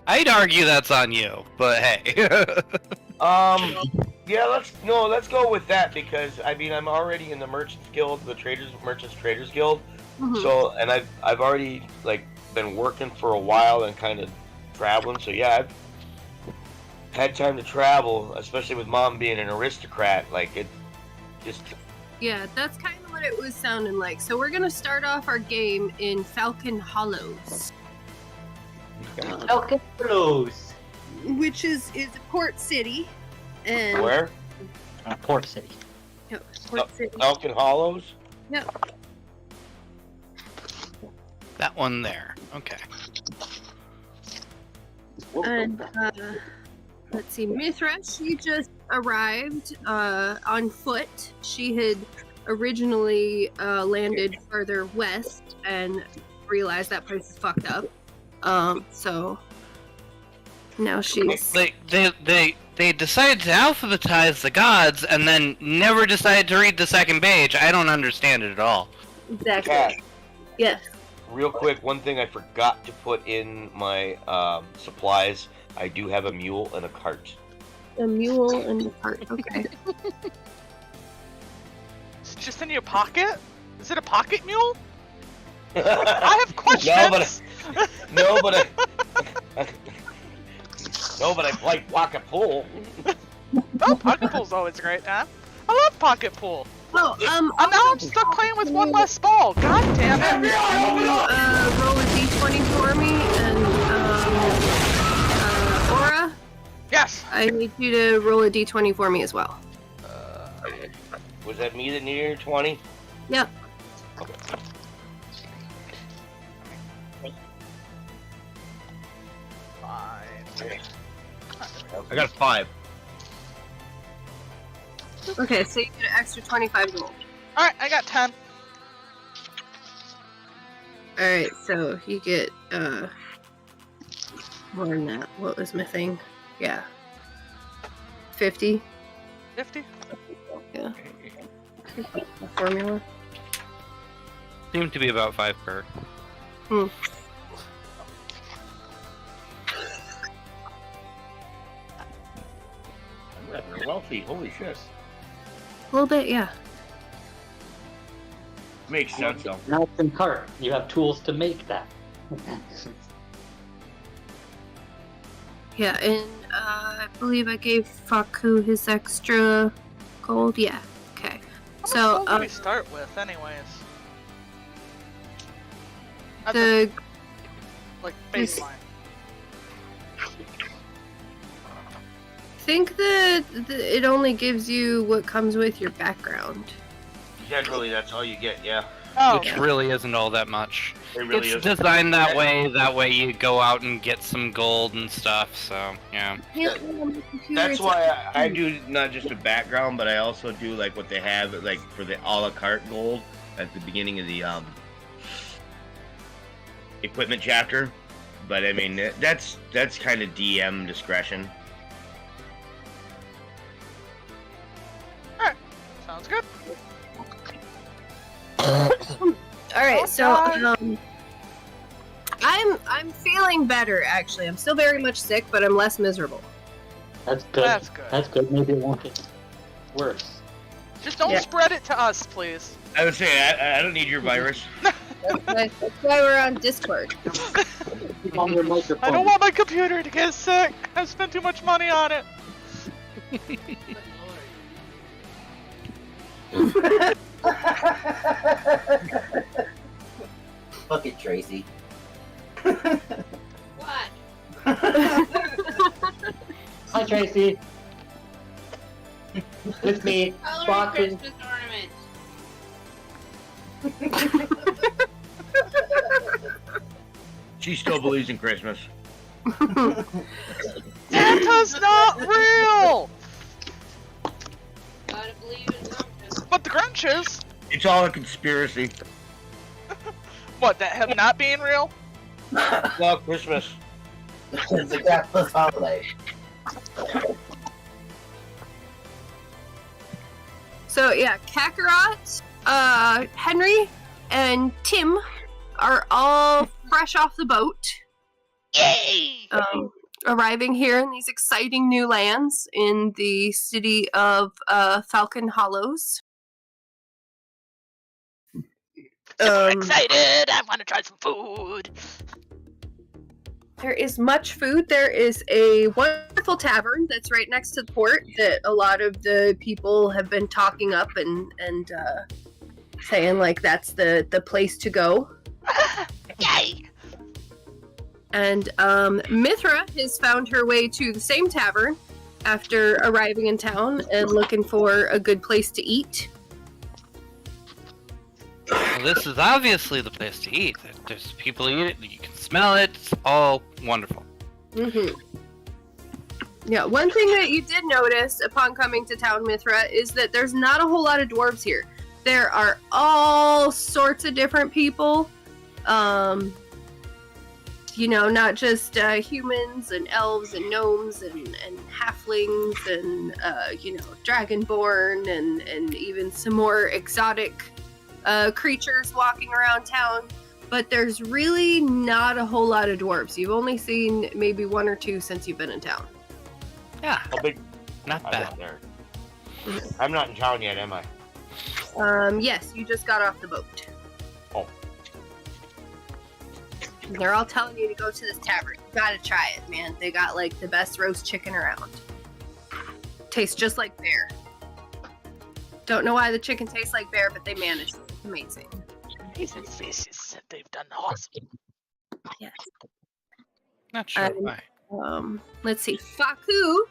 I'd argue that's on you, but hey. Yeah, let's go with that because I mean I'm already in the Merchants Guild, the Merchants Traders Guild. Mhm. So and I've already like been working for a while and kind of traveling. So yeah, I've had time to travel, especially with Mom being an aristocrat. Like it just Yeah, that's kind of what it was sounding like. So we're gonna start off our game in Falcon Hollows, Falcon Hollows. which is a port city. And where Port City. No, port city. Falcon Hollows. Yep. That one there. Okay. And let's see, Mithra, she just arrived on foot. She had originally landed further west and realized that place is fucked up. So now she's They decided to alphabetize the gods and then never decided to read the second page. I don't understand it at all. exactly. Cat, Yes. real quick, one thing I forgot to put in my supplies. I do have a mule and a cart. A mule and a cart. Okay. It's just in your pocket? Is it a pocket mule? I have questions! No, but I like pocket pool. Oh, pocket pool's always great, huh? I love pocket pool. Oh, And now I'm stuck playing with one less ball. God damn it! roll a d20 for me, and Aura, Yes. I need you to roll a d20 for me as well. Was that me that needed 20? Yep. I got 5. Okay, so you get an extra 25 gold. Alright, I got 10. Alright, so you get more than that. What was my thing? Yeah. 50? 50? Yeah. The formula. Seemed to be about 5 per. We're wealthy, holy shit. A little bit, yeah. Makes sense though. Now it's in cart. You have tools to make that. Yeah, and I believe I gave Faku his extra gold. Yeah. Okay. How So, much gold do we start with, anyways? As the like baseline. I think that it only gives you what comes with your background. Generally, that's all you get, yeah. Oh, Which really isn't all that much. It really It's is. designed that way you go out and get some gold and stuff, so, yeah. That's why I do not just a background, but I also do like what they have like for the a la carte gold at the beginning of the equipment chapter. But I mean that's kind of DM discretion. sounds good. All right, so I'm feeling better actually. I'm still very much sick, but I'm less miserable. That's good. That's good. That's good. Maybe it won't get worse. Just don't Yeah. spread it to us, please. I would say I don't need your virus. That's why we're on Discord. Keep on your microphone. I don't want my computer to get sick. I've spent too much money on it. Fuck it, Tracy. What? Hi, Tracy. With me, Color Sparkin. Christmas ornament. She still believes in Christmas. Santa's not real! Gotta believe in something. But the Grinches, It's all a conspiracy. what, that him not being real? Well, Christmas. It's a Catholic holiday. So yeah, Kakarot, Henry, and Tim are all fresh off the boat. Yay! Arriving here in these exciting new lands in the city of Falcon Hollows. Super excited! I want to try some food. There is much food. There is a wonderful tavern that's right next to the port that a lot of the people have been talking up and saying like that's the place to go. Yay! And Mithra has found her way to the same tavern after arriving in town and looking for a good place to eat. Well, this is obviously the place to eat. There's people eating it. You can smell it. It's all wonderful. Mm-hmm. Yeah, one thing that you did notice upon coming to town, Mithra, is that there's not a whole lot of dwarves here. There are all sorts of different people. Not just humans and elves and gnomes and halflings and, dragonborn and even some more exotic creatures walking around town. But there's really not a whole lot of dwarves. You've only seen maybe one or two since you've been in town. Yeah, How big? not I'm bad. not there. I'm not in town yet, am I? Yes, you just got off the boat. Oh. They're all telling you to go to this tavern. You gotta try it, man. They got like the best roast chicken around. Tastes just like bear. Don't know why the chicken tastes like bear, but they managed it. It's amazing. These fishes, they've done awesome. Yes. Not sure Um, why. Let's see. Faku,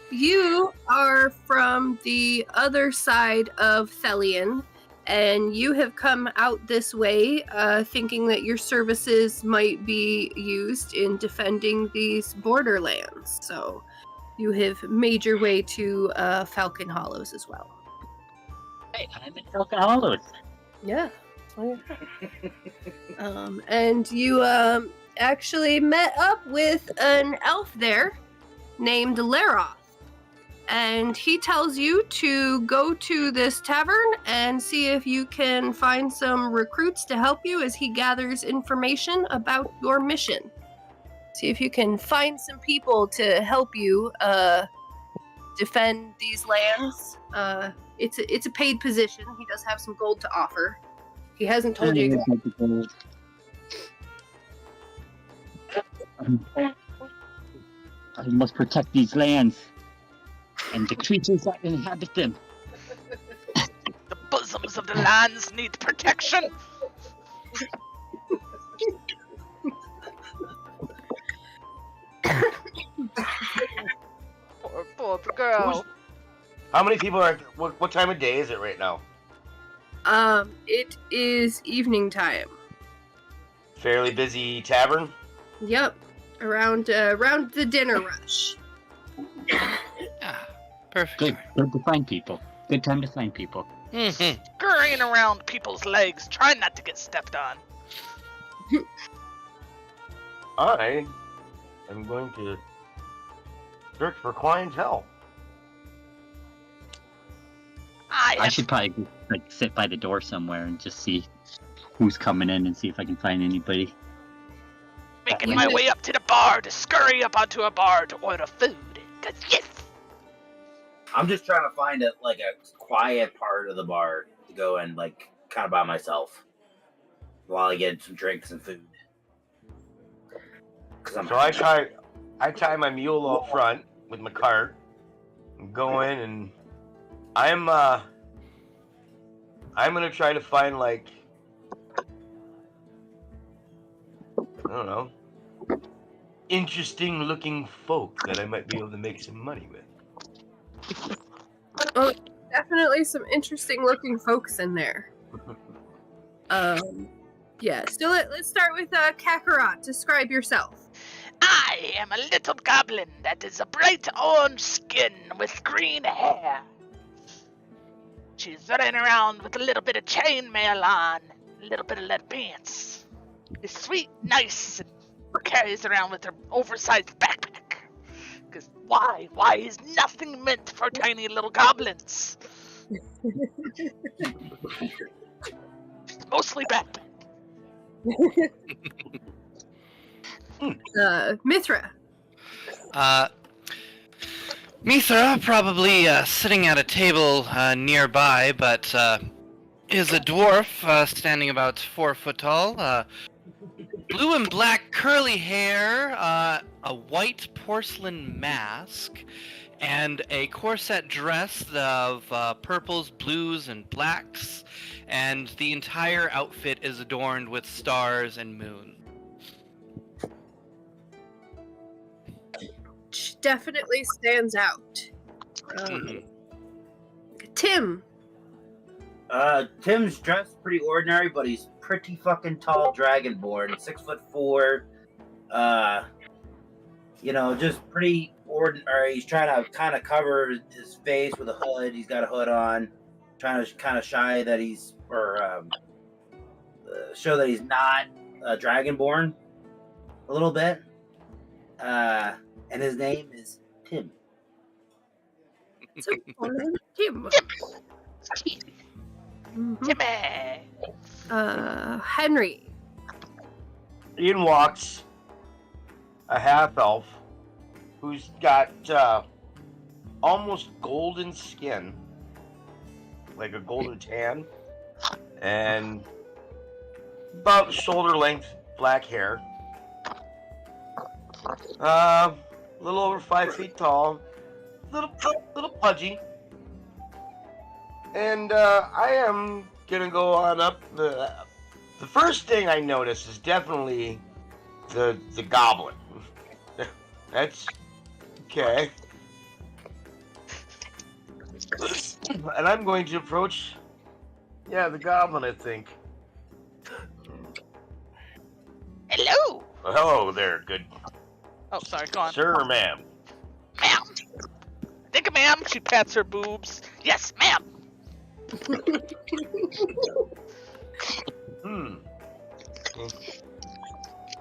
you are from the other side of Thelian, and you have come out this way thinking that your services might be used in defending these borderlands. So you have made your way to Falcon Hollows as well. Hey, I'm in Falcon Hollows. Yeah. And you actually met up with an elf there named Laroth. And he tells you to go to this tavern and see if you can find some recruits to help you as he gathers information about your mission. See if you can find some people to help you defend these lands. It's a paid position. He does have some gold to offer. He hasn't told you exactly. I must protect these lands and the creatures that inhabit them. The bosoms of the lands need protection. poor girl. How many people are? What time of day is it right now? It is evening time. Fairly busy tavern. Yep, around the dinner rush. Yeah, perfect. Good. Good to find people. Good time to find people. Mm-hmm. Scurrying around people's legs, trying not to get stepped on. I am going to search for clientele. I should probably sit by the door somewhere and just see who's coming in and see if I can find anybody. Making my way up to the bar to scurry up onto a bar to order food. 'Cause yes! I'm just trying to find a quiet part of the bar to go and kind of by myself while I get some drinks and food. So I tie my mule up front with my cart and go in, and I'm gonna try to find I don't know, interesting looking folk that I might be able to make some money with. Oh, definitely some interesting looking folks in there. Yeah. So let's start with Kakarot. Describe yourself. I am a little goblin that is a bright orange skin with green hair. She's running around with a little bit of chainmail on, a little bit of lead pants. Is sweet, nice, and carries around with her oversized backpack. Because why? Why is nothing meant for tiny little goblins? It's mostly backpack. Mithra. Mithra, probably sitting at a table nearby, but is a dwarf standing about 4 foot tall. Blue and black curly hair, a white porcelain mask, and a corset dress of purples, blues, and blacks, and the entire outfit is adorned with stars and moon. Which definitely stands out. Tim. Tim's dressed pretty ordinary, but he's pretty fucking tall, dragonborn, 6'4". Just pretty ordinary. He's trying to kind of cover his face with a hood. He's got a hood on, trying to kind of show that he's not dragonborn a little bit. And his name is Tim. So, Tim. Timmy. Henry. In walks a half elf who's got almost golden skin, like a golden tan, and about shoulder length black hair. A little over 5 feet tall, little pudgy. And I am gonna go on up. The first thing I notice is definitely the goblin. That's okay. And I'm going to approach, the goblin, I think. Hello. Well, hello there, good Oh, sorry. Go on. sir or ma'am. Ma'am. I think, ma'am. She pats her boobs. Yes, ma'am.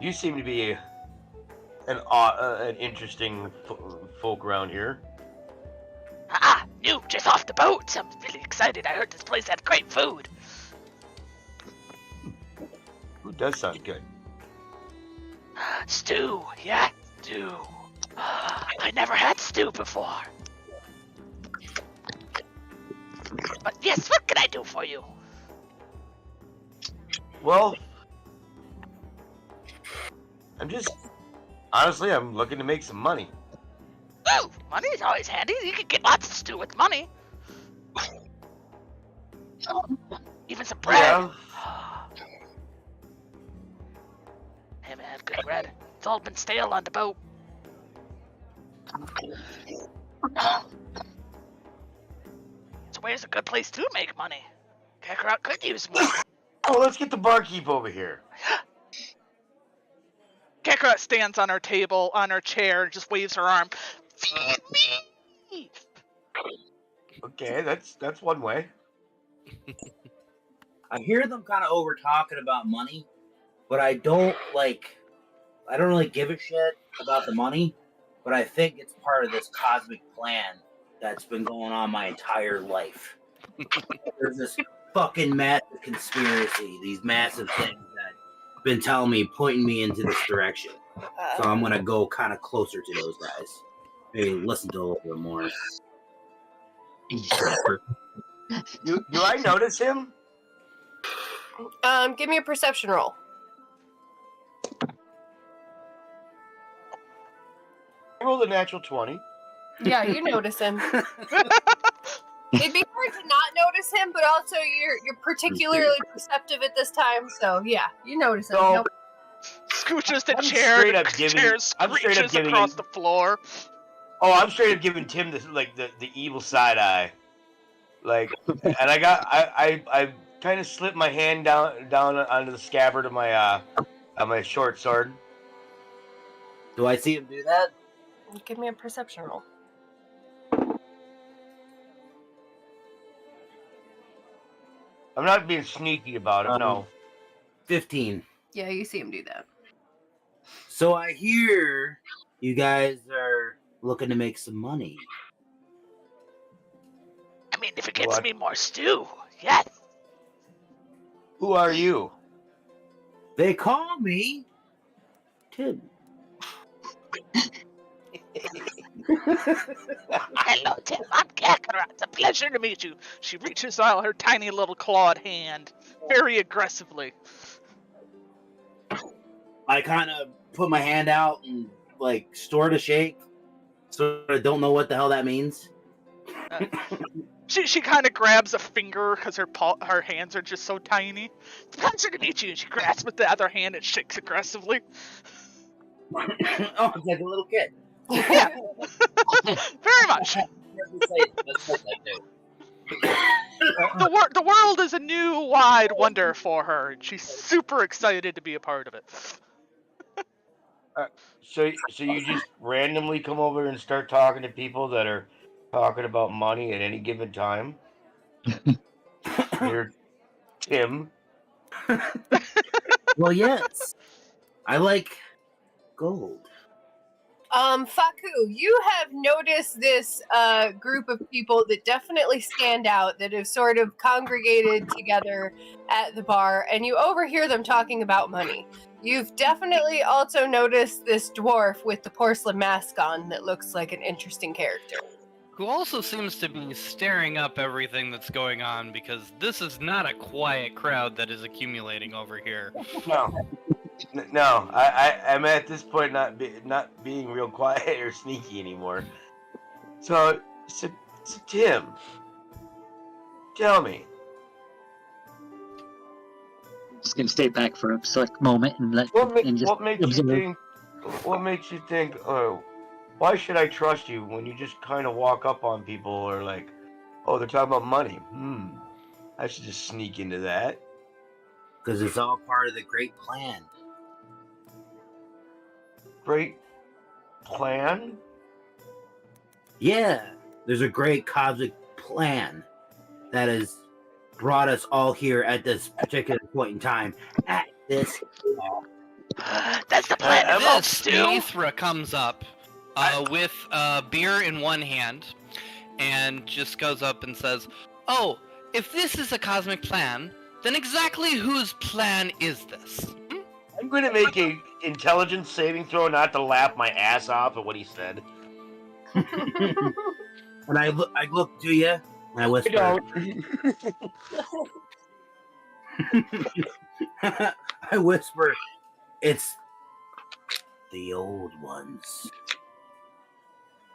You seem to be an interesting folk around here. New, just off the boat. I'm really excited. I heard this place had great food. Food does sound good. Stew. Yeah, stew. I never had stew before. But yes, what can I do for you? Well, I'm looking to make some money. Ooh, money is always handy. You can get lots of stew with money. Even some bread. Yeah. Hey man, good bread. It's all been stale on the boat. So where's a good place to make money? Kakarot could use more. Oh, let's get the barkeep over here. Kakarot stands on her table, on her chair, and just waves her arm. Feed me! Okay, that's one way. I hear them kind of over talking about money, but I don't really give a shit about the money, but I think it's part of this cosmic plan that's been going on my entire life. There's this fucking massive conspiracy, these massive things that have been telling me, pointing me into this direction. So I'm gonna go kind of closer to those guys. Maybe listen to a little bit more. Do I notice him? Give me a perception roll. I rolled a natural 20. Yeah, you notice him. It'd be hard to not notice him, but also you're particularly perceptive at this time, so yeah, you notice him. So, Nope. Scooches the I'm chair, straight up the giving- chair I'm straight up screeches giving across him- the floor. Oh, I'm straight up giving Tim the evil side eye. Like, and I kind of slipped my hand down onto the scabbard of my short sword. Do I see him do that? Give me a perception roll. I'm not being sneaky about it, no. 15. Yeah, you see him do that. So I hear you guys are looking to make some money. I mean, if it gets What? me more stew, yes. Who are you? They call me Tim. Hello, Tim. I'm Kakarot. It's a pleasure to meet you. She reaches out her tiny little clawed hand very aggressively. I kind of put my hand out and like store to shake. So I don't know what the hell that means. She kind of grabs a finger because her hands are just so tiny. It's a pleasure to meet you. She grabs with the other hand and shakes aggressively. Oh, it's like a little kid. Yeah, very much. The world is a new, wide wonder for her, and she's super excited to be a part of it. So you just randomly come over and start talking to people that are talking about money at any given time? You're Tim. Well, yes. I like gold. Faku, you have noticed this group of people that definitely stand out that have sort of congregated together at the bar, and you overhear them talking about money. You've definitely also noticed this dwarf with the porcelain mask on that looks like an interesting character. Who also seems to be staring up everything that's going on, because this is not a quiet crowd that is accumulating over here. No, I'm at this point not being real quiet or sneaky anymore. So Tim, tell me. Just gonna stay back for a select moment and What makes you think? Oh, why should I trust you when you just kind of walk up on people or like, oh, they're talking about money. I should just sneak into that. Because it's all part of the great plan. Great plan? Yeah, there's a great cosmic plan that has brought us all here at this particular point in time. At this. That's the plan of This stew. Mithra comes up with beer in one hand and just goes up and says, "Oh, if this is a cosmic plan, then exactly whose plan is this?" I'm going to make a intelligence saving throw not to laugh my ass off at what he said. And I look to you and I whisper. I whisper, it's the old ones.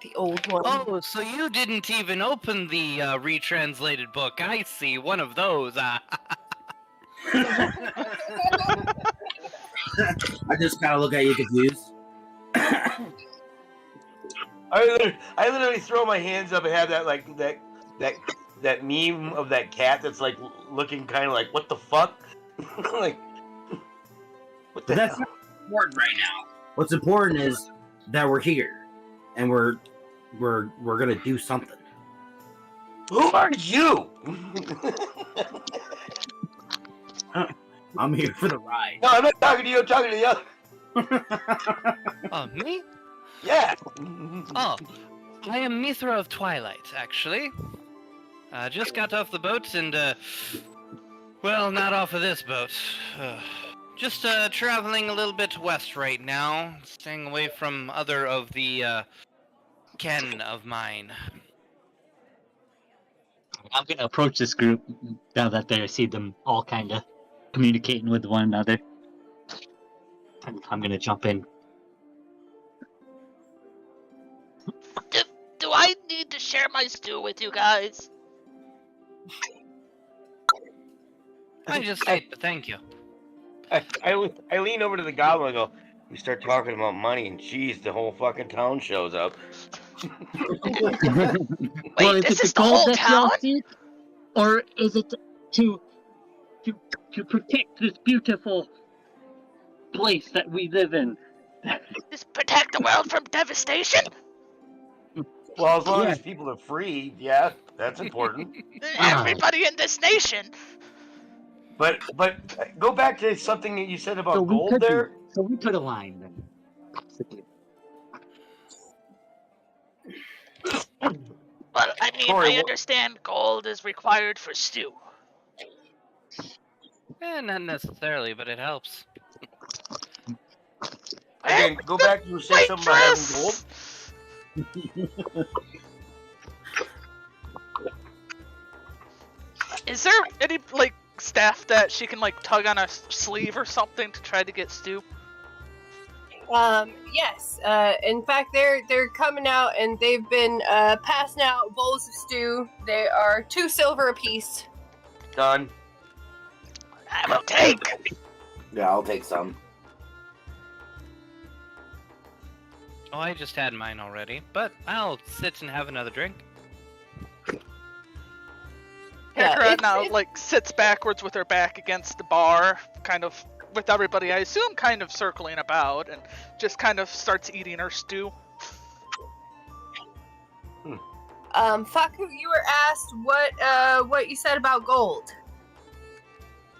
The old one. Oh, so you didn't even open the retranslated book. I see, one of those. I just kind of look at you confused. I literally throw my hands up and have that meme of that cat that's like looking kind of like, what the fuck? Like, what the That's hell? not important right now. What's important is that we're here and we're gonna do something. Who are you? I'm here for the ride. No, I'm not talking to you. I'm talking to the other. Oh, me? Yeah. Oh, I am Mithra of Twilight, actually. Just got off the boat and, well, not off of this boat. Just traveling a little bit west right now, staying away from other of the ken of mine. I'm gonna approach this group now that I see them all kind of communicating with one another. I'm gonna jump in. Do I need to share my stew with you guys? I just ate, but thank you. I lean over to the goblin and go, we start talking about money and geez, the whole fucking town shows up. Wait, this is the whole town? Or is it to protect this beautiful place that we live in? Just protect the world from devastation? Well, as long as people are free, yeah, that's important. Everybody in this nation. But go back to something that you said about gold there. So we could align then. Well, I mean, Sorry, I understand gold is required for stew. Not necessarily, but it helps. Again, go back to you saying something about having gold. Is there any like staff that she can like tug on a sleeve or something to try to get Stu? Yes. In fact, they're coming out and they've been passing out bowls of stew. They are 2 silver apiece. Done. I will take. Yeah, I'll take some. Oh, I just had mine already, but I'll sit and have another drink. Yeah, Kakarot now like sits backwards with her back against the bar, kind of with everybody, I assume, kind of circling about, and just kind of starts eating her stew. Faku, you were asked what you said about gold.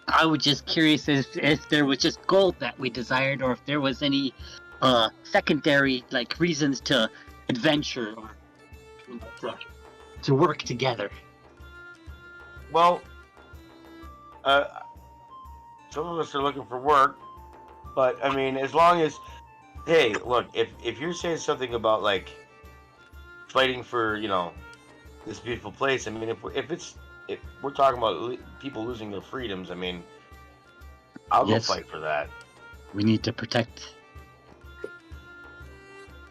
I was just curious if there was just gold that we desired, or if there was any secondary like reasons to adventure or to work together. Well, some of us are looking for work, but I mean, as long as, hey, look, if you're saying something about like fighting for, you know, this beautiful place, I mean, if we're talking about people losing their freedoms, I mean, I'll Yes. go fight for that. We need to protect.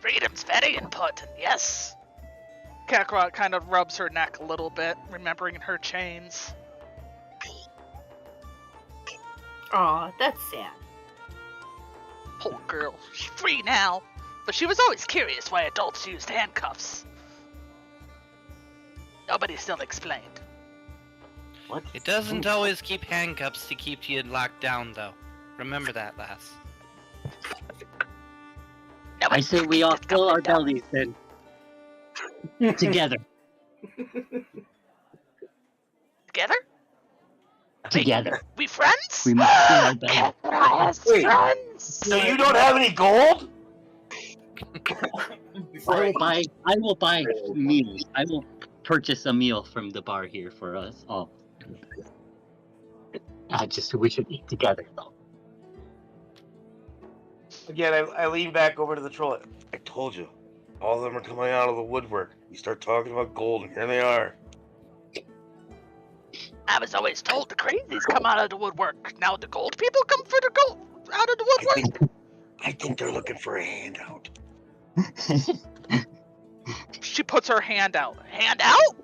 Freedom's very important, yes. Kakarot kind of rubs her neck a little bit, remembering her chains. Aw, that's sad. Poor girl, she's free now, but she was always curious why adults used handcuffs. Nobody still explained. What? It doesn't always keep handcuffs to keep you locked down, though. Remember that, lass. I say we all fill our bellies then. Together. Together? Together. We friends? We must fill our bellies. Kakarot has Wait. friends! So you don't have any gold? I will buy meals. I will purchase a meal from the bar here for us all. We should eat together though. Again, I lean back over to the troll. I told you, all of them are coming out of the woodwork. You start talking about gold, and here they are. I was always told the crazies come out of the woodwork. Now the gold people come for the gold out of the woodwork. I think they're looking for a handout. She puts her hand out. Hand out?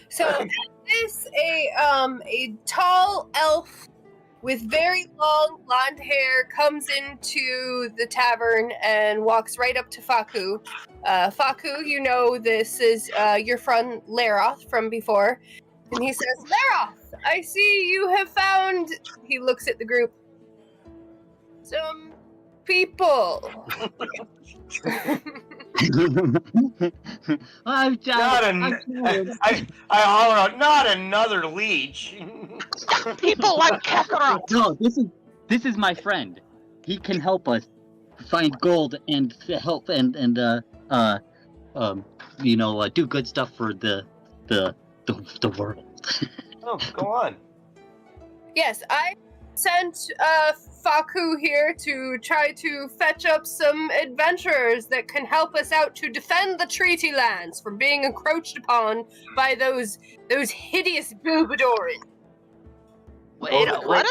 So this a tall elf with very long blonde hair comes into the tavern and walks right up to Faku. Faku, you know this is your friend Laroth from before. And he says, Laroth, I see you have found, he looks at the group, some people. I holler out, not another leech. People like Kakarot. No, this is my friend. He can help us find gold and help and do good stuff for the world. Oh, go on. Yes, I sent Faku here to try to fetch up some adventurers that can help us out to defend the treaty lands from being encroached upon by those hideous Bilbadorians. Wait, what?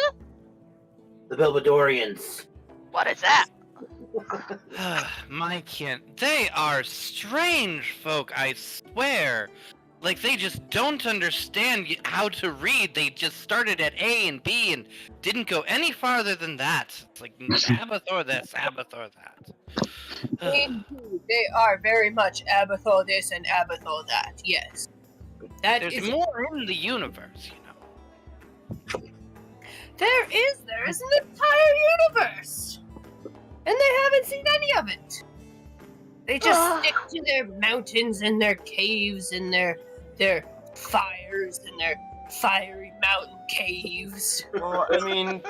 The Bilbadorians. What is that? My kin, they are strange folk, I swear. Like, they just don't understand how to read. They just started at A and B and didn't go any farther than that. It's like Abathor this, Abathor that. Indeed, they are very much Abathor this and Abathor that, yes. There's more in the universe, you know. There's an entire universe! And they haven't seen any of it. They just stick to their mountains and their caves and their fires and their fiery mountain caves. Well, I mean,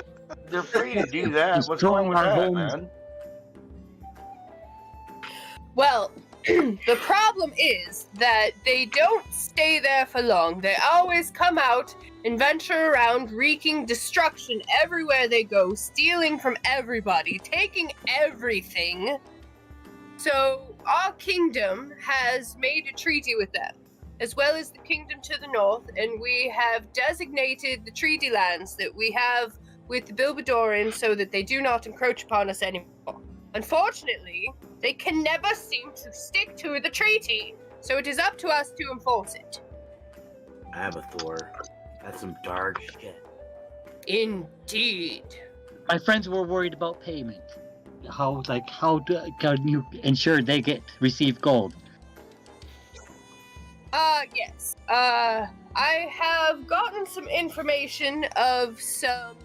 they're free to do that. Just What's wrong with our that, homes. man? Well, the problem is that they don't stay there for long. They always come out and venture around wreaking destruction everywhere they go, stealing from everybody, taking everything. So our kingdom has made a treaty with them, as well as the kingdom to the north, and we have designated the treaty lands that we have with the Bilbadorans so that they do not encroach upon us anymore. Unfortunately, they can never seem to stick to the treaty, so it is up to us to enforce it. Abathor. That's some dark shit. Indeed. My friends were worried about payment. How can you ensure they receive gold? Yes. I have gotten some information of some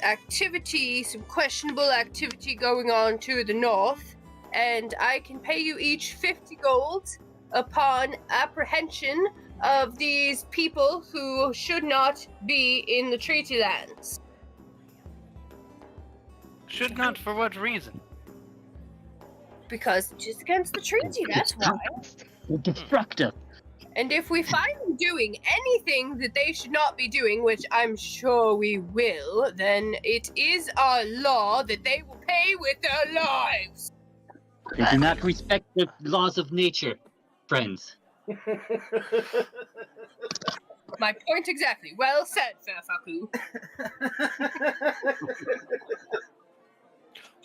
activity, some questionable activity going on to the north, and I can pay you each 50 gold upon apprehension of these people who should not be in the treaty lands. Should not for what reason? Because just against the treaty, that's why. They're destructive. And if we find them doing anything that they should not be doing, which I'm sure we will, then it is our law that they will pay with their lives. They do not respect the laws of nature, friends. My point exactly. Well said, Fairfaku.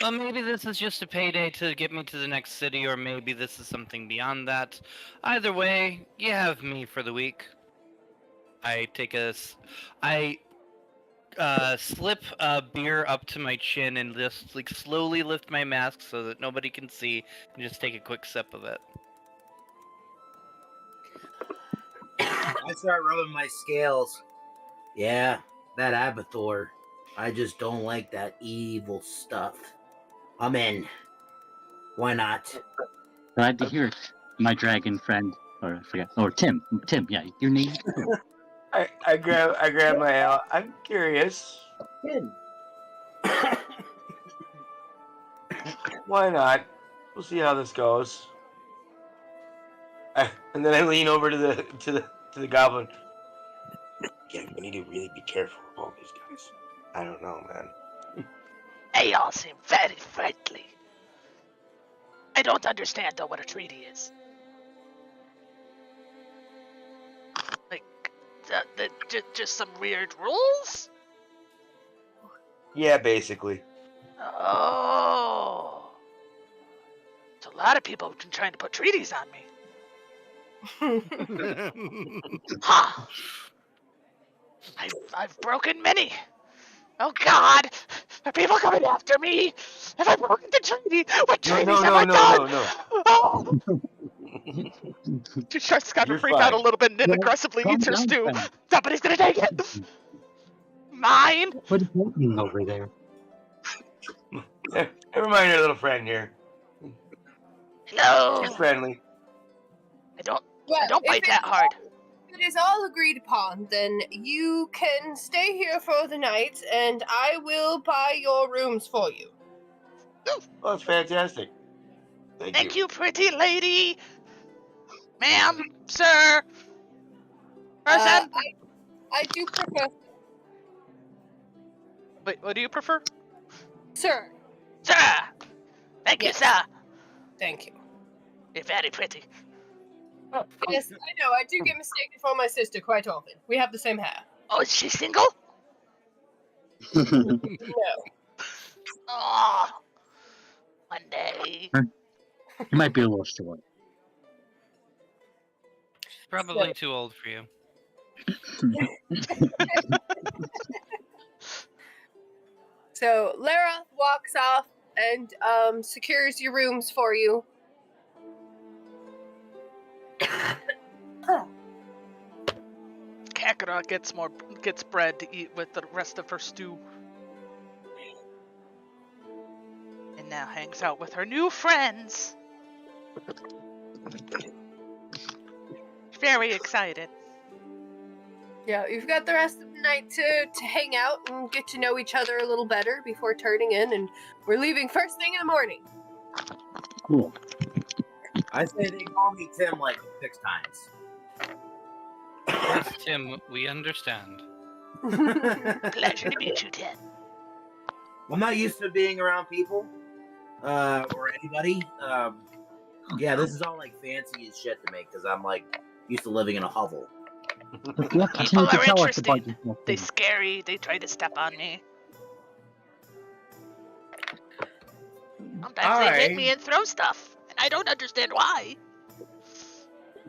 Well, maybe this is just a payday to get me to the next city, or maybe this is something beyond that. Either way, you have me for the week. I slip a beer up to my chin and just slowly lift my mask so that nobody can see, and just take a quick sip of it. I start rubbing my scales. Yeah, that Abathor. I just don't like that evil stuff. I'm in. Why not? Glad to hear it, my dragon friend. Or I forgot. Or Tim. Tim, yeah, your name. I grab my ale. I'm curious. Tim. Why not? We'll see how this goes. And then I lean over to the goblin. Yeah, we need to really be careful with all these guys. I don't know, man. They all seem very friendly. I don't understand, though, what a treaty is. Like, just some weird rules? Yeah, basically. Oh. So a lot of people have been trying to put treaties on me. Ha! I've broken many. Oh God! Are people coming after me? Have I broken the treaty? What treaties have I done? No. Oh! She starts to kind You're of freak out a fine. little bit and then Well, aggressively calm eats her down, stew. friend. Somebody's gonna take it. Mine. What is happening over there? Never mind your little friend here. No. She's friendly. I don't Well, bite that hard. If it is all agreed upon, then you can stay here for the night, and I will buy your rooms for you. Oh, that's fantastic. Thank you, pretty lady. Ma'am, sir. Person. I do prefer Wait, what do you prefer? sir. Sir. Thank Yes. you, sir. Thank you. You're very pretty. Yes, I know. I do get mistaken for my sister quite often. We have the same hair. Oh, is she single? No. Oh. One day. You might be a little short. Probably too old for you. So Lara walks off and secures your rooms for you. Kakara gets bread to eat with the rest of her stew. And now hangs out with her new friends. Very excited. Yeah, you've got the rest of the night to hang out and get to know each other a little better before turning in, and we're leaving first thing in the morning. Cool. I say they call me Tim like 6 times. Yes, Tim, we understand. Pleasure to meet you, Ted. I'm not used to being around people, or anybody. Yeah, this is all like fancy as shit to me because I'm like used to living in a hovel. Yeah, continue People to are tell us about interesting. yourself. They scary. They try to step on me. Sometimes they hit me and throw stuff, and I don't understand why.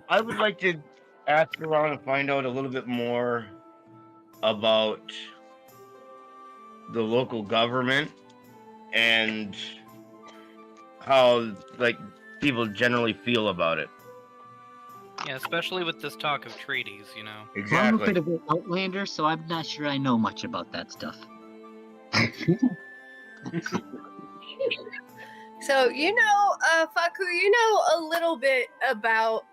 I would like to ask around and find out a little bit more about the local government and how like people generally feel about it. Yeah, especially with this talk of treaties, you know. Well, I'm a bit of an outlander, so I'm not sure I know much about that stuff. So Faku, you know a little bit about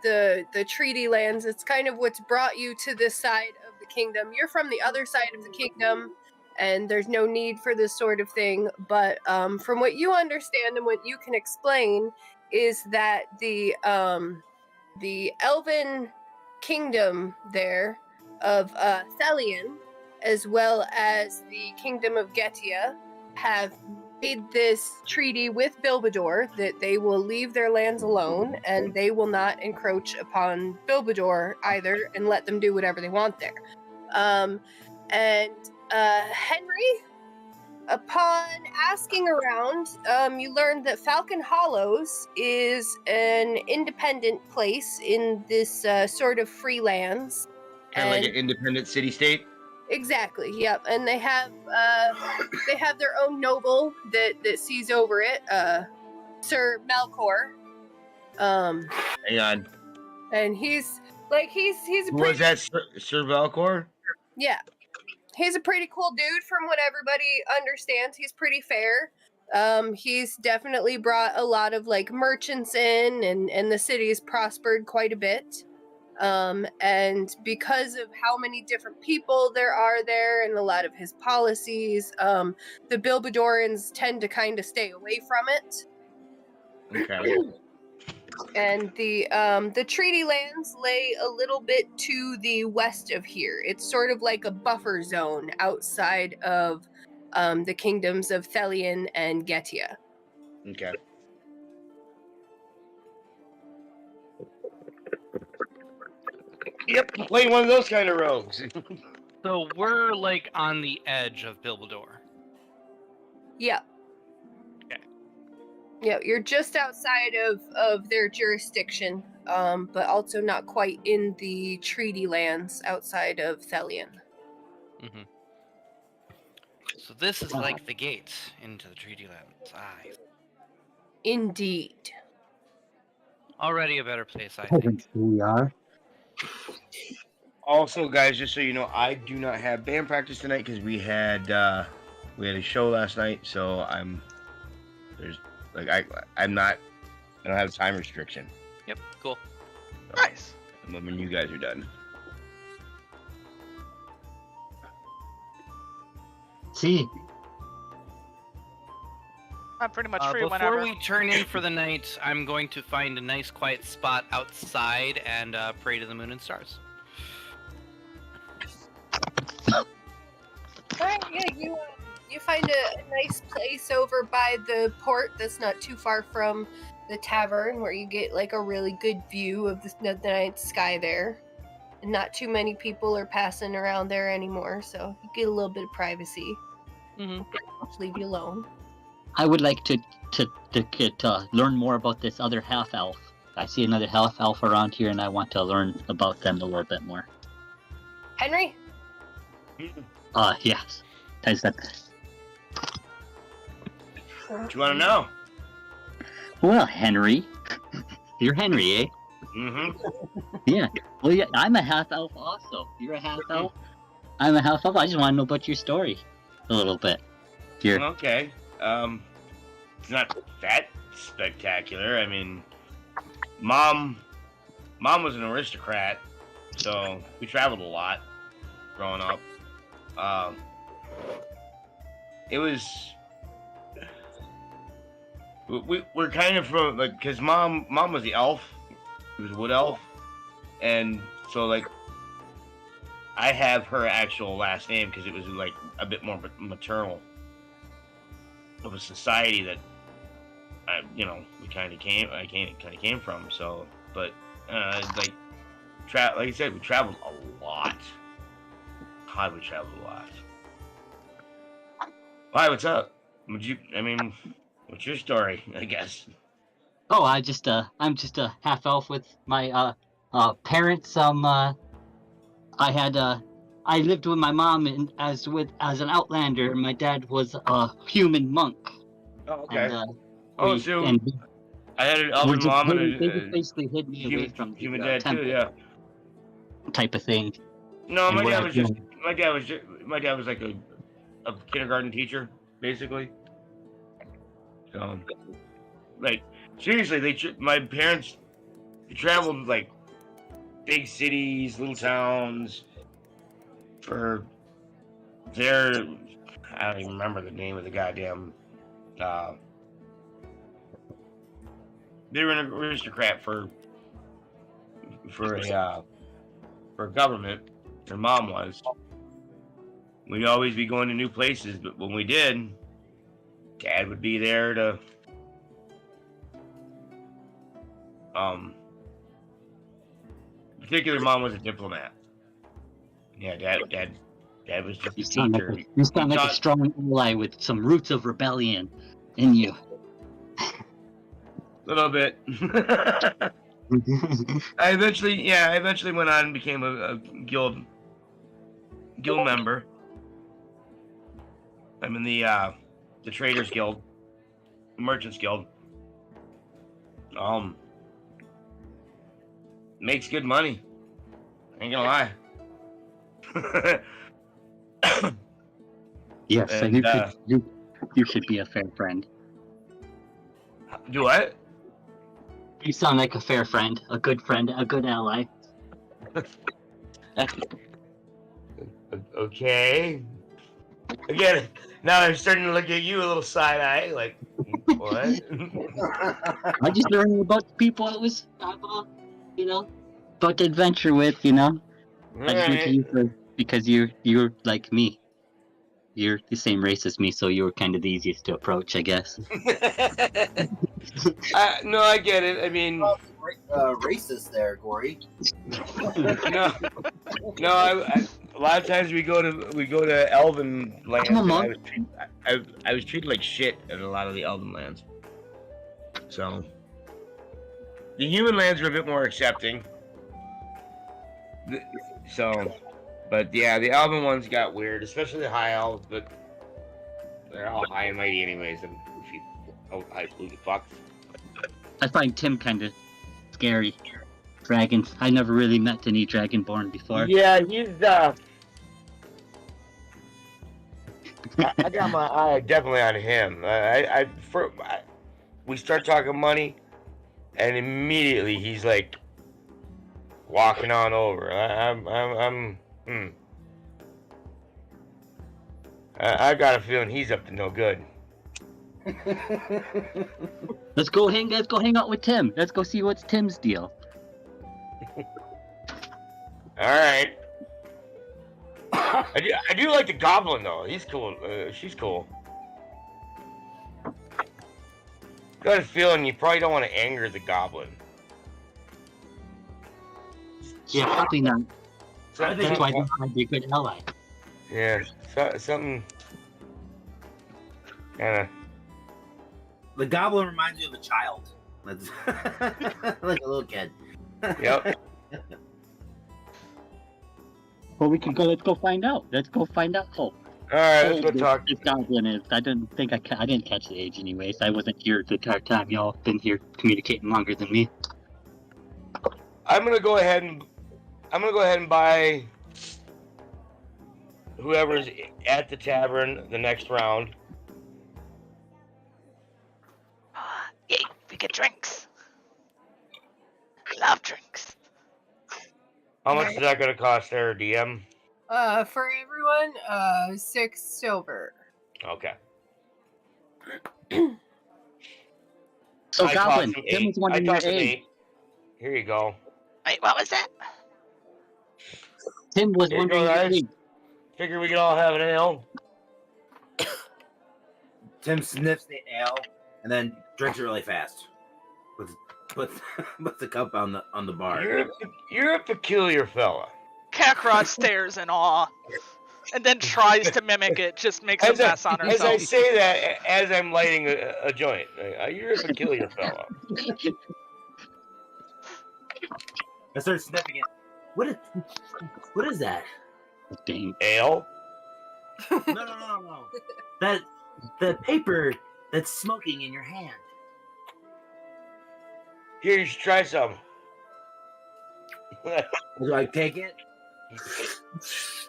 the treaty lands. It's kind of what's brought you to this side of the kingdom. You're from the other side of the kingdom, and there's no need for this sort of thing. But from what you understand and what you can explain, is that the elven kingdom there of Thelian, as well as the kingdom of Getia, have made this treaty with Bilbador that they will leave their lands alone and they will not encroach upon Bilbador either and let them do whatever they want there. Henry, upon asking around, you learned that Falcon Hollows is an independent place in this sort of free lands. Kind of like an independent city-state. Exactly. Yep. And they have their own noble that sees over it, Sir Melkor. Hang on. And he's a Who pretty, was that, Sir Valcor? yeah. He's a pretty cool dude from what everybody understands. He's pretty fair. He's definitely brought a lot of like merchants in and the city's prospered quite a bit. And because of how many different people there are there and a lot of his policies, the Bilbadorans tend to kind of stay away from it. Okay. And the treaty lands lay a little bit to the west of here. It's sort of like a buffer zone outside of the kingdoms of Thelian and Getia. Okay. Yep, playing one of those kind of rogues. So we're like on the edge of Bilbador. Yeah. Okay. Yeah, you're just outside of their jurisdiction, but also not quite in the treaty lands outside of Thelian. Mm-hmm. So this is like the gate into the treaty lands. Indeed. Already a better place, I think. Here we are. Also, guys, just so you know, I do not have band practice tonight because we had a show last night. So I don't have a time restriction. Yep, cool. So, Nice. when you guys are done. See, I'm pretty much free Before whenever. we turn in for the night, I'm going to find a nice quiet spot outside and pray to the moon and stars. Alright, yeah, you find a nice place over by the port that's not too far from the tavern where you get like a really good view of the night sky there. And not too many people are passing around there anymore, so you get a little bit of privacy. Mm-hmm. Just leave you alone. I would like to learn more about this other half elf. I see another half elf around here, and I want to learn about them a little bit more. Henry? Yes. What What you want to know? Well, Henry. You're Henry, eh? Mm-hmm. Yeah. Well, yeah, I'm a half elf also. You're a half elf? I'm a half elf. I just want to know about your story a little bit. Here. Okay. It's not that spectacular. I mean, Mom was an aristocrat, so we traveled a lot growing up. It was we're kind of from like because mom was the elf, she was a wood elf, and so like I have her actual last name because it was like a bit more maternal of a society that we kind of came from. So, but like I said, we traveled a lot. God, we traveled a lot. Why? What's up? What's your story? I guess. Oh, I'm just a half elf with my parents. I lived with my mom as an outlander, and my dad was a human monk. Oh, okay. And, So and I had an elven mom and they just basically hid me away from the human dad temple too. Yeah. type of thing. No, And my what dad I was do- just my dad was like a kindergarten teacher, basically. So, like, seriously, my parents traveled like big cities, little towns for their. I don't even remember the name of the goddamn. They were an aristocrat for a government. Their mom was. We'd always be going to new places, but when we did, Dad would be there to particular mom was a diplomat. Yeah, dad was just a teacher. You sound like a strong ally with some roots of rebellion in you. A little bit. I eventually went on and became a guild member. I'm in the Traders Guild, Merchants Guild. Makes good money. Ain't gonna lie. Yes, And, you should be a fair friend. Do what? You sound like a fair friend, a good ally. Okay. Again, now I'm starting to look at you a little side eye, like what? I just learning about the people I was, about to adventure with. I just went to you because you're like me. You're the same race as me, so you were kind of the easiest to approach, I guess. No, I get it. I mean, Racist there, Gory. no. A lot of times we go to Elven lands, I'm a and monk. I was treated like shit in a lot of the Elven lands. So the human lands are a bit more accepting. But yeah, the Elven ones got weird, especially the High Elves. But they're all high and mighty, anyways. And high blue fucks. I find Tim kind of scary. Dragons. I never really met any Dragonborn before. Yeah, he's I got my eye definitely on him. We start talking money, and immediately he's like walking on over. I got a feeling he's up to no good. Let's go hang out with Tim. Let's go see what's Tim's deal. All right. I do like the goblin though. He's cool. She's cool. Got a feeling you probably don't want to anger the goblin. Yeah, probably not. Something, That's why I'd be a good ally. yeah, something. Kind of. The goblin reminds me of a child. Like a little kid. Yep. Well, we can go. Let's go find out. Oh, All right, let's go talk. This goblin is. I didn't catch the age, anyways. I wasn't here the entire time. Y'all been here communicating longer than me. I'm gonna go ahead and buy whoever's at the tavern the next round. Yay, we get drinks. Love drinks. How much is that gonna cost there, DM? For everyone, 6 silver. Okay. So, I goblin, tossed him Tim was 8. one of your age. Here you go. Wait, what was that? Tim was Here you go, wondering. guys. Figure we can all have an ale. Tim sniffs the ale and then drinks it really fast. Puts the cup on the bar. You're a peculiar fella. Kakarot stares in awe, and then tries to mimic it. Just makes a mess on As I herself. say that, as I'm lighting a joint, you're a peculiar fella. I start sniffing it. What is that? Dang. Ale? No. The paper that's smoking in your hand. Here, you should try some. So I take it,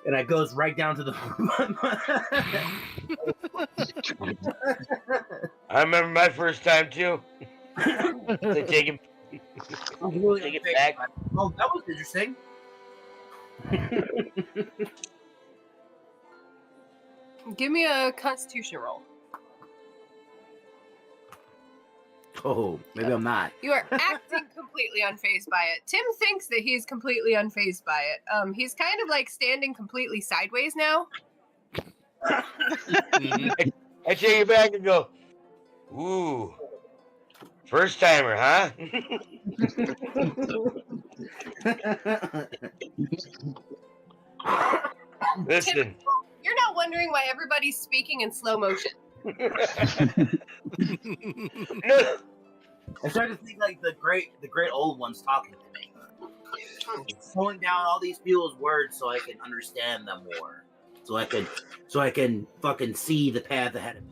and it goes right down to the. I remember my first time too. They take it. Take it back. Oh, that was interesting. Give me a Constitution roll. Oh, maybe I'm not. You are acting completely unfazed by it. Tim thinks that he's completely unfazed by it. He's kind of like standing completely sideways now. I take it back and go, ooh, first timer, huh? Listen. You're not wondering why everybody's speaking in slow motion. No. I started to think like the great old ones talking to me, slowing down all these people's words so I can understand them more, so I can fucking see the path ahead of me.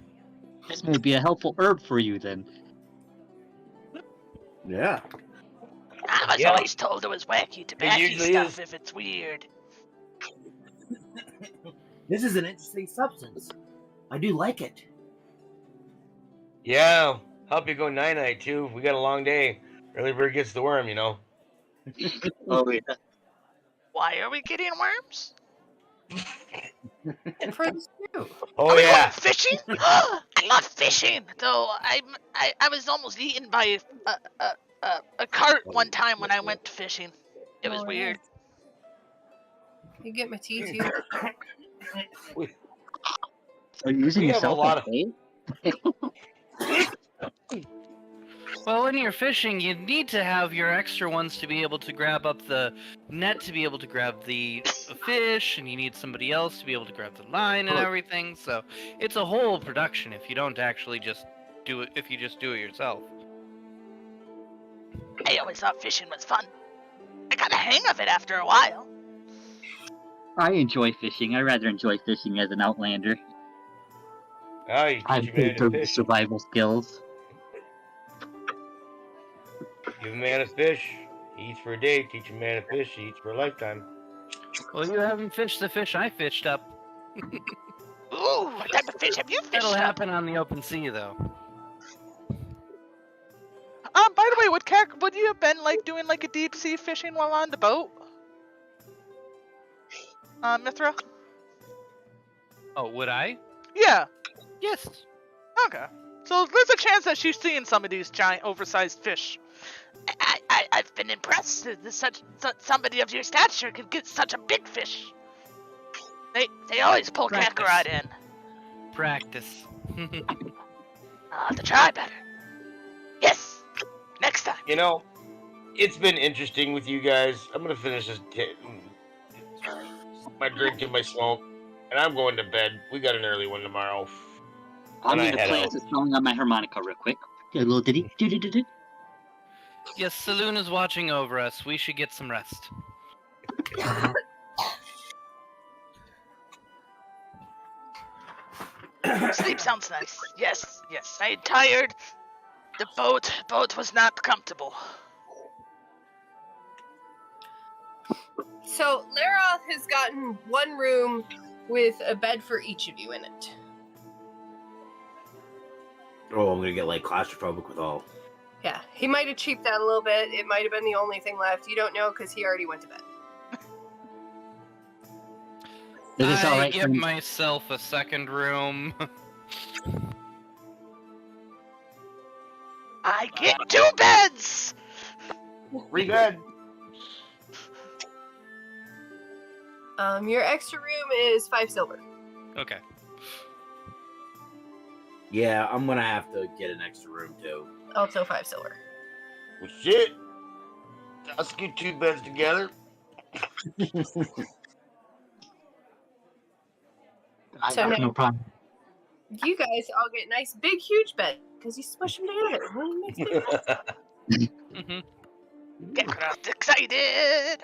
This may be a helpful herb for you then. Yeah. I was always told it was wacky tobacco usually stuff is. if it's weird. This is an interesting substance. I do like it. Yeah, help you go night-night too. We got a long day. Early bird gets the worm, you know. Oh yeah. Why are we getting worms? For the stew. Oh Are we yeah. going fishing? I love fishing. Though I was almost eaten by a cart one time when I went fishing. It was Oh, weird. You get my tea too. Are you using We have a yourself lot as of- bait? Well, when you're fishing, you need to have your extra ones to be able to grab up the net to be able to grab the fish, and you need somebody else to be able to grab the line and everything. So it's a whole production if you don't actually just do it. If you just do it yourself. I always thought fishing was fun. I got the hang of it after a while. I enjoy fishing. I rather enjoy fishing as an outlander. Oh, you I've teach a man built to the fish. survival skills. Give a man a fish, he eats for a day. Teach a man a fish, he eats for a lifetime. Well, you haven't fished the fish I fished up. Ooh, what type of fish have you fished That'll up? happen on the open sea, though. By the way, would you have been like doing like a deep sea fishing while on the boat? Mithra? Oh, would I? Yeah. Yes. Okay. So there's a chance that she's seen some of these giant, oversized fish. I've been impressed that somebody of your stature could get such a big fish. They always pull Practice. Kakarot in. Practice. I'll have to try better. Yes. Next time. You know, it's been interesting with you guys. I'm gonna finish this my drink and my smoke, and I'm going to bed. We got an early one tomorrow. I'm And I gonna had play a- as a song on my harmonica real quick. A little ditty. Do-do-do-do. Yes, Saloon is watching over us. We should get some rest. Sleep sounds nice. Yes, yes. I'm tired. The boat was not comfortable. So Laroth has gotten one room with a bed for each of you in it. Oh, I'm gonna get like claustrophobic with all. Yeah, he might have cheaped out a little bit. It might have been the only thing left. You don't know because he already went to bed. Is this I alright? give myself a second room. I get 2 beds. Re-bed. Your extra room is 5 silver. Okay. Yeah, I'm gonna have to get an extra room too. Also 5 silver. Well, shit. Let's get 2 beds together. I So have now- no problem. You guys all get nice, big, huge beds because you smush them together. It makes big beds. Hmm. Get us excited.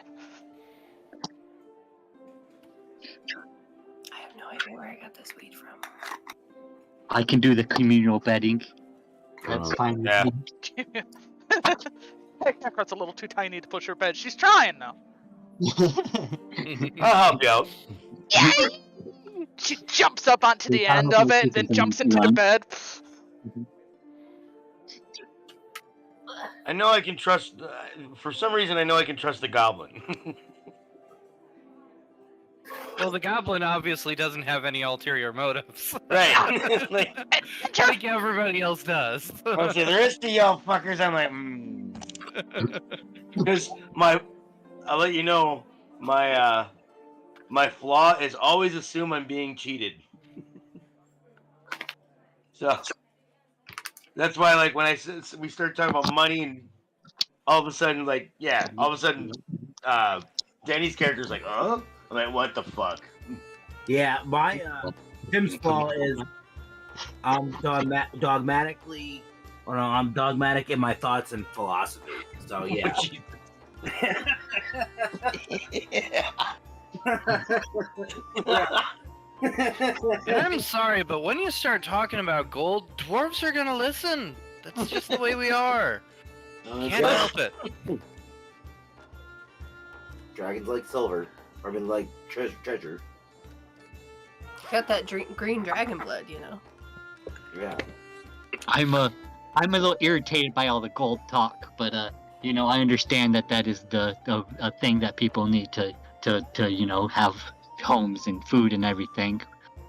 I have no idea where I got this weed from. I can do the communal bedding. That's fine with Yeah. me. Kakarot's a little too tiny to push her bed. She's trying now. I'll help you out. Yay! She jumps up onto the end of it and then jumps into the bed. I know I can trust. For some reason, I know I can trust the goblin. Well, the goblin obviously doesn't have any ulterior motives. Right. Like, Like everybody else does. once the rest of y'all fuckers, I'm like, because I'll let you know, my flaw is always assume I'm being cheated. So that's why, like, when we start talking about money, and all of a sudden, like, yeah, all of a sudden, Danny's character's like, I'm like, what the fuck? Yeah, my Tim's flaw is I'm dogmatically, or no, I'm dogmatic in my thoughts and philosophy. So yeah. And I'm sorry, but when you start talking about gold, dwarves are gonna listen. That's just the way we are. Can't help it. Dragons like silver. I mean, like treasure. Got that green dragon blood, you know. Yeah. I'm a little irritated by all the gold talk, but you know, I understand that is the a thing that people need to you know, have homes and food and everything.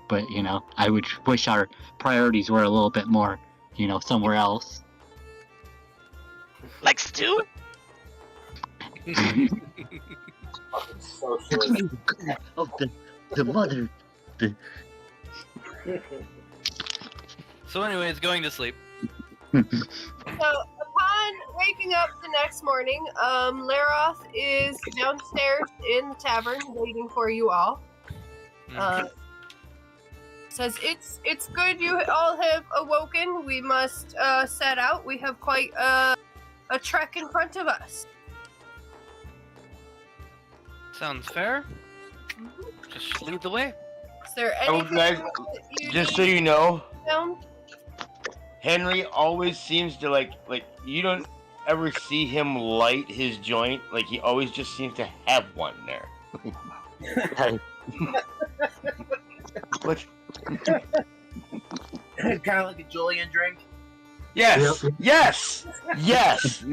But you know, I would wish our priorities were a little bit more, you know, somewhere else. Like stew? Fucking socialist. Oh, the mother. So anyways, going to sleep. So upon waking up the next morning, Laroth is downstairs in the tavern waiting for you all. Says it's good you all have awoken. We must set out. We have quite a trek in front of us. Sounds fair. Just lead the way. Is there Oh, anything guys, that you just so need you know, down? Henry always seems to like you don't ever see him light his joint. Like, he always just seems to have one there. What? Kind of like a Julian drink. Yes, Yep. yes, yes.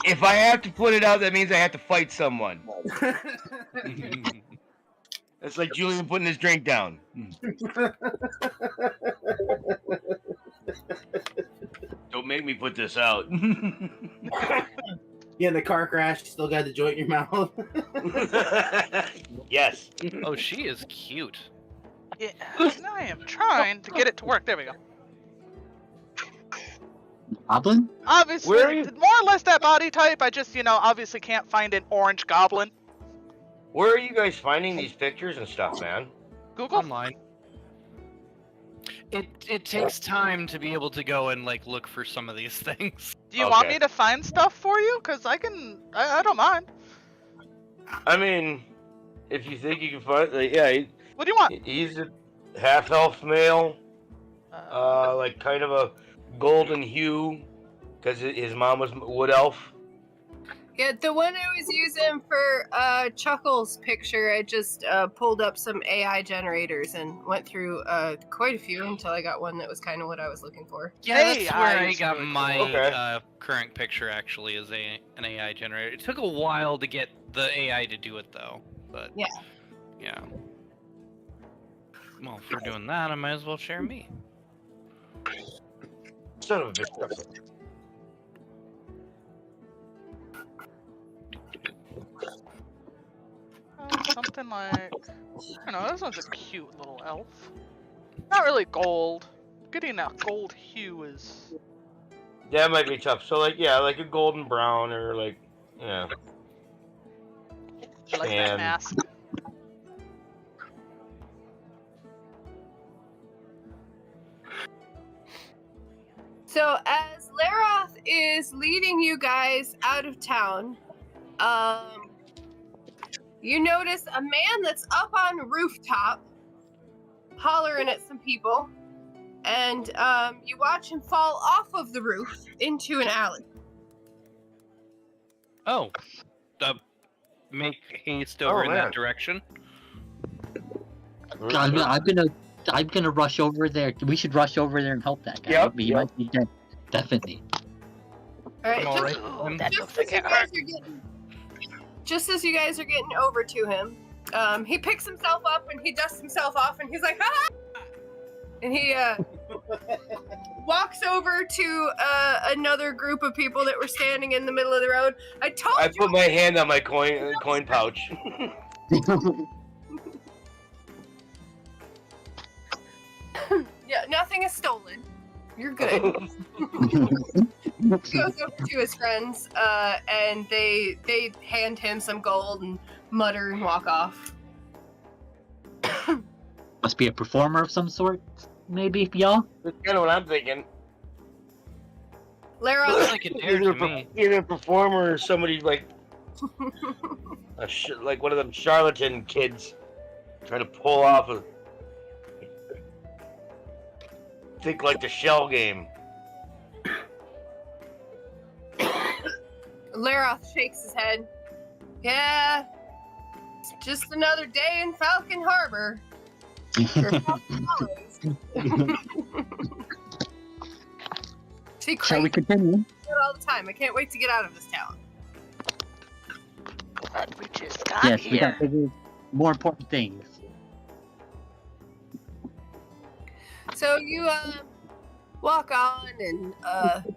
If I have to put it out, that means I have to fight someone. It's like Julian putting his drink down. Don't make me put this out. Yeah, in the car crash, you still got the joint in your mouth. Yes. Oh, she is cute. Yeah, and I am trying to get it to work. There we go. Goblin? Obviously, Where are you? more or less that body type. I just, obviously can't find an orange goblin. Where are you guys finding these pictures and stuff, man? Google? Online. It takes time to be able to go and like look for some of these things. Do you want Okay. me to find stuff for you? Because I don't mind. I mean, if you think you can find, yeah, What do you want? he's a half-elf male, like kind of a golden hue, because his mom was wood elf. Yeah, the one I was using for Chuckle's picture, I just pulled up some AI generators and went through quite a few until I got one that was kind of what I was looking for. Yeah, Hey, that's where I eyes got really cool. my Okay. current picture actually is an AI generator. It took a while to get the AI to do it though, but Yeah. yeah. Well, if we're doing that, I might as well share me. Son of a bitch. something like, this one's a cute little elf. Not really gold. Getting a gold hue is. That might be tough. So like a golden brown or like yeah. I like that mask. So as Laroth is leading you guys out of town, you notice a man that's up on a rooftop hollering at some people, and you watch him fall off of the roof into an alley. Oh, make haste over in man. that direction. I'm gonna rush over there. We should rush over there and help that guy. Yep, He might be dead. Definitely. All right, I'm all right. Ooh, that just looks as like you it guys hurt. are getting, just as you guys are getting over to him, he picks himself up and he dusts himself off and he's like, ha! And he walks over to another group of people that were standing in the middle of the road. I told I you. put my hand on my coin pouch. Yeah, nothing is stolen. You're good. He goes over to his friends, and they hand him some gold and mutter and walk off. Must be a performer of some sort, maybe, y'all? That's kind of what I'm thinking. Lara, Looks like a dare to me. Either a performer or somebody like like one of them charlatan kids trying to pull off a think like the shell game. Laroth shakes his head. Yeah, it's just another day in Falcon Harbor. Or Falcon Hollows. See, Shall we crazy continue? all the time. I can't wait to get out of this town. But we just got Yes, we here. got bigger, more important things. So you walk on and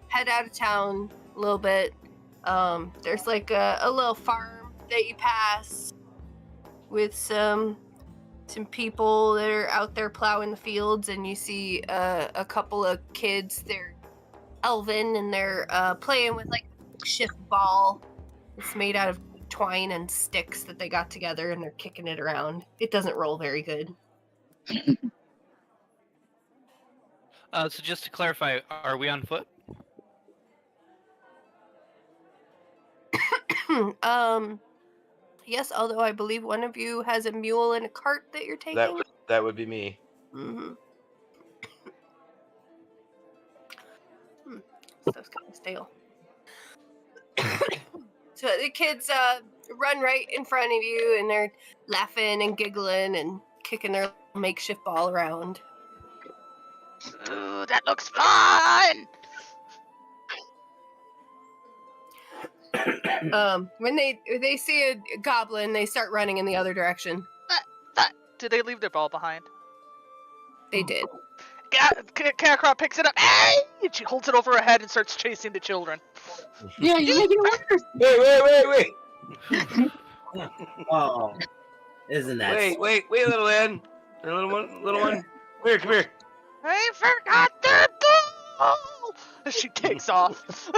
head out of town a little bit. There's like a little farm that you pass with some people that are out there plowing the fields, and you see a couple of kids. They're elven and they're playing with like a makeshift ball. It's made out of twine and sticks that they got together, and they're kicking it around. It doesn't roll very good. So just to clarify, are we on foot? Yes, although I believe one of you has a mule and a cart that you're taking. That would be me. Mm-hmm. Stuff's kind of stale. So the kids run right in front of you, and they're laughing and giggling and kicking their makeshift ball around. Ooh, that looks fun! When they see a goblin, they start running in the other direction. Did they leave their ball behind? They did. Kakarot picks it up. Hey! And she holds it over her head and starts chasing the children. Yeah, you're making it worse. Wait. Oh, isn't that? Wait, little man. Little one. Come here. I forgot their ball! And she takes off.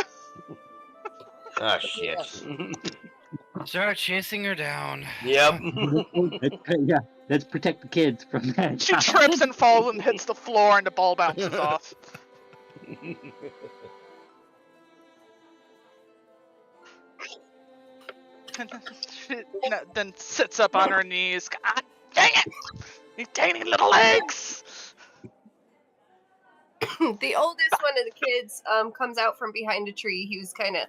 Ah, shit. Start chasing her down. Yep. Yeah, let's protect the kids from that. She trips and falls and hits the floor, and the ball bounces off. She then sits up on her knees. God dang it! These tiny little legs! The oldest one of the kids comes out from behind a tree. He was kind of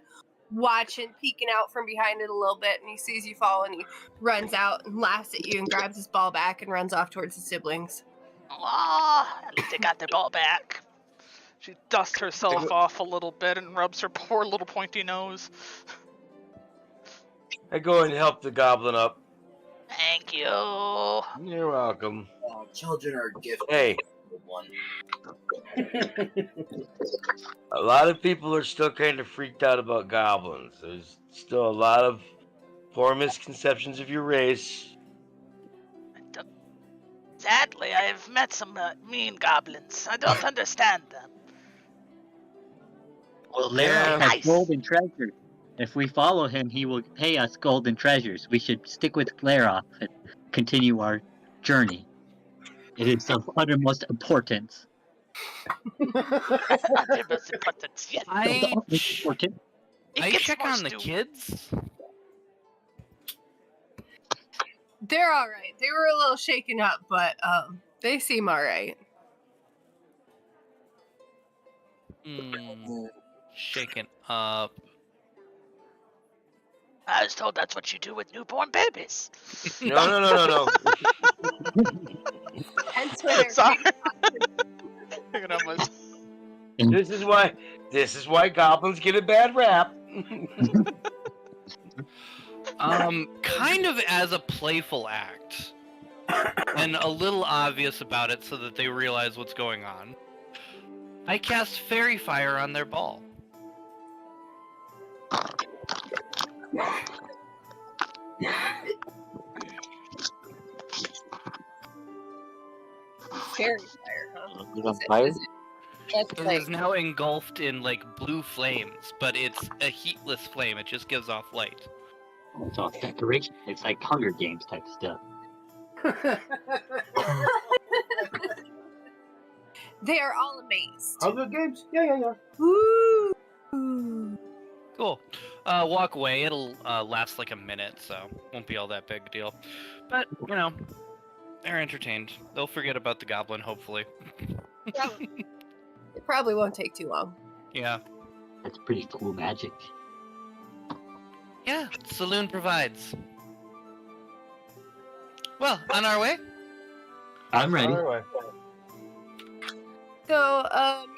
watching, peeking out from behind it a little bit, and he sees you fall, and he runs out and laughs at you and grabs his ball back and runs off towards his siblings. Oh, at least they got their ball back. She dusts herself off a little bit and rubs her poor little pointy nose. I go and help the goblin up. Thank you. You're welcome. Oh, children are gifted. Hey. One. A lot of people are still kind of freaked out about goblins. There's still a lot of poor misconceptions of your race. Sadly, I have met some mean goblins. I don't understand them. Well, Lara Yeah. has Nice. gold and treasures. If we follow him, he will pay us gold and treasures. We should stick with Lara and continue our journey. It is of uttermost importance. Utmost importance, yes. I Utmost important. It I gets check more on the stew. kids. They're all right. They were a little shaken up, but they seem all right. Shaken up. I was told that's what you do with newborn babies. No. Hence why they're Sorry. big. This is why goblins get a bad rap. Kind of as a playful act, and a little obvious about it so that they realize what's going on. I cast fairy fire on their ball. Fairy fire, huh? Is it on fire? That's It like is now engulfed in like blue flames, but it's a heatless flame. It just gives off light. It's all decoration. It's like Hunger Games type stuff. they are all amazed. Hunger Games? Yeah. Woo! Cool. Walk away. It'll last like a minute, so won't be all that big a deal. But you know, they're entertained. They'll forget about the goblin, hopefully. It probably won't take too long. Yeah. That's pretty cool magic. Yeah. Saloon provides. Well, on our way. I'm ready. So,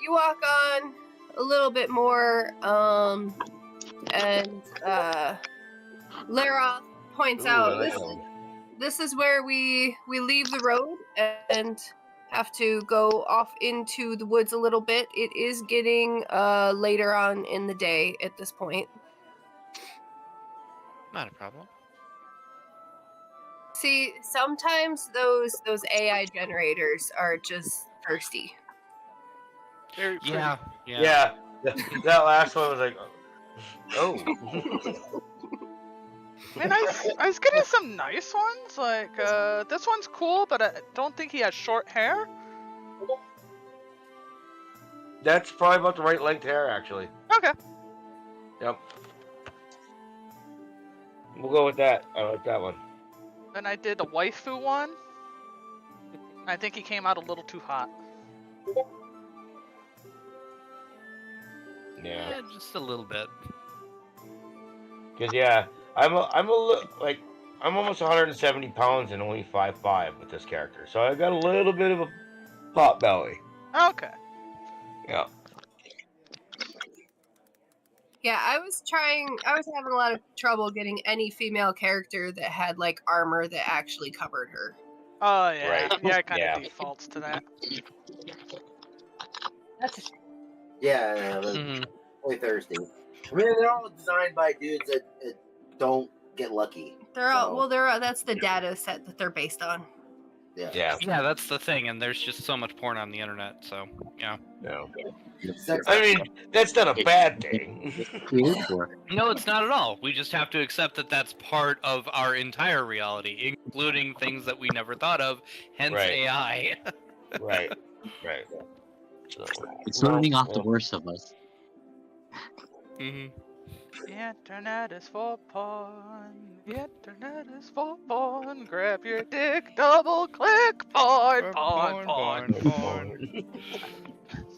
you walk on a little bit more, and Lara points out this is where we leave the road and have to go off into the woods a little bit. It is getting later on in the day at this point. Not a problem. See, sometimes those AI generators are just thirsty. Very pretty. Yeah. That last one was like, oh. I mean, I was getting some nice ones. Like, this one's cool, but I don't think he has short hair. That's probably about the right length hair, actually. Okay. Yep. We'll go with that. I like that one. Then I did a waifu one. I think he came out a little too hot. Yeah. Yeah, just a little bit. Because I'm almost 170 pounds and only 5'5" with this character, so I got a little bit of a pot belly. Okay. Yeah. Yeah, I was having a lot of trouble getting any female character that had like armor that actually covered her. Oh yeah. Right. Yeah, it kind of Yeah. defaults to that. That's a shame. Yeah, Mhm. really thirsty. I mean, they're all designed by dudes that don't get lucky. They're all So- well. That's the data set that they're based on. Yeah. Yeah, that's the thing, and there's just so much porn on the internet, so yeah. No. Sex- I mean, that's not a bad thing. Cleared for. No, it's not at all. We just have to accept that that's part of our entire reality, including things that we never thought of, hence Right. AI. Right. So, It's learning off the worst of us. hmm The internet is for porn. The internet is for porn. Grab your dick, double click porn.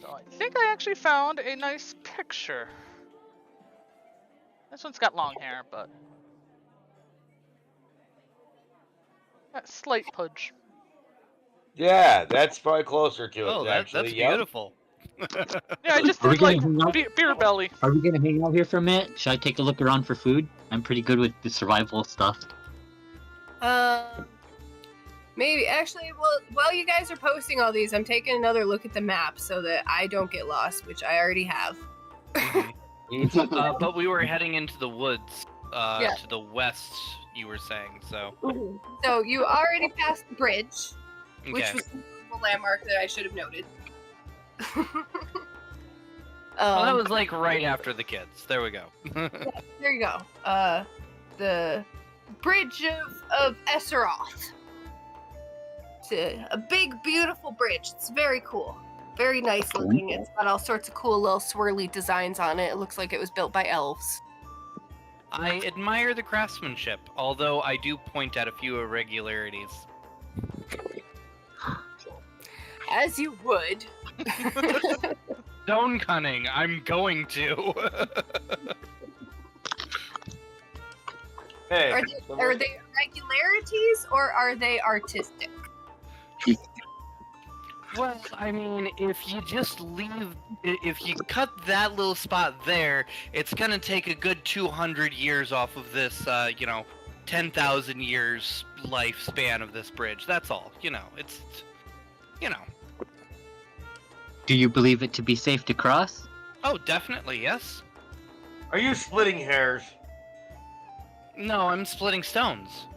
So I think I actually found a nice picture. This one's got long hair, but got slight pudge. Yeah, that's probably closer to it. Oh, actually. that's Yep. beautiful. Yeah, I just Are we did like gonna hang out? beer belly. Are we gonna hang out here for a minute? Should I take a look around for food? I'm pretty good with the survival stuff. Maybe actually, well, while you guys are posting all these, I'm taking another look at the map so that I don't get lost, which I already have. But we were heading into the woods Yeah. to the west, you were saying, so. So you already passed the bridge. which Okay. was a landmark that I should have noted. Well, that was like right after the kids. There we go. There you go. The bridge of Esseroth. It's a big, beautiful bridge. It's very cool. Very nice looking. It's got all sorts of cool little swirly designs on it. It looks like it was built by elves. I admire the craftsmanship, although I do point at a few irregularities. As you would. Stone cunning, I'm going to. Hey, Are they irregularities or are they artistic? Well, I mean, if you just if you cut that little spot there, it's gonna take a good 200 years off of this, 10,000 years lifespan of this bridge. That's all. It's. Do you believe it to be safe to cross? Oh, definitely, yes. are you splitting hairs? No, I'm splitting stones.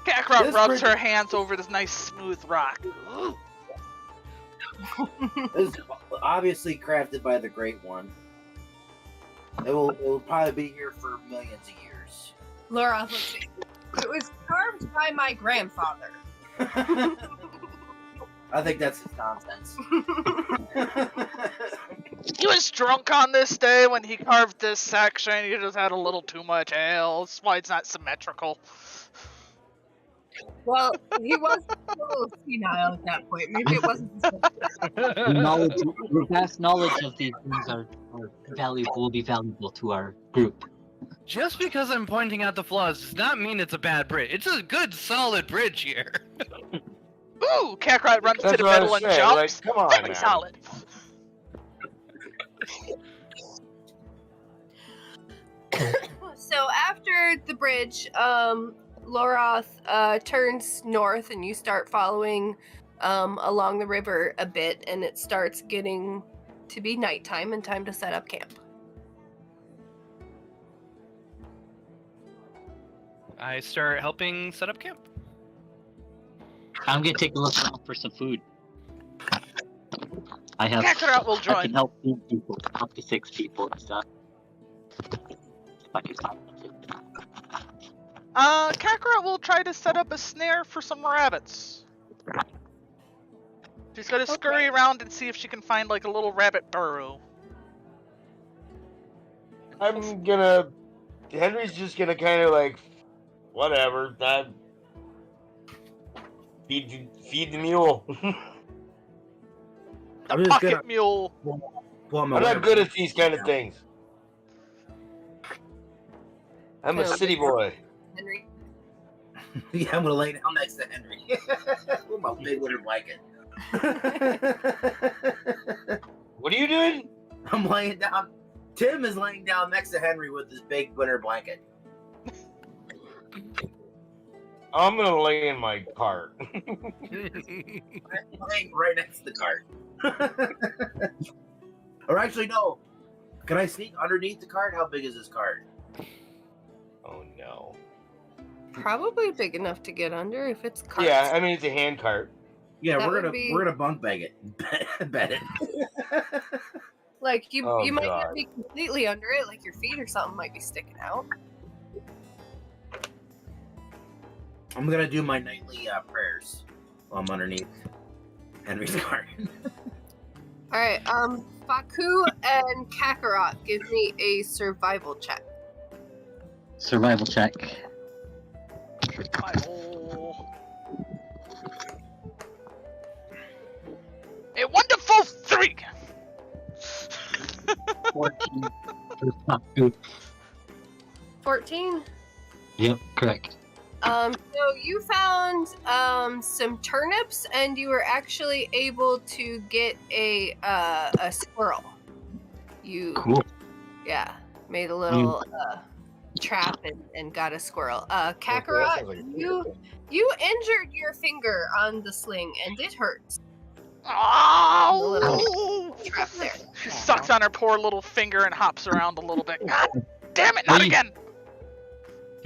Kakarot This rubs bridge- her hands over this nice smooth rock. This is obviously crafted by the Great One. It will probably be here for millions of years. Laura, let's see. It was carved by my grandfather. I think that's just nonsense. He was drunk on this day when he carved this section. He just had a little too much ale. That's why it's not symmetrical. Well, he was a little senile at that point. Maybe it wasn't. Your vast knowledge of these things are valuable, will be valuable to our group. Just because I'm pointing out the flaws does not mean it's a bad bridge. It's a good, solid bridge here. Ooh, Kakarot runs to That's the what I middle was and saying, jumps. like, come on, Very man. solid. So after the bridge, Loroth turns north, and you start following along the river a bit, and it starts getting to be nighttime and time to set up camp. I start helping set up camp. I'm gonna take a look around for some food. I have. Kakarot will I join. can help feed people, up to 6 people and stuff. If I can find it. Kakarot will try to set up a snare for some rabbits. She's gonna scurry around and see if she can find like a little rabbit burrow. Henry's just gonna kind of like, whatever, feed the mule. The I'm just pocket gonna mule. pull my I'm not weapon. good at these kind of things. I'm a city boy. Henry. Yeah, I'm gonna lay down next to Henry with my big winter blanket. What are you doing? I'm laying down. Tim is laying down next to Henry with his big winter blanket. I'm gonna lay in my cart. I'm laying right next to the cart. Or actually, no. Can I sneak underneath the cart? How big is this cart? Oh no. Probably big enough to get under if it's carts. Yeah, I mean it's a hand cart. Yeah, That we're would gonna be- we're gonna bunk bag it. Bet it. Like you Oh, might God. not be completely under it, like your feet or something might be sticking out. I'm gonna do my nightly prayers while I'm underneath Henry's cart. Alright, Faku and Kakarot, give me a survival check. Survival check. A wonderful 3! 14 for Faku. 14? Yep, correct. So you found some turnips, and you were actually able to get a squirrel. You Cool. made a little trap and got a squirrel. Kakarot, sounds like a you injured your finger on the sling, and it hurts. Oh! Trap there. She sucks on her poor little finger and hops around a little bit. God damn it, not Please. again!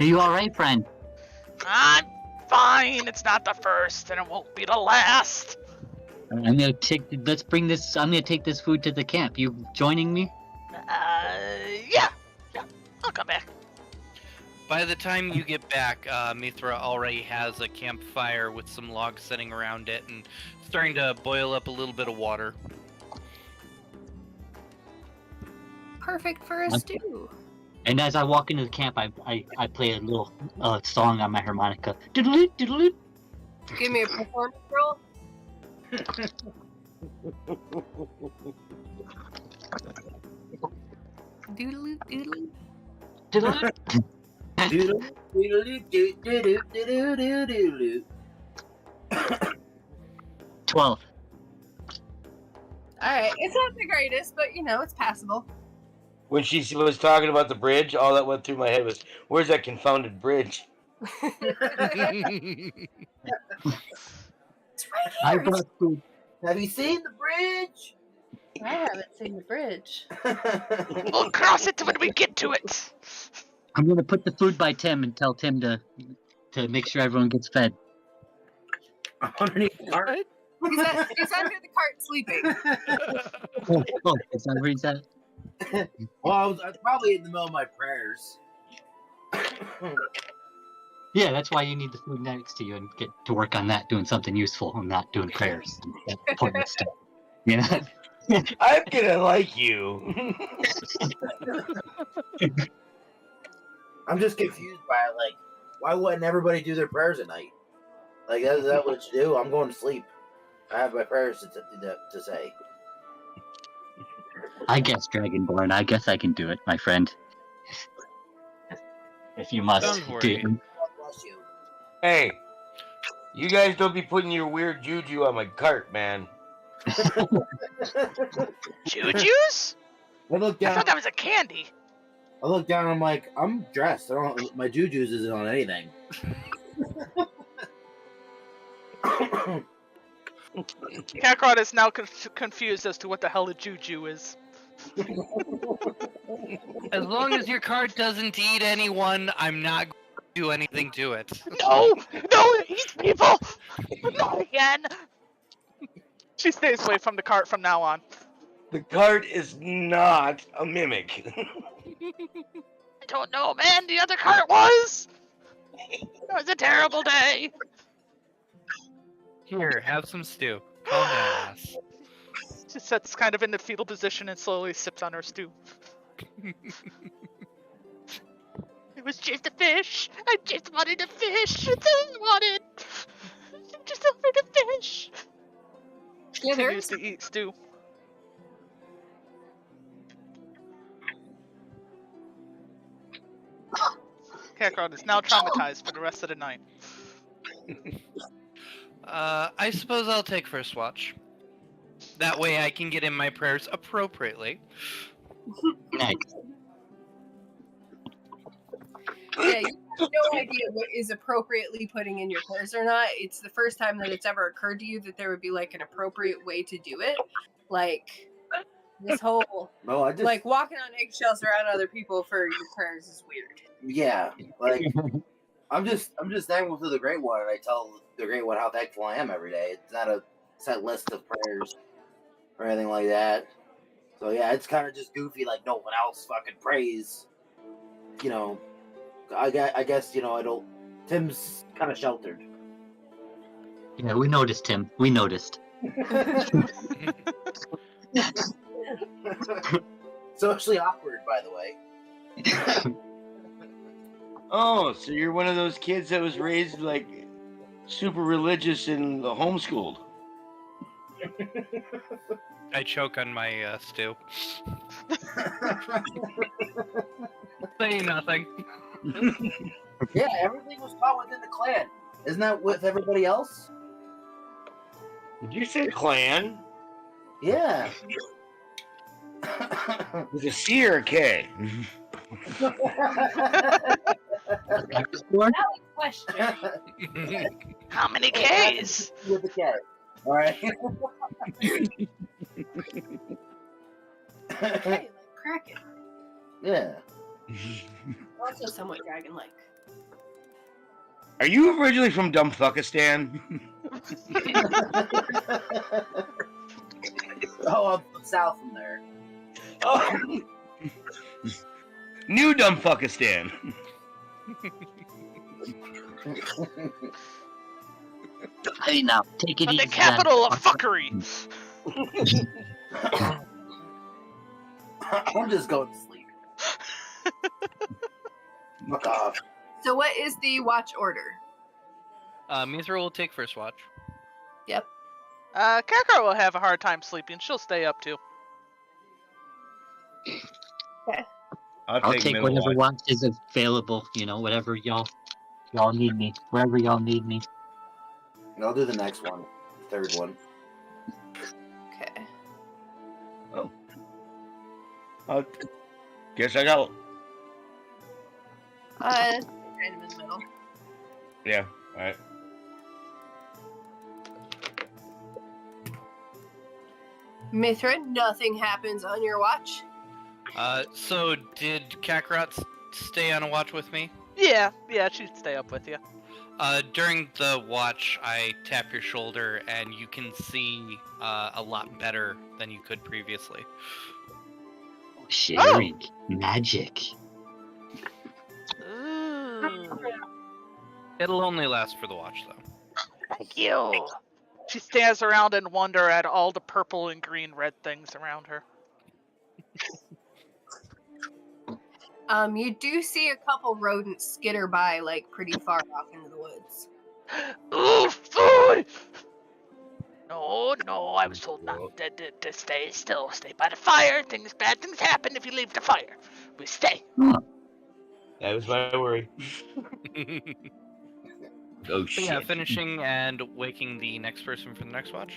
Are you alright, friend? I'm fine. It's not the first, and it won't be the last. I'm gonna take. Let's bring this. I'm gonna take this food to the camp. You joining me? Yeah. I'll come back. By the time you get back, Mithra already has a campfire with some logs sitting around it and starting to boil up a little bit of water. Perfect for a stew. And as I walk into the camp, I play a little song on my harmonica. Doodle-oo, doodle-oo. Give me a performance roll. Doodle doodle. Doodle-oo. Doodle, doodle, doo, doo, doo, doo, doo, doo, doo. 12. Alright, it's not the greatest, but you know, it's passable. When she was talking about the bridge, all that went through my head was, "Where's that confounded bridge?" It's right I here. brought food. Have you seen the bridge? I haven't seen the bridge. We'll cross it when we get to it. I'm gonna put the food by Tim and tell Tim to make sure everyone gets fed. Underneath the cart. He's under the cart sleeping. Oh, is that where he's at? Well, I was probably in the middle of my prayers. Yeah, that's why you need the food next to you and get to work on that, doing something useful and not doing prayers. That pointless stuff. You know? I'm gonna like you. I'm just confused by it. Like, why wouldn't everybody do their prayers at night? Like, is that what you do? I'm going to sleep. I have my prayers to say. I guess, Dragonborn, I guess I can do it, my friend. If you must. Don't worry. God bless you. Hey, you guys don't be putting your weird juju on my cart, man. Choo-choos? I look I down. thought that was a candy. I look down. I'm like, I'm dressed. I don't. My juju's isn't on anything. Kakarot is now confused as to what the hell a juju is. As long as your cart doesn't eat anyone, I'm not going to do anything to it. No, it eats people. Not again. She stays away from the cart from now on. The cart is not a mimic. I don't know, man. The other cart was. It was a terrible day. Here, have some stew. Calm down, ass. She sits kind of in the fetal position and slowly sips on her stew. It was just a fish. I just wanted a fish. That's all I wanted. I just offered a fish. Yeah, Continues there's to eat stew. Kakarot is now traumatized for the rest of the night. I suppose I'll take first watch. That way I can get in my prayers appropriately. Nice. Yeah, you have no idea what is appropriately putting in your prayers or not. It's the first time that it's ever occurred to you that there would be like an appropriate way to do it. Like this whole No, I just like walking on eggshells around other people for your prayers is weird. yeah. Like, I'm just thankful to the Great One, and I tell the Great One how thankful I am every day. It's not a set list of prayers or anything like that. So yeah, it's kind of just goofy. Like no one else fucking prays. You know, I guess you know I don't. Tim's kind of sheltered. Yeah, we noticed, Tim. We noticed. Socially awkward, by the way. Oh, so you're one of those kids that was raised like super religious and homeschooled. I choke on my stew. Say nothing. Yeah, everything was taught within the clan. Isn't that with everybody else? Did you say clan? Yeah. Was it C or a K? Question. How many Ks? With the K. All right. Okay, like Kraken. Yeah. Also somewhat dragon-like. Are you originally from Dumbfuckistan? Oh, I'm south from there. Oh. New Dumbfuckistan. Hey, now take it But easy. the capital of then. fuckery. I'm just going to sleep. Fuck off. So, what is the watch order? Mithra will take first watch. Yep. Kakarot will have a hard time sleeping. She'll stay up too. I'll take middle whatever watch. watch is available. You know, whatever y'all need me. Wherever y'all need me. I'll do the next one. Third one. Okay. Guess I got. Kind of in the middle. Yeah. All right. Mithra, nothing happens on your watch. So did Kakarot stay on a watch with me? Yeah, she'd stay up with you. During the watch, I tap your shoulder, and you can see a lot better than you could previously. Sharing magic. Ooh. It'll only last for the watch, though. Thank you. She stands around and wonder at all the purple and green red things around her. You do see a couple rodents skitter by, like, pretty far off into the woods. Ooh, food! No, I was told not to stay still. Stay by the fire. Bad things happen if you leave the fire. We stay. That was my worry. Oh So shit. yeah, finishing and waking the next person for the next watch.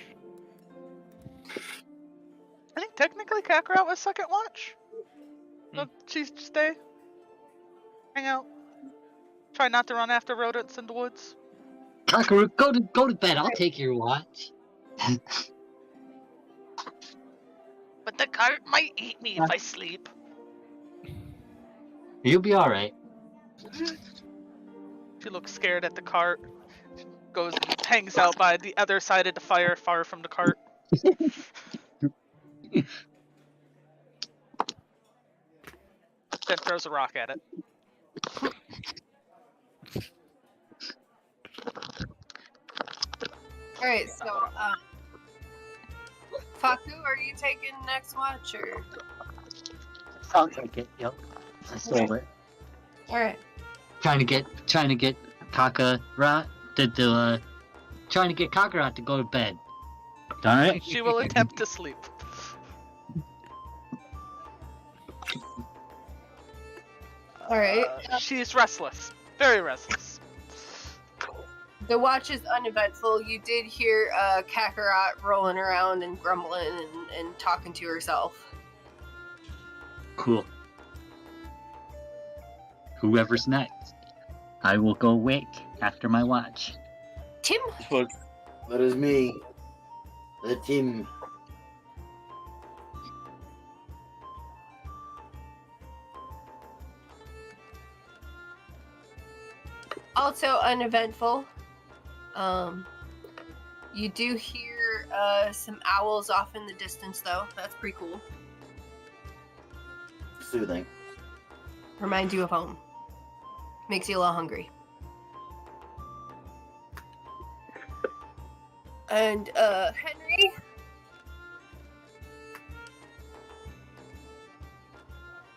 I think technically Kakarot was second watch. So she stay. Hang out. Try not to run after rodents in the woods. Kakaru, go to bed. I'll take your watch. But the cart might eat me if I sleep. You'll be all right. She looks scared at the cart. She goes and hangs out by the other side of the fire, far from the cart. Then throws a rock at it. Alright, so, Faku, are you taking next watch, or? Sounds like it. Yep. I stole it. Alright. Trying to get Kakarot trying to get Kakarot to go to bed. Alright? She will attempt to sleep. Alright. She's restless. Very restless. The watch is uneventful. You did hear Kakarot rolling around and grumbling and talking to herself. Cool. Whoever's next. I will go wake after my watch. Tim? That is me. The team. Also uneventful. You do hear some owls off in the distance, though. That's pretty cool. Soothing. Reminds you of home. Makes you a little hungry. And Henry?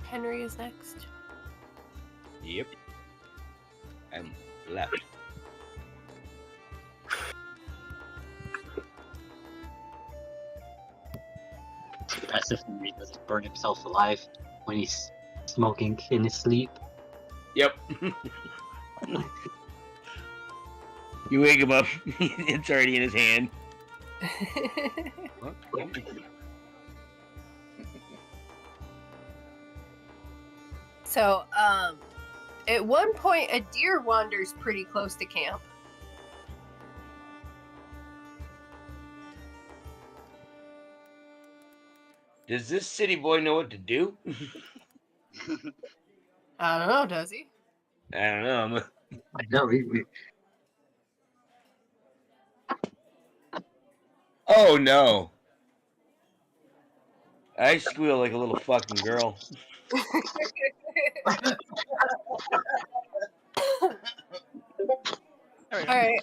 Henry is next. Yep. And left. It's impressive when he doesn't burn himself alive when he's smoking in his sleep. Yep. You wake him up, it's already in his hand. So, at one point, a deer wanders pretty close to camp. Does this city boy know what to do? I don't know, does he? I don't know. I know Oh no! I squeal like a little fucking girl. There we go. All right.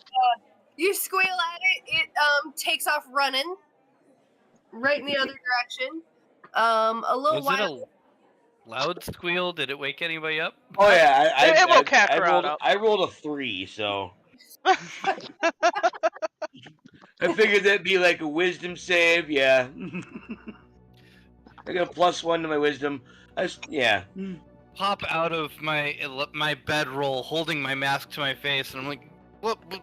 You squeal at it. It takes off running right in the other direction. A little Was it while. a loud squeal? Did it wake anybody up? Oh yeah, It woke Kakarot up. I rolled a 3, so I figured that'd be like a wisdom save. Yeah, I got a +1 to my wisdom. Yeah. Pop out of my bedroll, holding my mask to my face, and I'm like, what? It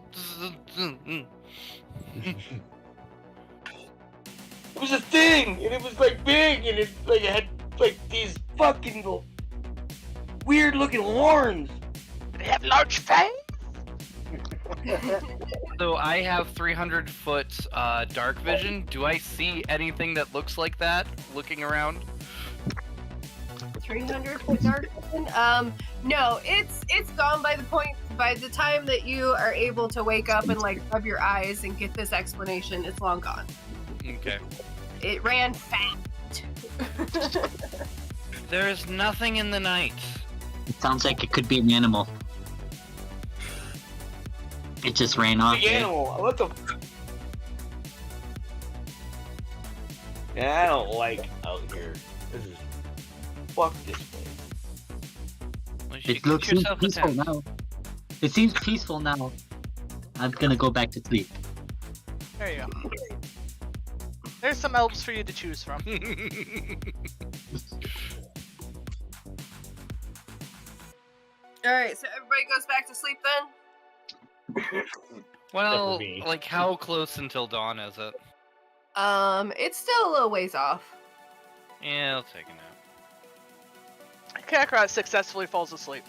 was a thing, and it was like big, and it had like these fucking weird looking horns. They have large fangs. So I have 300-foot dark vision. Do I see anything that looks like that looking around? 300 foot dark vision? No, it's gone by the time that you are able to wake up and like rub your eyes and get this explanation. It's long gone. Okay. It ran fast. There is nothing in the night. It sounds like it could be an animal. It just ran off. Big animal. What the? Yeah, I don't like out here. This is fuck this place. Well, you should It get looks yourself a peaceful tent. now. It seems peaceful now. I'm gonna go back to sleep. There you go. There's some elves for you to choose from. All right, so everybody goes back to sleep then. Well, me. like how close until dawn is it? It's still a little ways off. Yeah, I'll take a nap. Kakarot successfully falls asleep.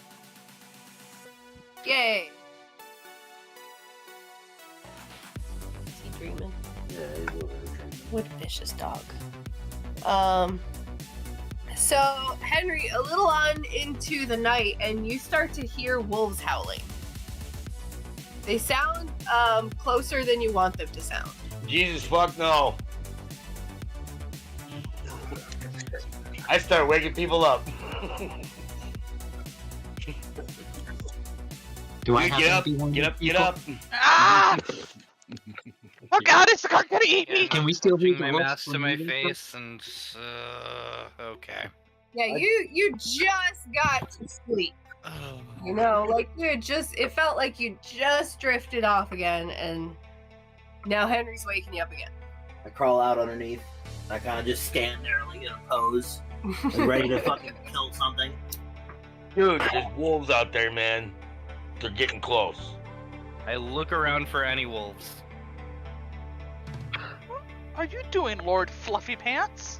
Yay! Is he dreaming? What a vicious dog. So Henry, a little on into the night, and you start to hear wolves howling. They sound closer than you want them to sound. Jesus fuck no. I start waking people up. Do I Dude, have get up, to be one of get these up, get people? up. Ah! Oh god, it's gonna eat me! Can we still Putting read the my ropes mask to when my reading face and okay. Yeah, you just got to sleep. You know, like you had just, it felt like you just drifted off again, and now Henry's waking you up again. I crawl out underneath. I kind of just stand there like in a pose, like ready to fucking kill something. Dude, there's wolves out there, man. They're getting close. I look around for any wolves. Are you doing, Lord Fluffy Pants?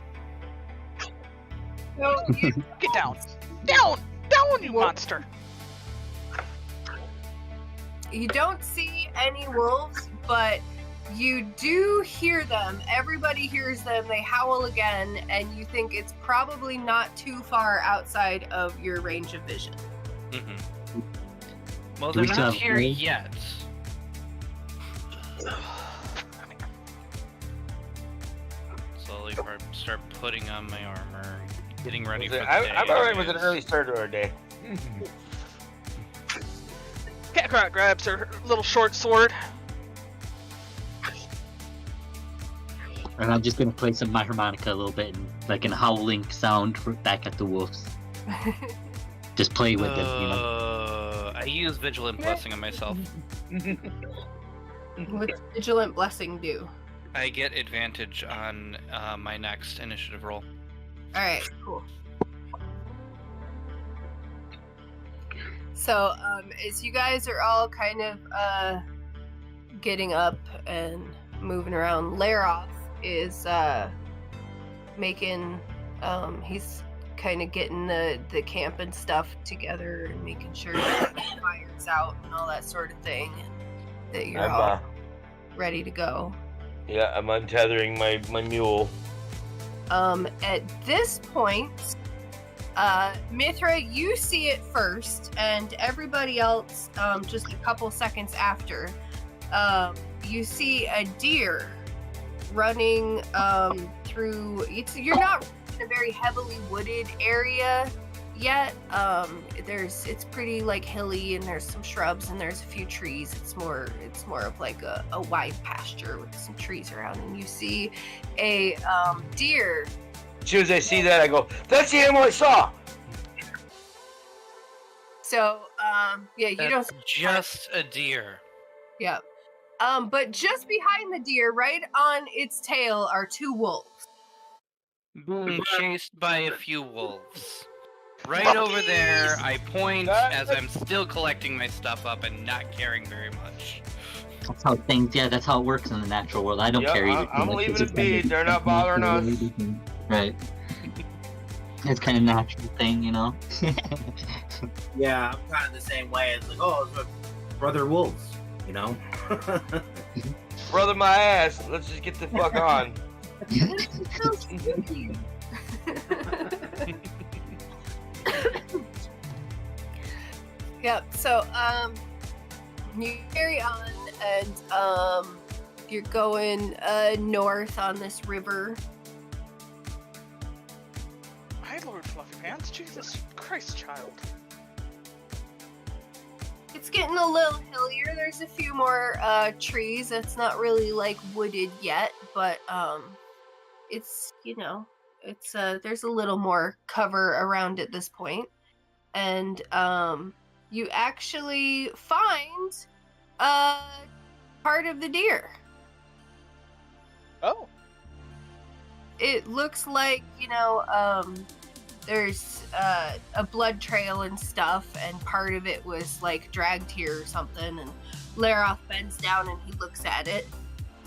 So you, Get down! Down! Down, you monster! you don't see any wolves, but you do hear them. Everybody hears them. They howl again, and you think it's probably not too far outside of your range of vision. Mm-hmm. Well, Do they're we still not have here wolves? yet. Slowly start putting on my armor, getting ready for the day. I'm alright with an anyways. early start to our day. Kakarot grabs her little short sword. And I'm just gonna play some my harmonica a little bit, and like an howling sound back at the wolves. Just play with it, you know. I use Vigilant Blessing on myself. What's Vigilant Blessing do? I get advantage on my next initiative roll. Alright, cool. So, as you guys are all kind of getting up and moving around, Laroth is making he's kind of getting the camp and stuff together and making sure that the fire's out and all that sort of thing, and that you're all ready to go. Yeah, I'm untethering my mule. At this point, Mithra, you see it first, and everybody else, just a couple seconds after, you see a deer running through. You're not in a very heavily wooded area yet. It's pretty like hilly, and there's some shrubs and there's a few trees. It's more of like a wide pasture with some trees around, and you see a deer. As soon as I see that, I go, "That's the animal I saw." So yeah, you don't. That's just a deer. Yeah. But just behind the deer, right on its tail, are two wolves. Being chased by a few wolves. Right over there, I point as I'm still collecting my stuff up and not caring very much. That's how things. Yeah, that's how it works in the natural world. I don't Yeah, care either. I'm leaving it be. They're not bothering us. Right. It's kind of natural thing, you know. Yeah, I'm kind of the same way. It's like, oh, it's brother wolves, you know. Brother, my ass. Let's just get the fuck on. So spooky. Yep. So you carry on, and you're going north on this river. My lord, Fluffy Pants, Jesus Christ, child. It's getting a little hillier. There's a few more trees. It's not really like wooded yet, but it's it's there's a little more cover around at this point, and you actually find part of the deer. Oh. It looks like there's a blood trail and stuff, and part of it was like dragged here or something, and Laroth bends down and he looks at it,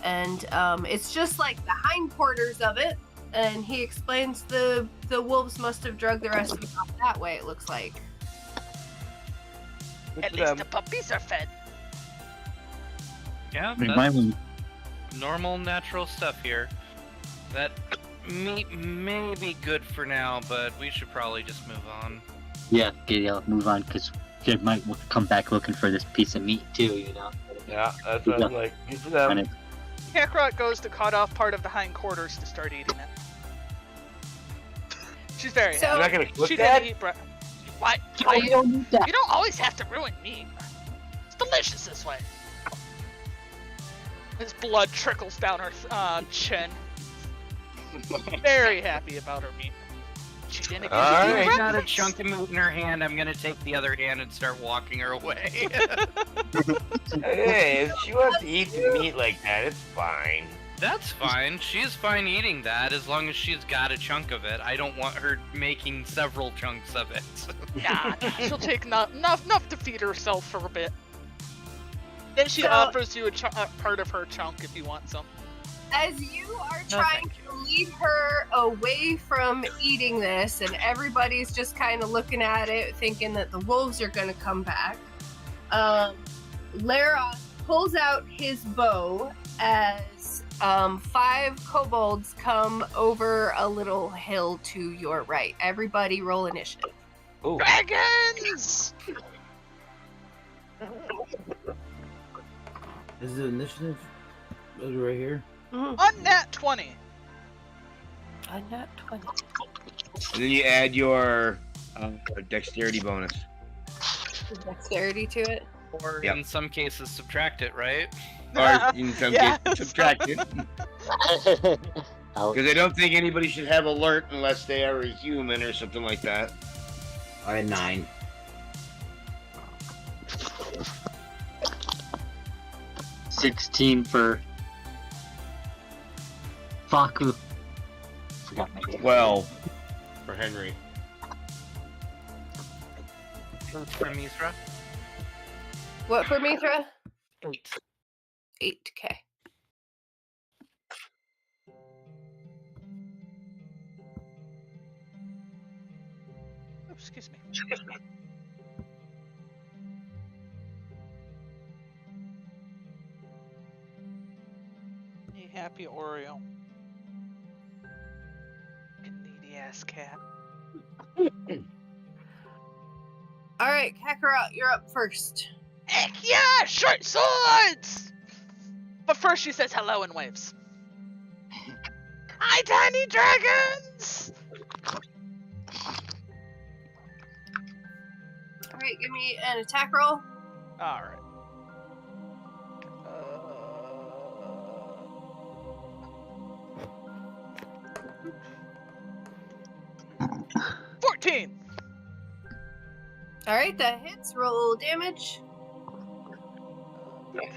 and it's just like the hindquarters of it, and he explains the wolves must have drugged the rest of it off that way, it looks like. Good At for least them. the puppies are fed. Yeah, My that's one. normal, natural stuff here. That meat may be good for now, but we should probably just move on. Yeah, move on because they might come back looking for this piece of meat too, you know. Yeah, that's what I'm like. Good for them. And it- Kakarot goes to cut off part of the hindquarters to start eating it. She's very So- I'm not happy. gonna cook She that. didn't eat bread. Why? Oh, you don't need that. You don't always have to ruin meat. It's delicious this way. His blood trickles down her chin. Very happy about her meat. She didn't get All to eat right. She's got a breakfast. chunk of meat in her hand. I'm gonna take the other hand and start walking her away. Hey, if she wants to eat the meat like that, it's fine. That's fine. She's fine eating that as long as she's got a chunk of it. I don't want her making several chunks of it. Nah, she'll take enough to feed herself for a bit. Then she So- offers you a part of her chunk if you want some. As you are No, trying thank to lead her away from eating this, and everybody's just kind of looking at it, thinking that the wolves are going to come back, Lara pulls out his bow as 5 kobolds come over a little hill to your right. Everybody roll initiative. Ooh. Dragons! Is it initiative? Those are right here. Unnat 20. I'm not 20. And then you add your dexterity bonus. Dexterity to it. Or Yep. in some cases, subtract it, right? Or in some Yeah. cases, subtract it. Ouch. Because I don't think anybody should have alert unless they are a human or something like that. I had 9. $16 for Faku. Forgot my name. 12 for Henry. That's for Mithra. What for Mithra? 8. 8k. Oh, excuse me. You happy Oreo? You needy ass cat. All right, Kakarot, you're up first. Heck yeah! Short swords! But first she says hello and waves. Hi, tiny dragons! All right, give me an attack roll. Alright. 14! All right, that hits. Roll damage. Okay.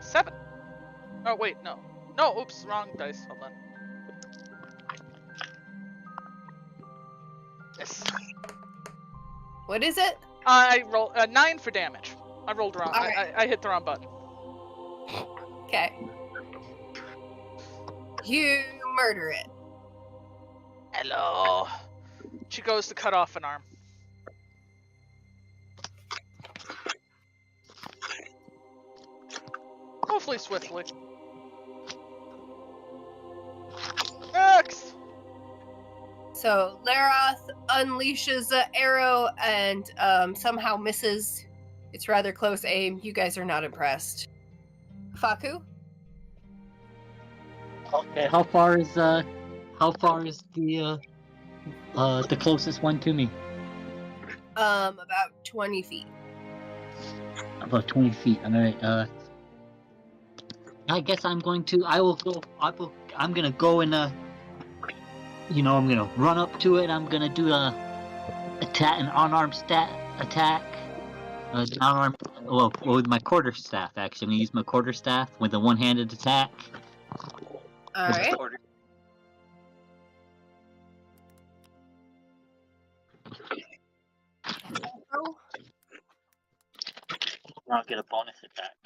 7. Oh, wait, no. No, oops, wrong dice. Hold on. Yes. What is it? I roll 9 for damage. I rolled wrong. Alright. I hit the wrong button. Okay. You murder it. Hello. She goes to cut off an arm. Hopefully swiftly. Next! So Laroth unleashes an arrow and somehow misses. It's rather close aim. You guys are not impressed. Faku? Okay, how far is the closest one to me? About 20 feet. About 20 feet. Alright, I guess I'm gonna go and I'm gonna run up to it. I'm gonna do an unarmed attack. With my quarterstaff. Actually, I'm gonna use my quarterstaff with a one-handed attack. All right. I'll get a bonus attack.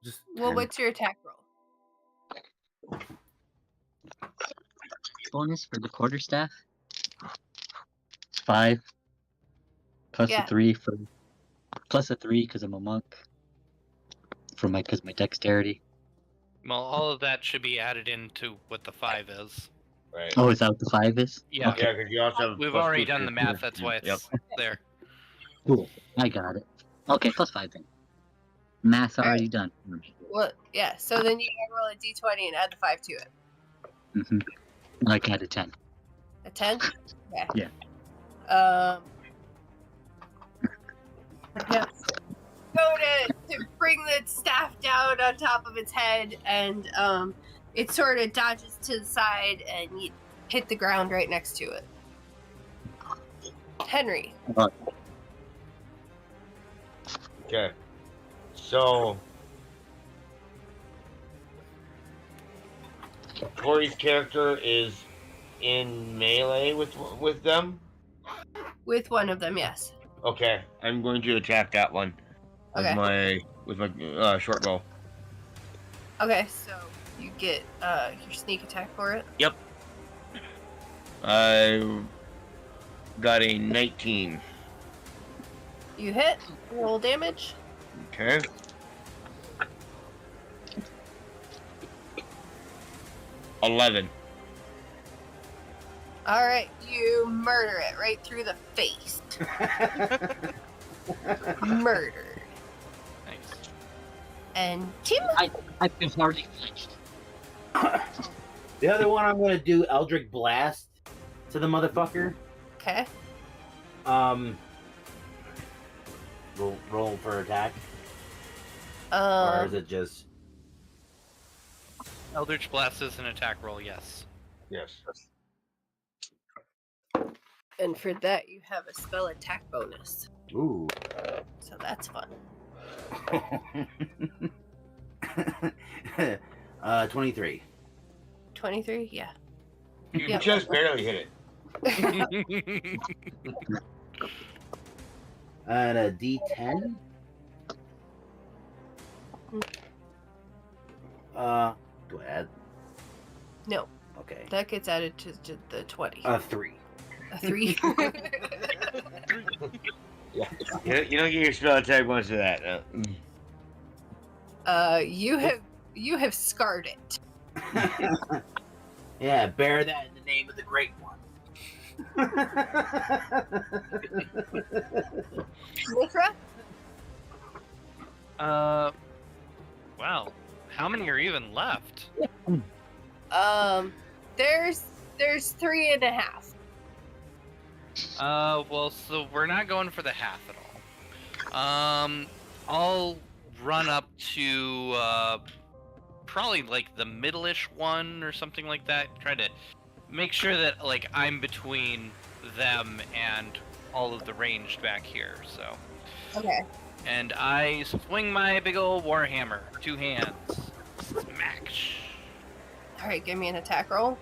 Just Well, what's your attack roll? Bonus for the quarterstaff. 5 plus Yeah. a 3 because I'm a monk. Because my dexterity. Well, all of that should be added into what the 5 is. Right. Oh, is that what the 5 is? Yeah. Okay. Yeah, because you also have We've plus already 2 done for the your math, that's why it's Yep. there. Cool. I got it. Okay, plus 5 then. Math's already done. Well, yeah. So then you gotta roll a d20 and add the 5 to it. Mm-hmm. I got a 10. A 10? Yeah. Yeah. Yeah. Go to bring the staff down on top of its head, and it sort of dodges to the side, and you hit the ground right next to it. Henry. Okay. So Tori's character is in melee with them. With one of them, yes. Okay, I'm going to attack that one Okay. with my short bow. Okay, so you get your sneak attack for it. Yep. I got a 19. You hit. Roll damage. Okay. $11. All right, you murder it right through the face. Murdered. Nice. And Tim. I've been hardly flinched. The other one, I'm gonna do Eldritch Blast to the motherfucker. Okay. Roll for attack, or is it just? Eldritch Blast is an attack roll, yes. Yes. And for that, you have a spell attack bonus. Ooh. So that's fun. 23. 23? Yeah. You Yep. just barely hit it. And a D10. Do I add? No, Okay. that gets added to the 20. 3. A 3. Yeah. You don't get your spell attack bonus to that. You have scarred it. Yeah, bear that in the name of the Great One. Mithra? Wow. How many are even left? There's 3.5. Well, so we're not going for the half at all. I'll run up to, probably, like, the middle-ish one or something like that. Try to make sure that, like, I'm between them and all of the ranged back here, so. Okay. And I swing my big old warhammer. 2 hands. Smash. All right, give me an attack roll.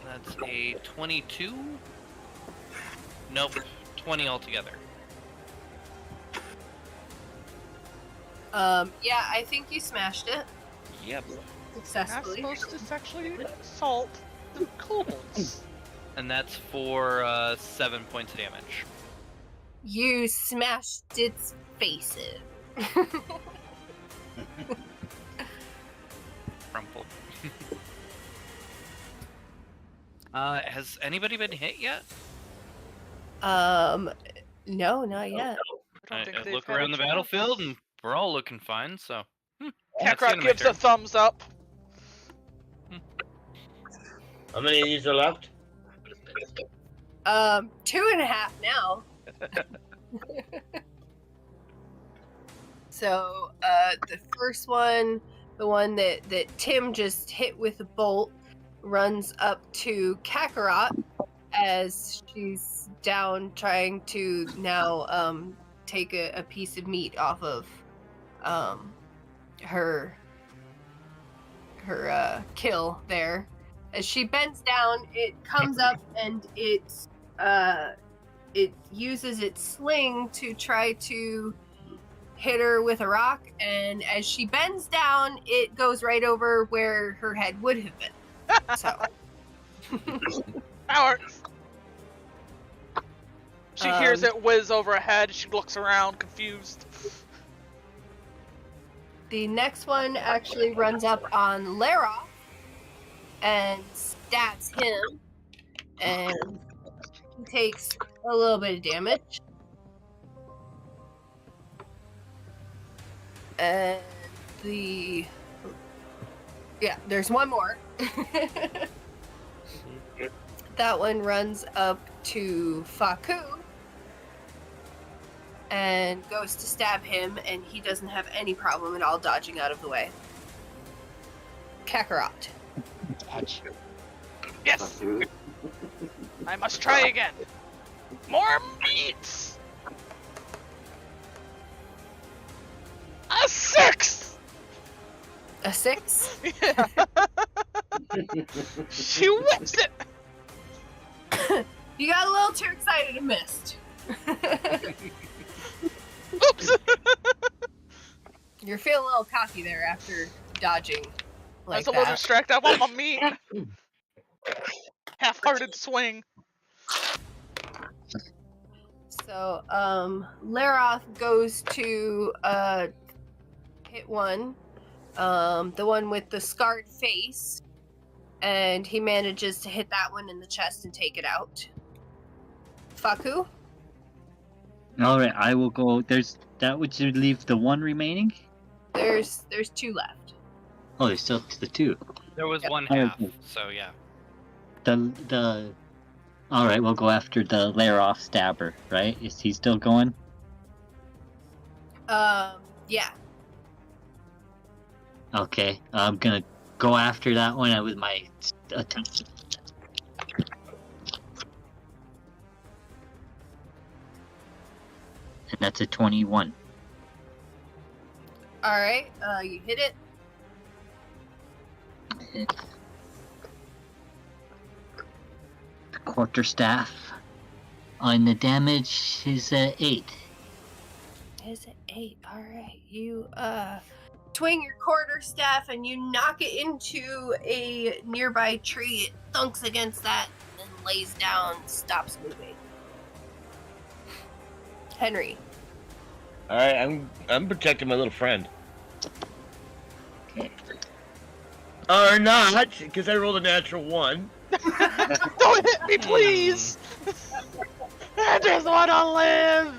That's a 22? Nope, 20 altogether. Yeah, I think you smashed it Yep. Not successfully. supposed to sexually assault the kobolds. And that's for 7 points of damage. You smashed its face in. Crumpled. Has anybody been hit yet? No, not yet. I don't think I they've look had a around the chance. battlefield and we're all looking fine, so. That's the Kakarot end of my gives a turn. thumbs up. How many of these are left? 2.5 now. So, the first one, the one that Tim just hit with a bolt, runs up to Kakarot as she's down trying to now take a piece of meat off of her kill there. As she bends down, it comes up and it uses its sling to try to hit her with a rock, and as she bends down, it goes right over where her head would have been. So That works. She hears it whiz over her head. She looks around, confused. the next one actually runs up on Lara and stabs him, and he takes a little bit of damage. And there's one more. That one runs up to Faku and goes to stab him, and he doesn't have any problem at all dodging out of the way. Kakarot. Dodge. Yes! I must try again. More meats! A 6! A 6? Yeah. She whips it! You got a little too excited and missed. Oops! You're feeling a little cocky there after dodging I like was a little that. distracted. I want my meat. Half-hearted swing. So, Laroth goes to hit one, the one with the scarred face, and he manages to hit that one in the chest and take it out. Faku? Alright, I will go. There's that would you leave the one remaining? There's 2 left. Oh, there's still the 2. There was one Oh, half, okay. so yeah. The Alright, we'll go after the Laroff stabber, right? Is he still going? Yeah. Okay, I'm gonna go after that one with my attack. And that's a 21. Alright, you hit it. The quarterstaff on the damage is 8. Is it 8? Alright, you twing your quarterstaff and you knock it into a nearby tree. It thunks against that and then lays down, stops moving. Henry. All right, I'm protecting my little friend. Okay. Or not, because I rolled a natural 1. Don't hit me, please! I just want to live!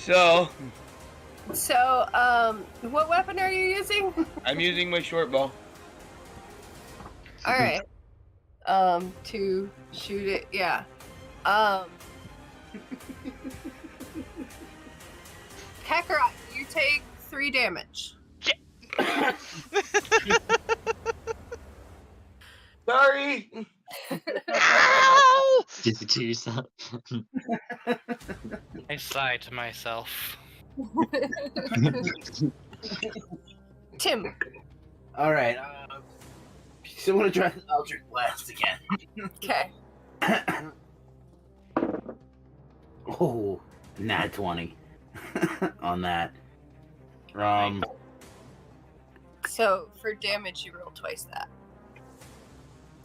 So, So, what weapon are you using? I'm using my short bow. All right. To shoot it, yeah. Kakarot, you take 3 damage. Sorry. Ow! Just to yourself. I sigh to myself. Tim. All right. So I'm gonna try the Eldritch Blast again. Okay. Oh, nat 20 on that. So for damage, you roll twice that.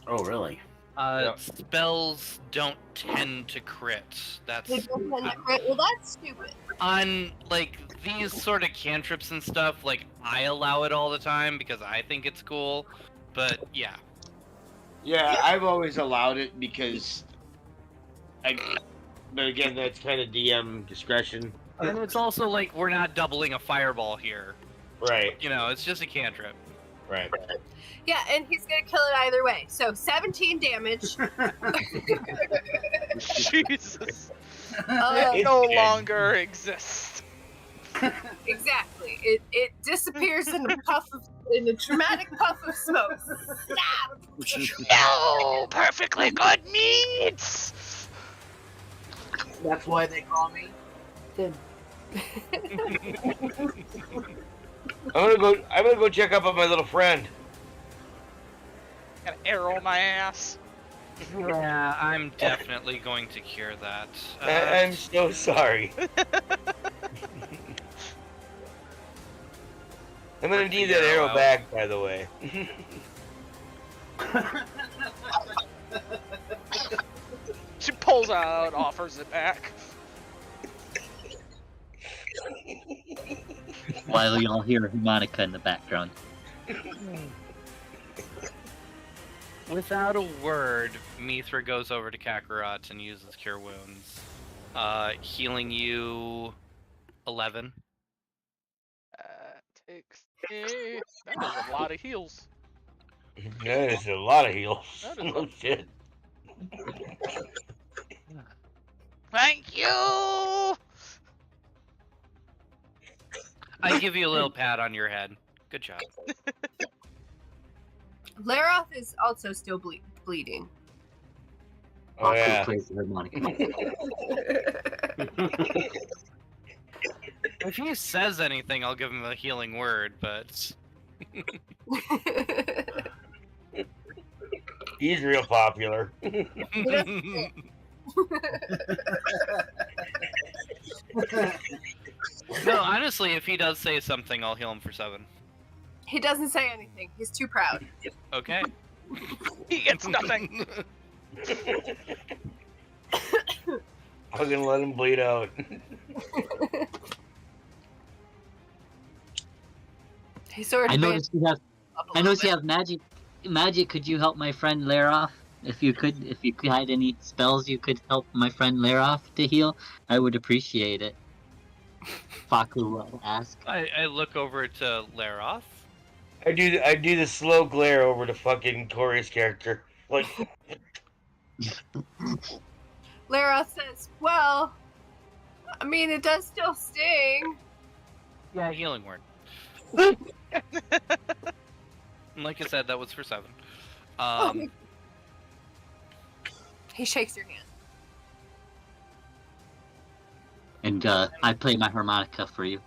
Oh, really? Yep. Spells don't tend to crit. That's They don't tend to crit. Well, that's stupid. on like these sort of cantrips and stuff. Like I allow it all the time because I think it's cool. But yeah, Yeah, I've always allowed it because but again, that's kind of DM discretion. and it's also like we're not doubling a fireball here. Right, You know, it's just a cantrip. right. Yeah, and he's gonna kill it either way. So 17 damage. Jesus. Uh, It no dead. longer exists. exactly. It disappears in a dramatic puff of smoke. Stop. No, perfectly good meats. That's why they call me Tim. I'm gonna go check up on my little friend. Got an arrow in my ass. Yeah, I'm definitely going to cure that. I'm so sorry. I'm gonna need that arrow out. back, by the way. She pulls out, offers it back. While y'all hear a harmonica in the background. Without a word, Mithra goes over to Kakarot and uses Cure Wounds, healing you 11. Takes a... That is a lot of heals. That is a lot of heals. That is Oh shit. Thank you! I give you a little pat on your head. Good job. Laroth is also still bleeding. Oh Awkward yeah. plays the harmonica. If he says anything, I'll give him a healing word, but... He's real popular. No, honestly, if he does say something, I'll heal him for 7. He doesn't say anything. He's too proud. Okay. He gets nothing. I'm gonna let him bleed out. He sort of I bandaged noticed you have. up a I little noticed you bit. have magic. Magic, could you help my friend Laroff? If you had any spells you could help my friend Laroff to heal, I would appreciate it. Faku will ask. I look over to Laroth. I do the slow glare over to fucking Corey's character. Like, Laroth says, well, I mean, it does still sting. Yeah, healing word. And like I said, that was for 7. He shakes your hand. And I play my harmonica for you.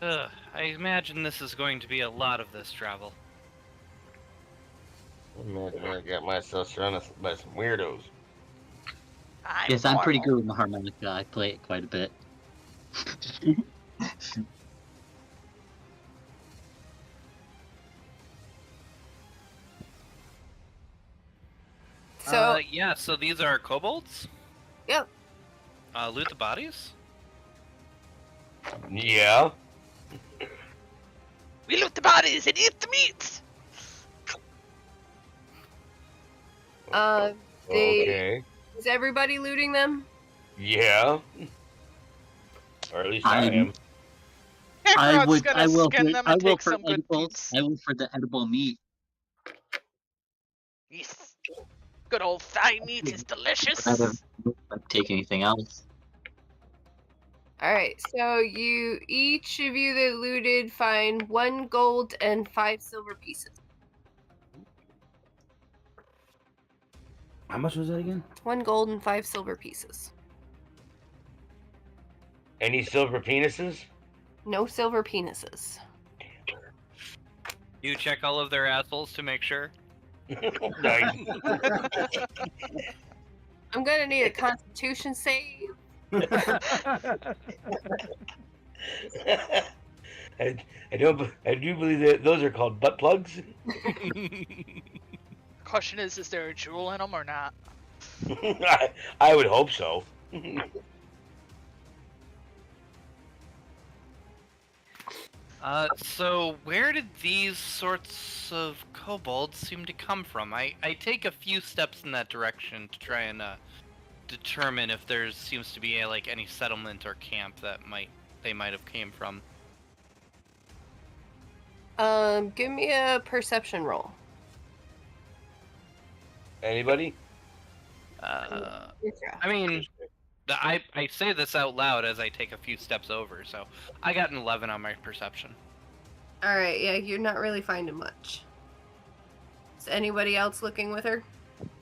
I imagine this is going to be a lot of this travel. I got myself surrounded by some weirdos. Yes, I'm pretty good with my harmonica. I play it quite a bit. So, yeah, so these are kobolds? Yep. Loot the bodies? Yeah. We loot the bodies and eat the meat! they Okay. Is everybody looting them? Yeah. Or at least I am. Kakarot's gonna I will skin them and take for some good edibles. peeps. I will for the edible meat. Yes. Good old thigh meat is I delicious. don't take anything else. All right, so each of you that looted find 1 gold and 5 silver pieces. How much was that again? 1 gold and 5 silver pieces. Any silver penises? No silver penises. You check all of their assholes to make sure. Nice. I'm gonna need a Constitution save. I do believe that those are called butt plugs. Question is there a jewel in them or not? I would hope so. So where did these sorts of kobolds seem to come from? I take a few steps in that direction to try and determine if there seems to be like any settlement or camp that they might have came from. Give me a perception roll. Anybody? I mean, I say this out loud as I take a few steps over, so I got an 11 on my perception. All right, yeah, you're not really finding much. Is anybody else looking with her?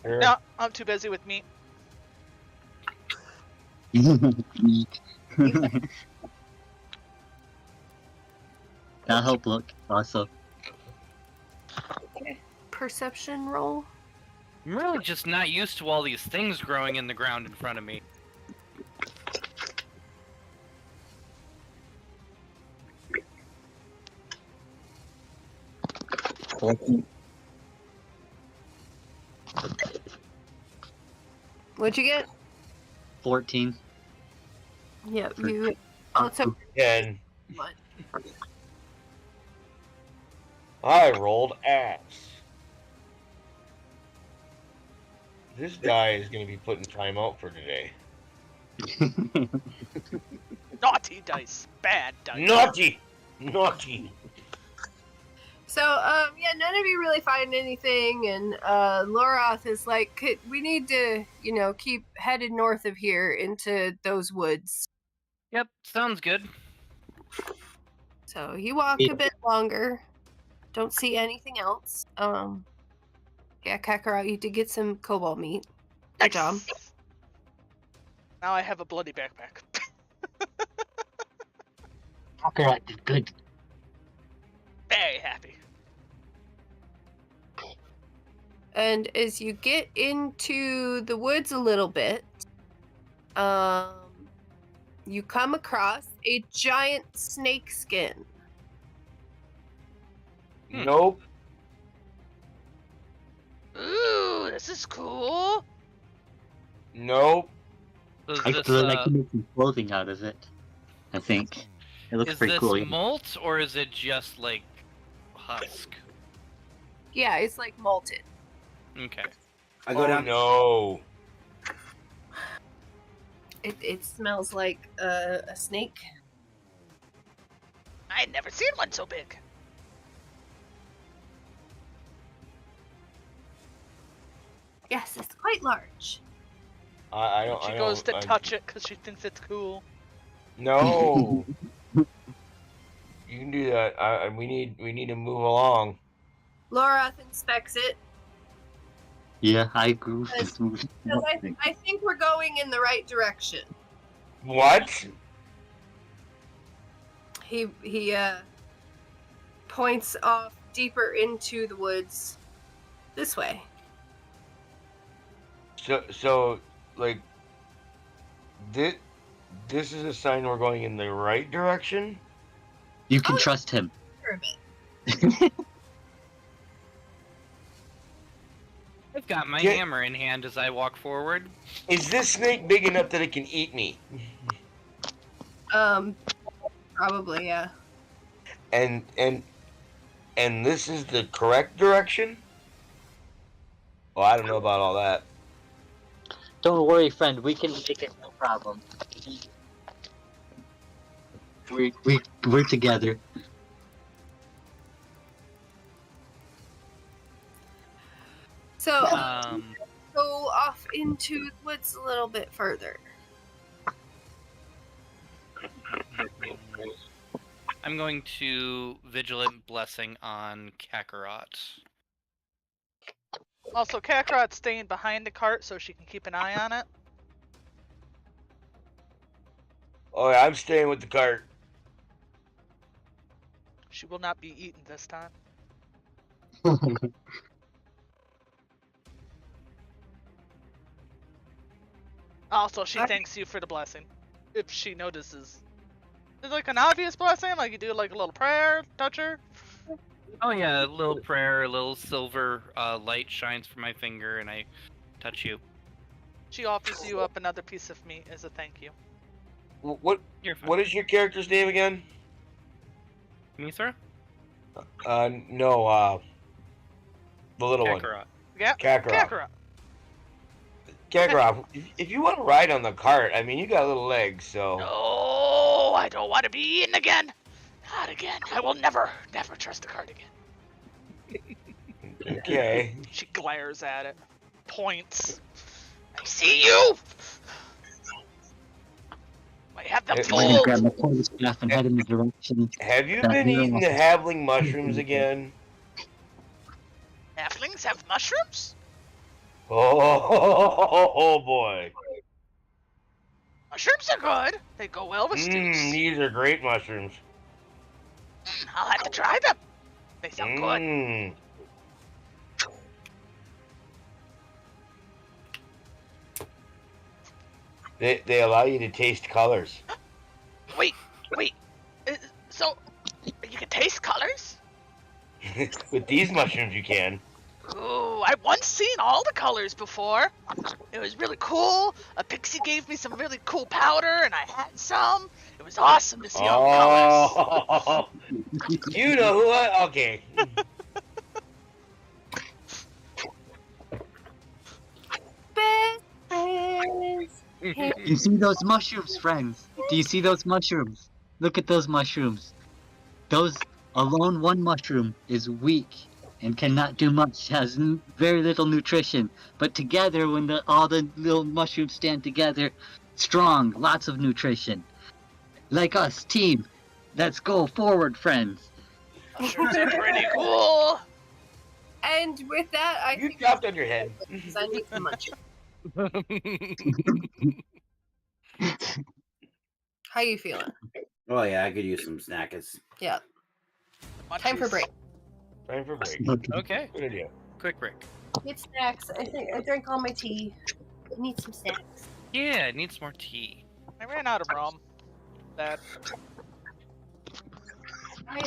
Sure. No, I'm too busy with meat. Meat. I'll help look also. Perception roll. I'm really just not used to all these things growing in the ground in front of me. What'd you get? 14. Yep, you also. 10. What? I rolled ass. This guy is going to be putting time out for today. Naughty dice. Bad dice. Naughty! Naughty! So, yeah, none of you really find anything, and Loroth is like, we need to, keep headed north of here into those woods. Yep, sounds good. So you walk a bit longer. Don't see anything else. Yeah, Kakarot, you did get some cobalt meat. Good job. Now I have a bloody backpack. Kakarot did good. Very happy. And as you get into the woods a little bit, you come across a giant snake skin. Nope. Ooh, this is cool. Nope. Is I this, feel like I can make some clothing out of it. I think. It looks is pretty this cool. molt, or is it just, like, husk? Yeah, it's like malted. Okay. I go down. No. It smells like a snake. I'd never seen one so big. Yes, it's quite large. I don't. She I goes don't, to touch it because she thinks it's cool. No. You can do that. We need to move along. Loroth inspects it. Yeah, I agree. Because I think we're going in the right direction. What? He points off deeper into the woods this way. So like this is a sign we're going in the right direction? You can trust him. For a bit. I've got my Get- hammer in hand as I walk forward. Is this snake big enough that it can eat me? Probably, yeah. And this is the correct direction? Well, I don't know about all that. Don't worry, friend. We can make it, no problem. We're together. So Um, go off into the woods a little bit further. I'm going to Vigilant Blessing on Kakarot. Also, Kakarot's staying behind the cart so she can keep an eye on it. Oh, yeah, I'm staying with the cart. She will not be eaten this time. Also, she thanks you for the blessing. If she notices. It's like an obvious blessing, like you do like a little prayer, touch her. Oh yeah, a little prayer, a little silver light shines from my finger, and I touch you. She offers you up another piece of meat as a thank you. What You're fine. What is your character's name again? Me, sir? No, the little one. Kakarot. Yeah, Kakarot. Kakarot. Kakarot, if you want to ride on the cart, I mean, you got little legs, so. No, I don't want to be eaten again. Not again. I will never trust a cart again. Okay. She glares at it, points. I see you. I have them It- I'm gonna fooled. grab my quarter staff and head in the direction. Have you That been hero eating the wants- halvling mushrooms again? Halflings have mushrooms? Oh boy. Mushrooms are good. They go well with stews. These are great mushrooms. I'll have to try them. They sound good. Mmm. They allow you to taste colors. Wait. So, you can taste colors? With these mushrooms, you can. Ooh, I've once seen all the colors before. It was really cool. A pixie gave me some really cool powder, and I had some. It was awesome to see all the colors. Oh, you know who I. Okay. You see those mushrooms, friends? Do you see those mushrooms? Look at those mushrooms. Those alone, one mushroom is weak and cannot do much. Has very little nutrition. But together, when all the little mushrooms stand together, strong, lots of nutrition. Like us, team. Let's go forward, friends. Mushrooms are pretty cool. And with that, I You think dropped on your head. I need some munch. how you feeling? Oh yeah, I could use some snackers. Yeah. Time for Munchies. break. Time for break. Okay, Good idea. quick break. Get snacks. I think I drank all my tea. I need some snacks. Yeah, it needs more tea. I ran out of rum. That. I'm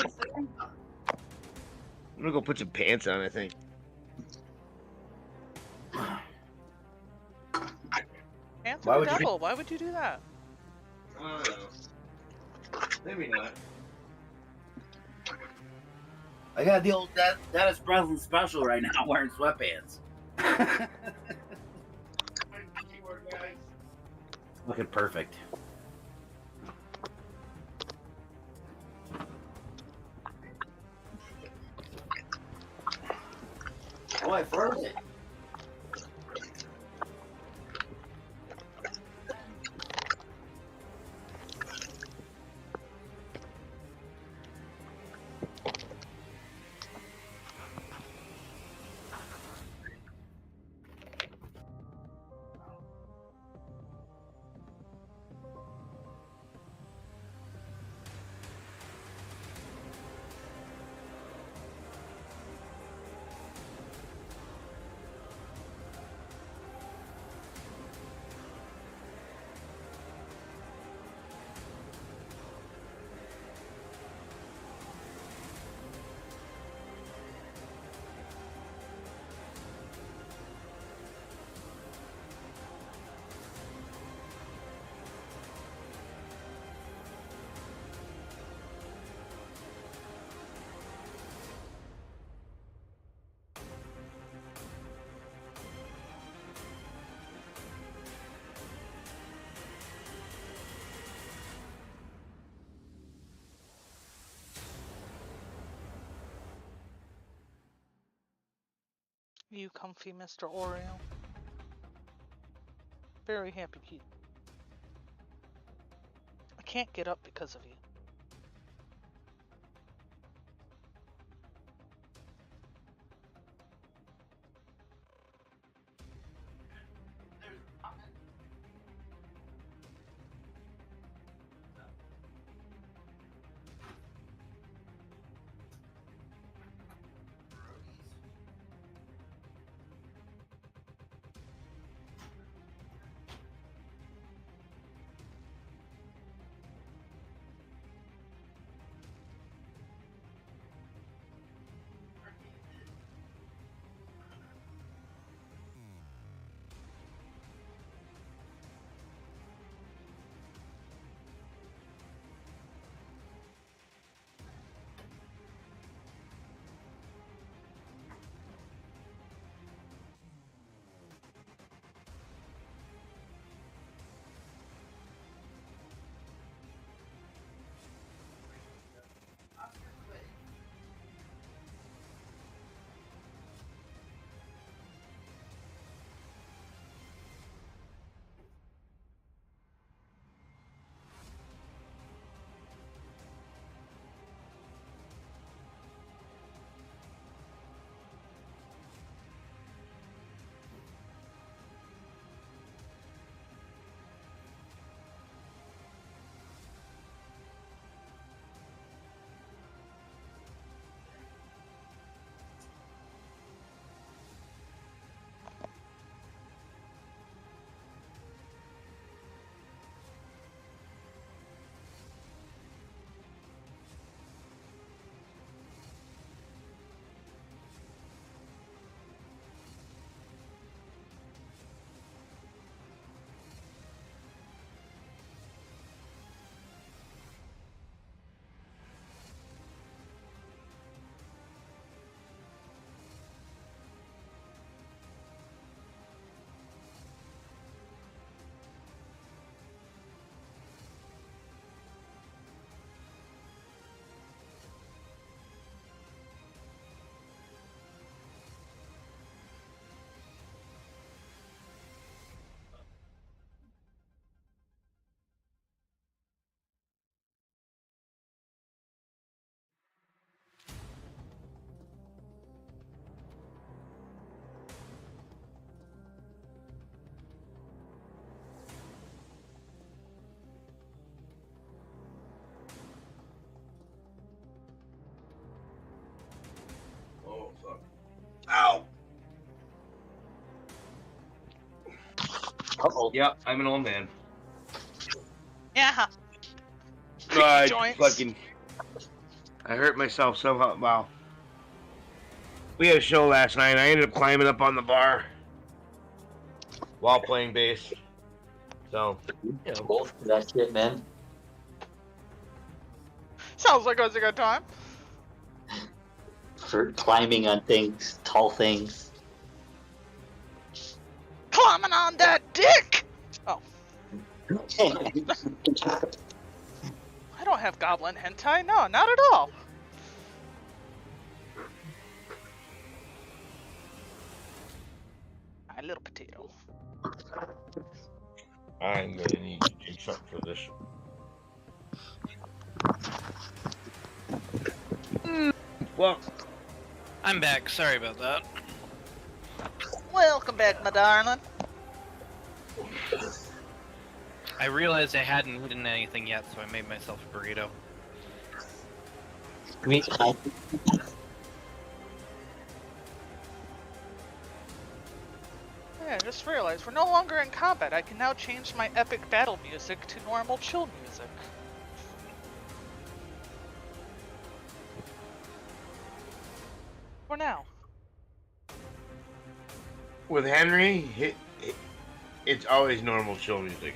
gonna go put some pants on, I think. Hands Why of the would you- devil. Why would you do that? I don't know. Maybe not. I got the old Dennis Breslin special right now, wearing sweatpants. Looking perfect. Oh, I froze it. You comfy, Mr. Oreo. Very happy to. I can't get up because of you. Oh, fuck. Ow! Uh-oh. Yep, I'm an old man. Yeah. I joints. fucking. I hurt myself somehow. Wow. We had a show last night, and I ended up climbing up on the bar while playing bass. So, you know. Cool. That's it, man. Sounds like it was a good time. For climbing on things, tall things. Climbing on that dick! Oh, I don't have goblin hentai. No, not at all. My little potato. I'm gonna need to do something for this. Well, I'm back. Sorry about that. Welcome back, my darling. I realized I hadn't eaten anything yet, so I made myself a burrito. Yeah, I just realized we're no longer in combat. I can now change my epic battle music to normal chill music. For now. with Henry, it's always normal chill music.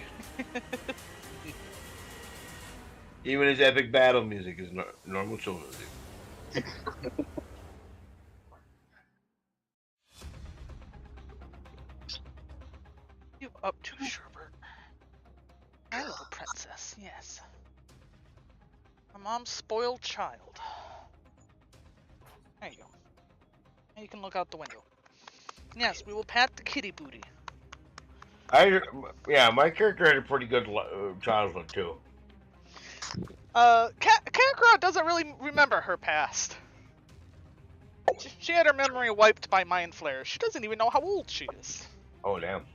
Even his epic battle music is normal chill music. You up to, Sherbert? My little princess, yes. My mom's spoiled child. There you go. Now you can look out the window. Yes, we will pat the kitty booty. My character had a pretty good childhood too. Kakarot doesn't really remember her past. She had her memory wiped by mind flares. She doesn't even know how old she is. Oh damn.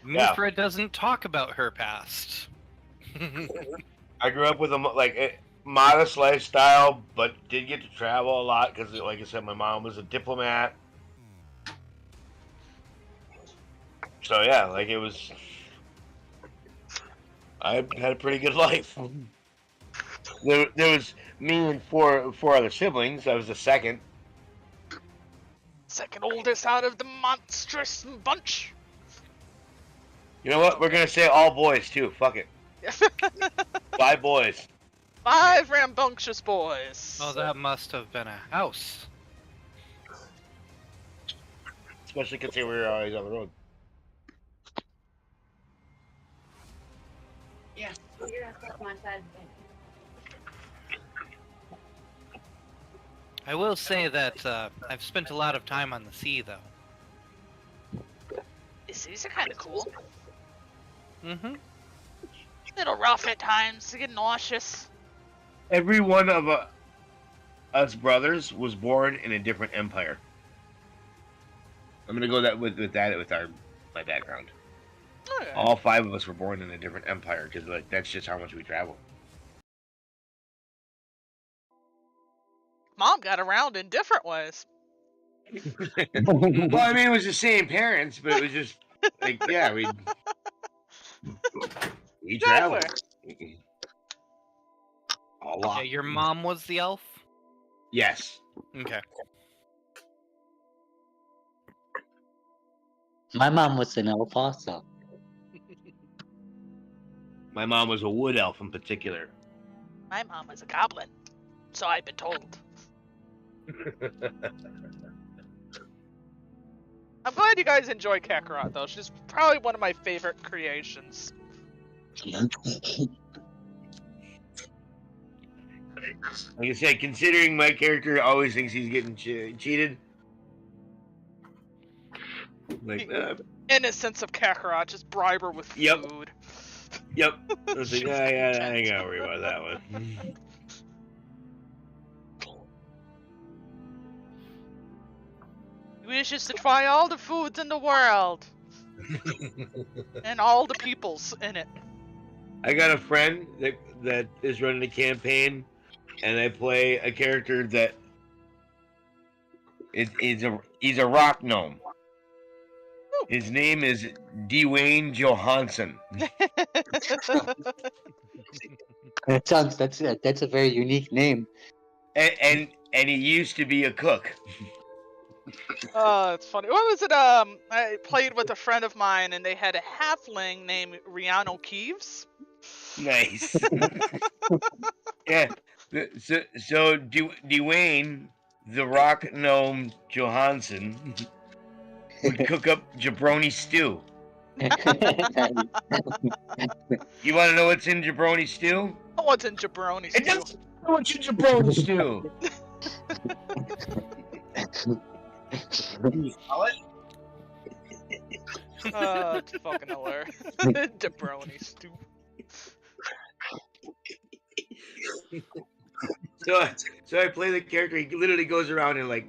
Mufra doesn't talk about her past. I grew up with a modest lifestyle, but did get to travel a lot because, like I said, my mom was a diplomat. So yeah, like it was. I had a pretty good life. There was me and four other siblings. I was the second. Second oldest out of the monstrous bunch. You know what? We're gonna say all boys too. Fuck it. 5 boys. 5 rambunctious boys. Oh, that must have been a house. Especially considering we were always on the road. Yeah, you're gonna fuck my side thing. I will say that I've spent a lot of time on the sea, though. These are kind of cool. Mm-hmm. Little rough at times. They get nauseous. Every one of us brothers was born in a different empire. I'm gonna go with my background. Oh, yeah. All 5 of us were born in a different empire because that's just how much we travel. Mom got around in different ways. Well, I mean, it was the same parents, but it was just like, yeah, we traveled a lot. Yeah, your mom was the elf? Yes. Okay. My mom was an elf also. My mom was a wood elf in particular. My mom was a goblin, so I've been told. I'm glad you guys enjoy Kakarot, though. She's probably one of my favorite creations. Like I said, considering my character always thinks he's getting cheated, like, Innocence of Kakarot, just bribe her with Yep. food. yep. I was like, I ain't gotta worry about that one. He wishes to try all the foods in the world. And all the peoples in it. I got a friend that is running a campaign, and I play a character that he's a rock gnome. His name is Dwayne Johansson. That's a very unique name. And he used to be a cook. Oh, it's funny. What was it? I played with a friend of mine, and they had a halfling named Rihanna Keeves. Nice. Yeah. So Dwayne, the rock gnome Johansson, would cook up jabroni stew. You want to know what's in jabroni stew? What's in jabroni stew? It doesn't know what's in jabroni stew. You smell it? Oh, it's fucking hilarious. Jabroni stew. So I play the character. He literally goes around and like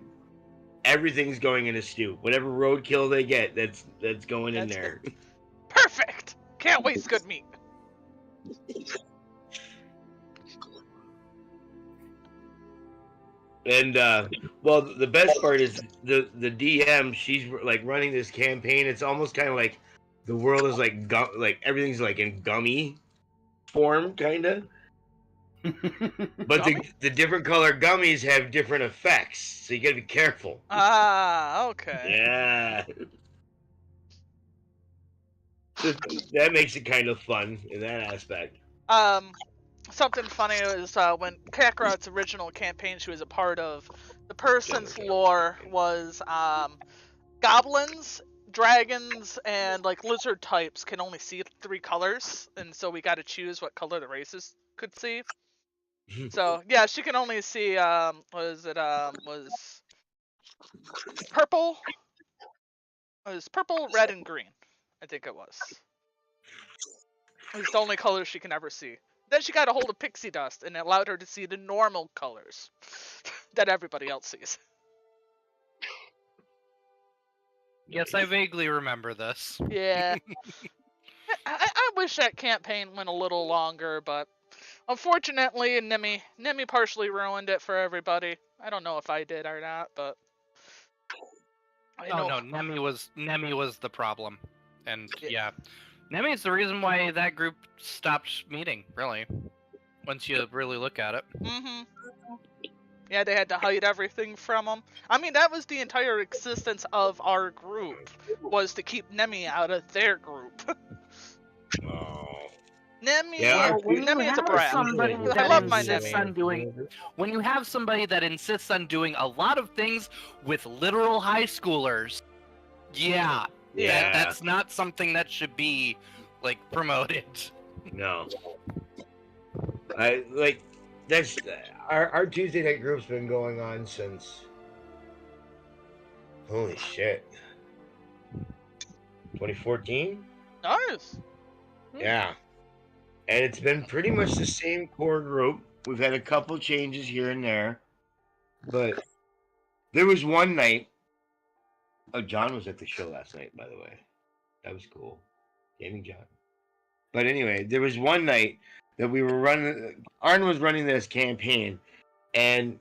everything's going in a stew. Whatever roadkill they get, that's going in there. Perfect. Can't waste good meat. And well, the best part is the DM. She's like running this campaign. It's almost kind of like the world is like everything's like in gummy form, kind of. But the different color gummies have different effects, so you gotta be careful. Ah, okay. Yeah. So that makes it kind of fun in that aspect. Something funny is when Kakarot's original campaign she was a part of, the person's lore was goblins, dragons, and like lizard types can only see 3 colors, and so we got to choose what color the races could see. So yeah, she can only see was purple, It was purple, red, and green. I think it was. It's the only color she can ever see. Then she got a hold of pixie dust, and it allowed her to see the normal colors that everybody else sees. Yes, I vaguely remember this. Yeah. I wish that campaign went a little longer, but unfortunately, Nemi partially ruined it for everybody. I don't know if I did or not, but I know. No, Nemi was the problem, and yeah, Nemi is the reason why that group stopped meeting. Really, once you really look at it. Mm-hmm. Yeah, they had to hide everything from him. I mean, that was the entire existence of our group, was to keep Nemi out of their group. Oh. Nemi, Yeah, Nemi's a brat. Somebody I that love my insists Nemi. when you have somebody that insists on doing a lot of things with literal high schoolers, yeah. That's not something that should be like promoted. No. That's our Tuesday night group's been going on since, holy shit, 2014. Nice. Yeah, and it's been pretty much the same core group. We've had a couple changes here and there, but there was one night. Oh, John was at the show last night, by the way. That was cool, gaming John. But anyway, there was one night that we were running. Arn was running this campaign, and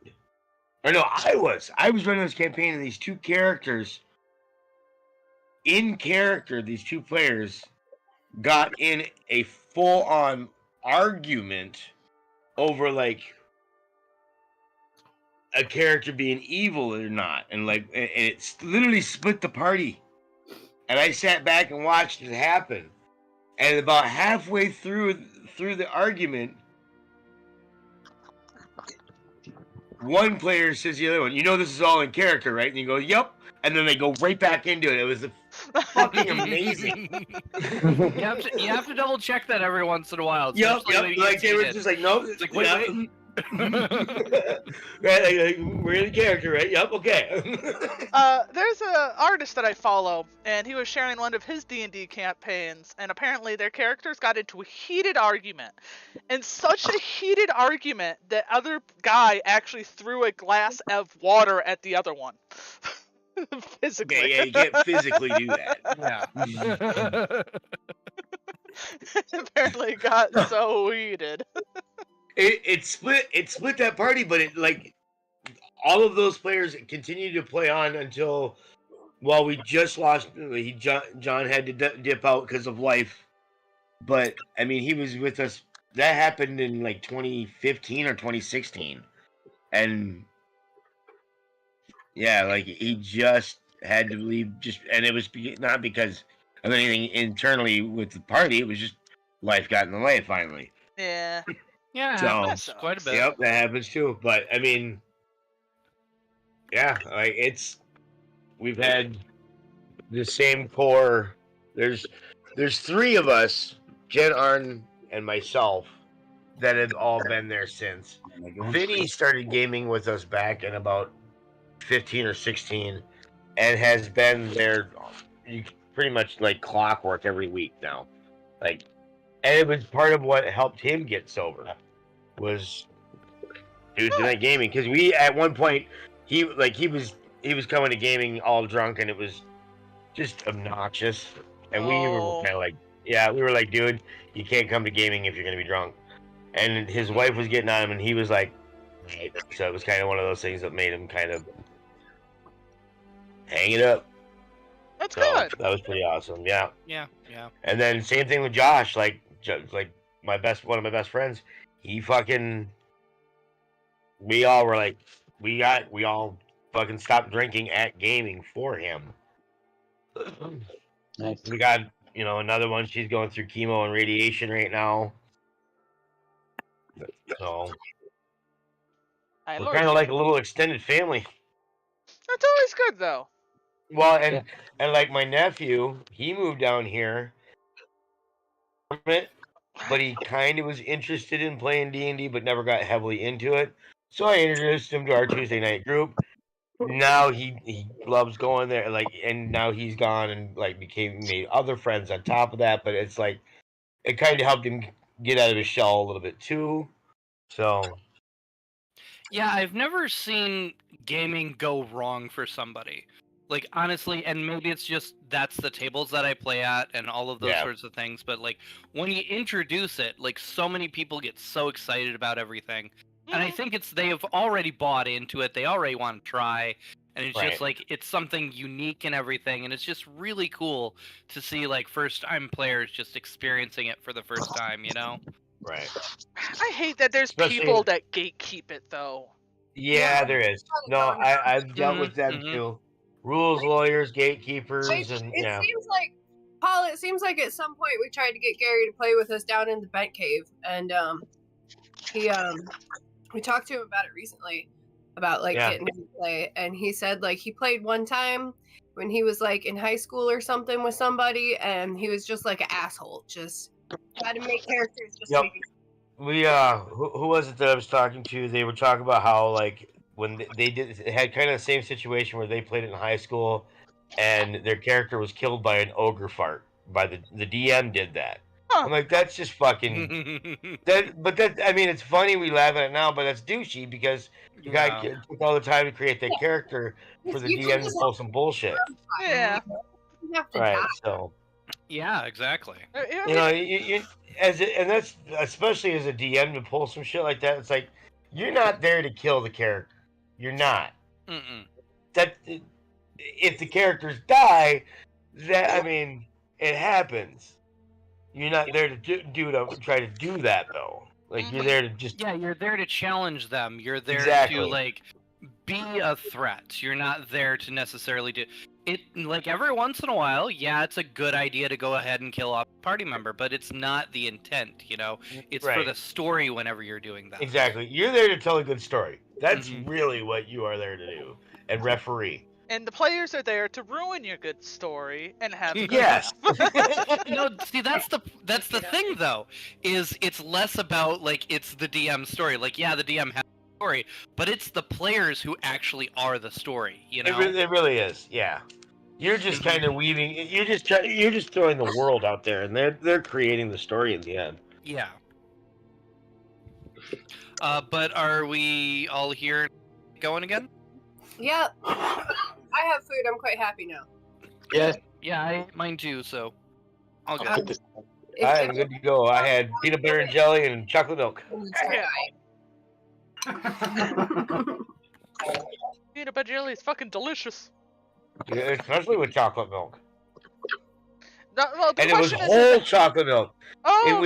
I was running this campaign, and these two characters, in character, these two players got in a full-on argument over like a character being evil or not, and it literally split the party. And I sat back and watched it happen. And about halfway through the argument, one player says to the other one, "You know this is all in character, right?" And you go, "Yep." And then they go right back into it. It was fucking amazing. You have to double check that every once in a while. Yep. Like they were just like, "No, it's like, wait. Right, we're in the character, right? Yep, okay." There's an artist that I follow, and he was sharing one of his D&D campaigns, and apparently their characters got into a heated argument. And such a heated argument that other guy actually threw a glass of water at the other one. Physically. Yeah, you can't physically do that. Yeah. Apparently it got so heated. It split that party, but it like all of those players continued to play on until, well, we just lost. John had to dip out because of life, but I mean he was with us. That happened in like 2015 or 2016, and yeah, like he just had to leave. And it was not because of anything internally with the party. It was just life got in the way finally. Yeah. Yeah, So, quite a bit. Yep, that happens too. But I mean, yeah, like we've had the same core. There's three of us, Jen, Arn, and myself, that have all been there since. Vinny started gaming with us back in about 15 or 16, and has been there pretty much like clockwork every week now. Like, and it was part of what helped him get sober. Was Tuesday night gaming, because we at one point he was coming to gaming all drunk, and it was just obnoxious, and we were kind of like, yeah, we were like, dude, you can't come to gaming if you're gonna be drunk. And his wife was getting on him, and he was like, right. So it was kind of one of those things that made him kind of hang it up. That's good. That was pretty awesome. Yeah. And then same thing with Josh, like one of my best friends. He fucking, we all were like, we all fucking stopped drinking at gaming for him. Nice. We got, another one. She's going through chemo and radiation right now. So we're kind of like a little extended family. That's always good, though. Well, and like my nephew, he moved down here, but he kind of was interested in playing D&D, but never got heavily into it. So I introduced him to our Tuesday night group, now he loves going there, like, and now he's gone and like made other friends on top of that. But it's like it kind of helped him get out of his shell a little bit too. So Yeah, I've never seen gaming go wrong for somebody. Like honestly, and maybe it's just that's the tables that I play at and all of those yeah, sorts of things, but like when you introduce it, like so many people get so excited about everything. And I Mhm. think it's they have already bought into it. They already want to try, and it's just right, like it's something unique and everything, and it's just really cool to see like first-time players just experiencing it for the first time, you know? right. I hate that there's Especially, people that gatekeep it though. yeah, there is. No, I've dealt with them Mhm. too. Rules lawyers, It, gatekeepers, and it yeah, seems like Paul. It seems like at some point we tried to get Gary to play with us down in the vent cave, and he we talked to him about it recently, about like yeah. getting him to play, and he said like he played one time when he was like in high school or something with somebody, and he was just like an asshole, just had to make characters just to Yep. make it. We who was it that I was talking to? They were talking about how like when they did had kind of the same situation where they played it in high school, and their character was killed by an ogre fart. By the DM did that. Huh. I'm like, that's just fucking that. But that I mean, it's funny we laugh at it now, but that's douchey because the guy Yeah. took all the time to create that character for the You can DM to just pull some bullshit. Yeah. you have to Right. die. So Yeah, exactly. I you know, mean, and that's especially as a DM to pull some shit like that. It's like you're not there to kill the character. You're not. Mm-mm. That if the characters die, that I mean, it happens. You're not there to try to do that though. Like you're mhm. there to just Yeah, you're there to challenge them. You're there to exactly. like be a threat. You're not there to necessarily do it. Like every once in a while, yeah, it's a good idea to go ahead and kill off a party member, but it's not the intent. You know, it's for Right. the story whenever you're doing that. Exactly. You're there to tell a good story. That's Mhm. really what you are there to do. And referee. And the players are there to ruin your good story and have a good Yes. No, see that's the thing though, is it's less about like it's the DM story. Like yeah, the DM has a story, but it's the players who actually are the story, you know? It really is. Yeah. You're just Mhm. kind of weaving. You're just throwing the world out there, and they're creating the story in the end. Yeah. But are we all here going again? Yeah, I have food. I'm quite happy now. Yes. Yeah, I ate mine too, so all good. Um, I am good to go. I had peanut butter and jelly and chocolate milk. Yeah. Peanut butter jelly is fucking delicious. Yeah, especially with chocolate milk. No, well, the And it was question is whole that- chocolate milk. Oh, In okay.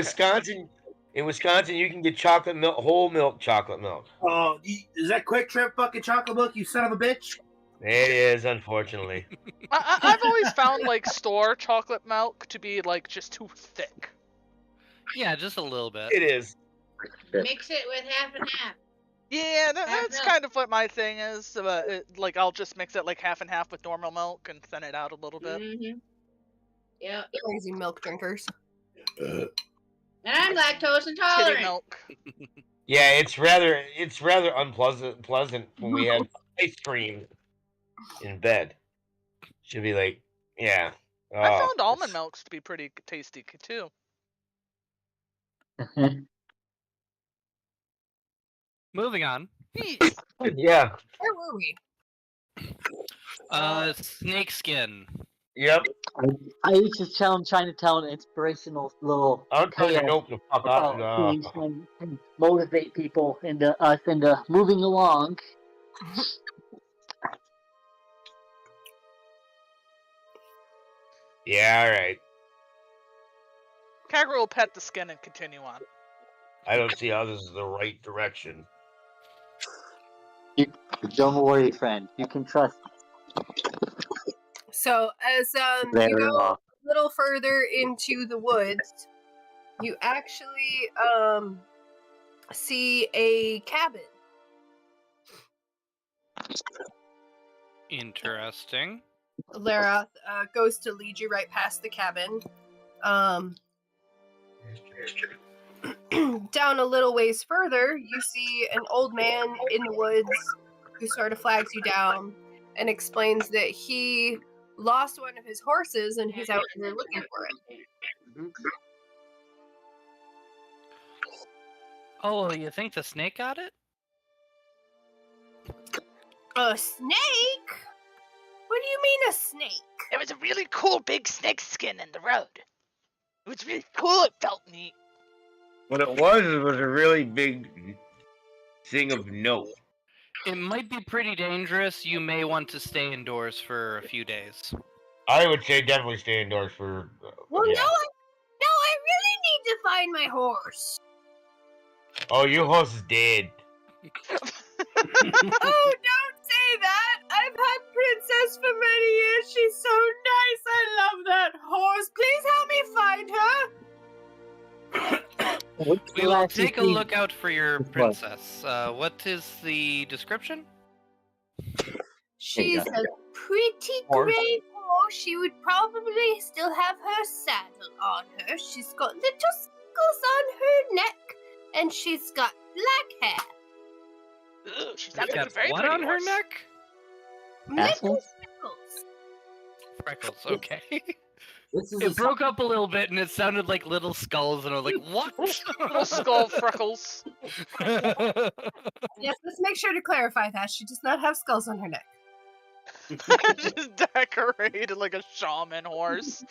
Wisconsin, you can get chocolate milk, whole milk chocolate milk. Oh, is that Quick Trip fucking chocolate milk? You son of a bitch! It is, unfortunately. I've always found like store chocolate milk to be like just too thick. Yeah, just a little bit. It is. Mix it with half and half. Yeah, that's milk. kind of what my thing is. Like I'll just mix it like half and half with normal milk and thin it out a little bit. Mm-hmm. Yep. Crazy milk drinkers. And I'm lactose Kitty intolerant. milk. Yeah, it's rather pleasant when we have ice cream in bed. Should be like, yeah. I Oh, found almond it's- milks to be pretty tasty too. Moving on. Yeah. Where were we? Snakeskin. Yep. I used to trying to tell an inspirational little I'm telling you, tale nope, the fuck about up. things and motivate people into us into moving along. Yeah, all right. Kagura will pet the skin and continue on. I don't see how this is the right direction. Don't worry, friend. You can trust So as very you go well. a little further into the woods, you actually see a cabin. Interesting. Lara goes to lead you right past the cabin. Down a little ways further, you see an old man in the woods who sort of flags you down and explains that he lost one of his horses and he's out here looking for it. Oh, you think the snake got it? A snake? What do you mean a snake? There was a really cool big snake skin in the road. It was really cool. It felt neat. What it was a really big thing of note. It might be pretty dangerous. You may want to stay indoors for a few days. I would say definitely stay indoors for. Well, yeah. no, I really need to find my horse. Oh, your horse is dead. Oh, don't say that. I've had Princess for many years. She's so nice. I love that horse. Please help me find her. We will take a look out for your princess. What is the description? She's a pretty gray horse. She would probably still have her saddle on her. She's got little skulls on her neck, and she's got black hair. Ooh, she's She's not got very what pretty on her horse. neck? Little Assholes? speckles. Freckles, okay. This is It broke up a little bit and it sounded like little skulls and I was like, what? Little skull freckles. Yes, let's make sure to clarify that. She does not have skulls on her neck. Just decorated like a shaman horse.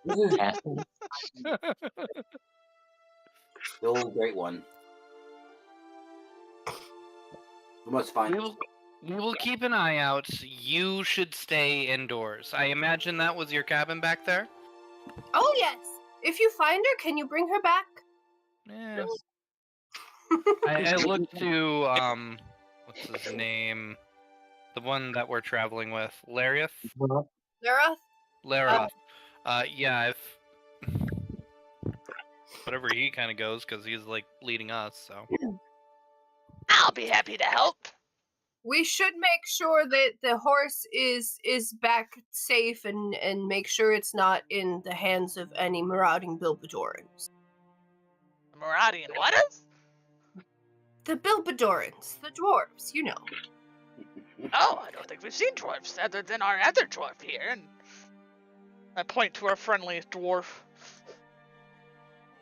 this is Assholes. the old great one. We must find we will keep an eye out. You should stay indoors. I imagine that was your cabin back there? Oh, yes. If you find her, can you bring her back? Yeah. I looked to, what's his name? The one that we're traveling with. Lariath? Lara? Larath. Yeah, if... Whatever he kind of goes, because he's, like, leading us, so... I'll be happy to help. We should make sure that the horse is back safe and make sure it's not in the hands of any marauding Bilbadorans. Marauding what is? The Bilbadorans, the dwarves, you know. Oh, I don't think we've seen dwarfs other than our other dwarf here. And I point to our friendly dwarf.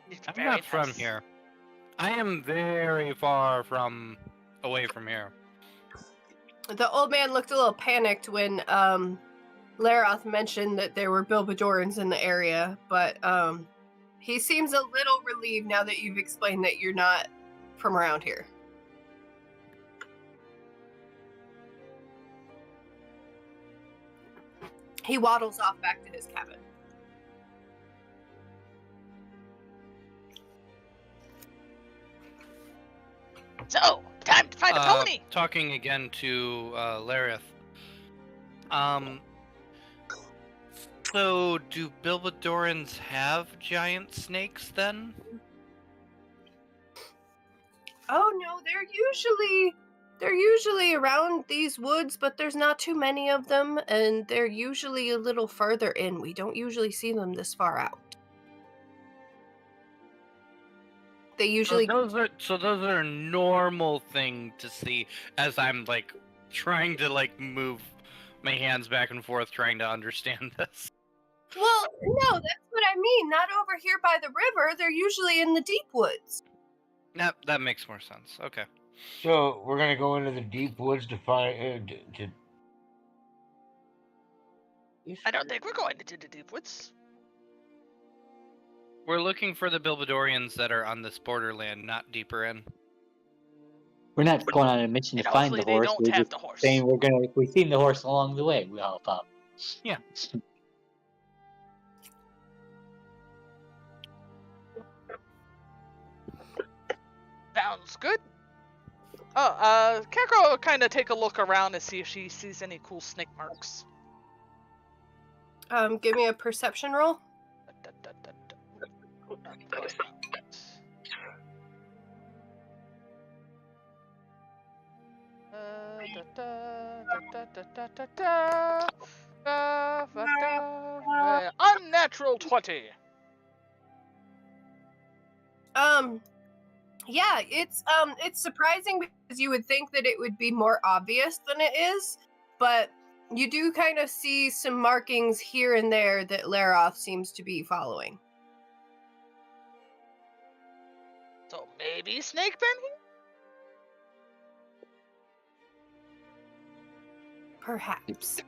He's I'm very not from nice. here. I am very far away from here. The old man looked a little panicked when Larath mentioned that there were Bilbadorans in the area, but he seems a little relieved now that you've explained that you're not from around here. He waddles off back to his cabin. So, time to find a pony. Talking again to Larath. So do Bilbadorans have giant snakes then? Oh no, they're usually around these woods, but there's not too many of them, and they're usually a little further in. We don't usually see them this far out. They usually So those are a normal thing to see as I'm like trying to like move my hands back and forth trying to understand this. Well, no, that's what I mean. Not over here by the river. They're usually in the deep woods. That makes more sense. Okay. So we're gonna go into the deep woods to find. I don't think we're going into the deep woods. We're looking for the Bilbadorians that are on this borderland, not deeper in. We're not going on a mission to And find the hopefully they horse. don't We're have just the horse. saying if we've seen the horse along the way, we'll help out. Yeah. Sounds good. Oh, Keko will kind of take a look around to see if she sees any cool snake marks. Give me a perception roll. Unnatural 20. Yeah, it's surprising because you would think that it would be more obvious than it is, but you do kind of see some markings here and there that Laroth seems to be following. So maybe Snake been here? Perhaps.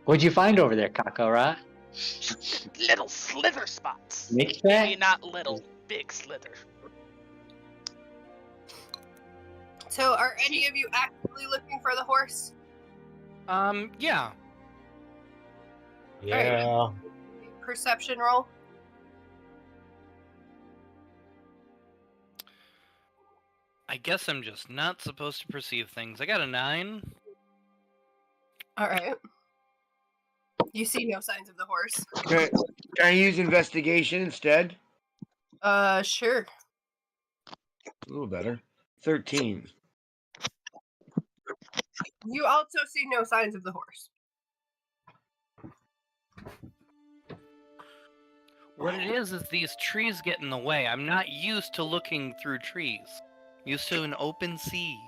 What'd you find over there, Kakara? Little slither spots. Snake Maybe track? not little, big slither. So, are any of you actively looking for the horse? Yeah. Yeah. Perception roll. I guess I'm just not supposed to perceive things. I got a 9. All right. You see no signs of the horse. Can I use investigation instead? Sure. A little better. 13. You also see no signs of the horse. What it is these trees get in the way. I'm not used to looking through trees. Used to an open sea.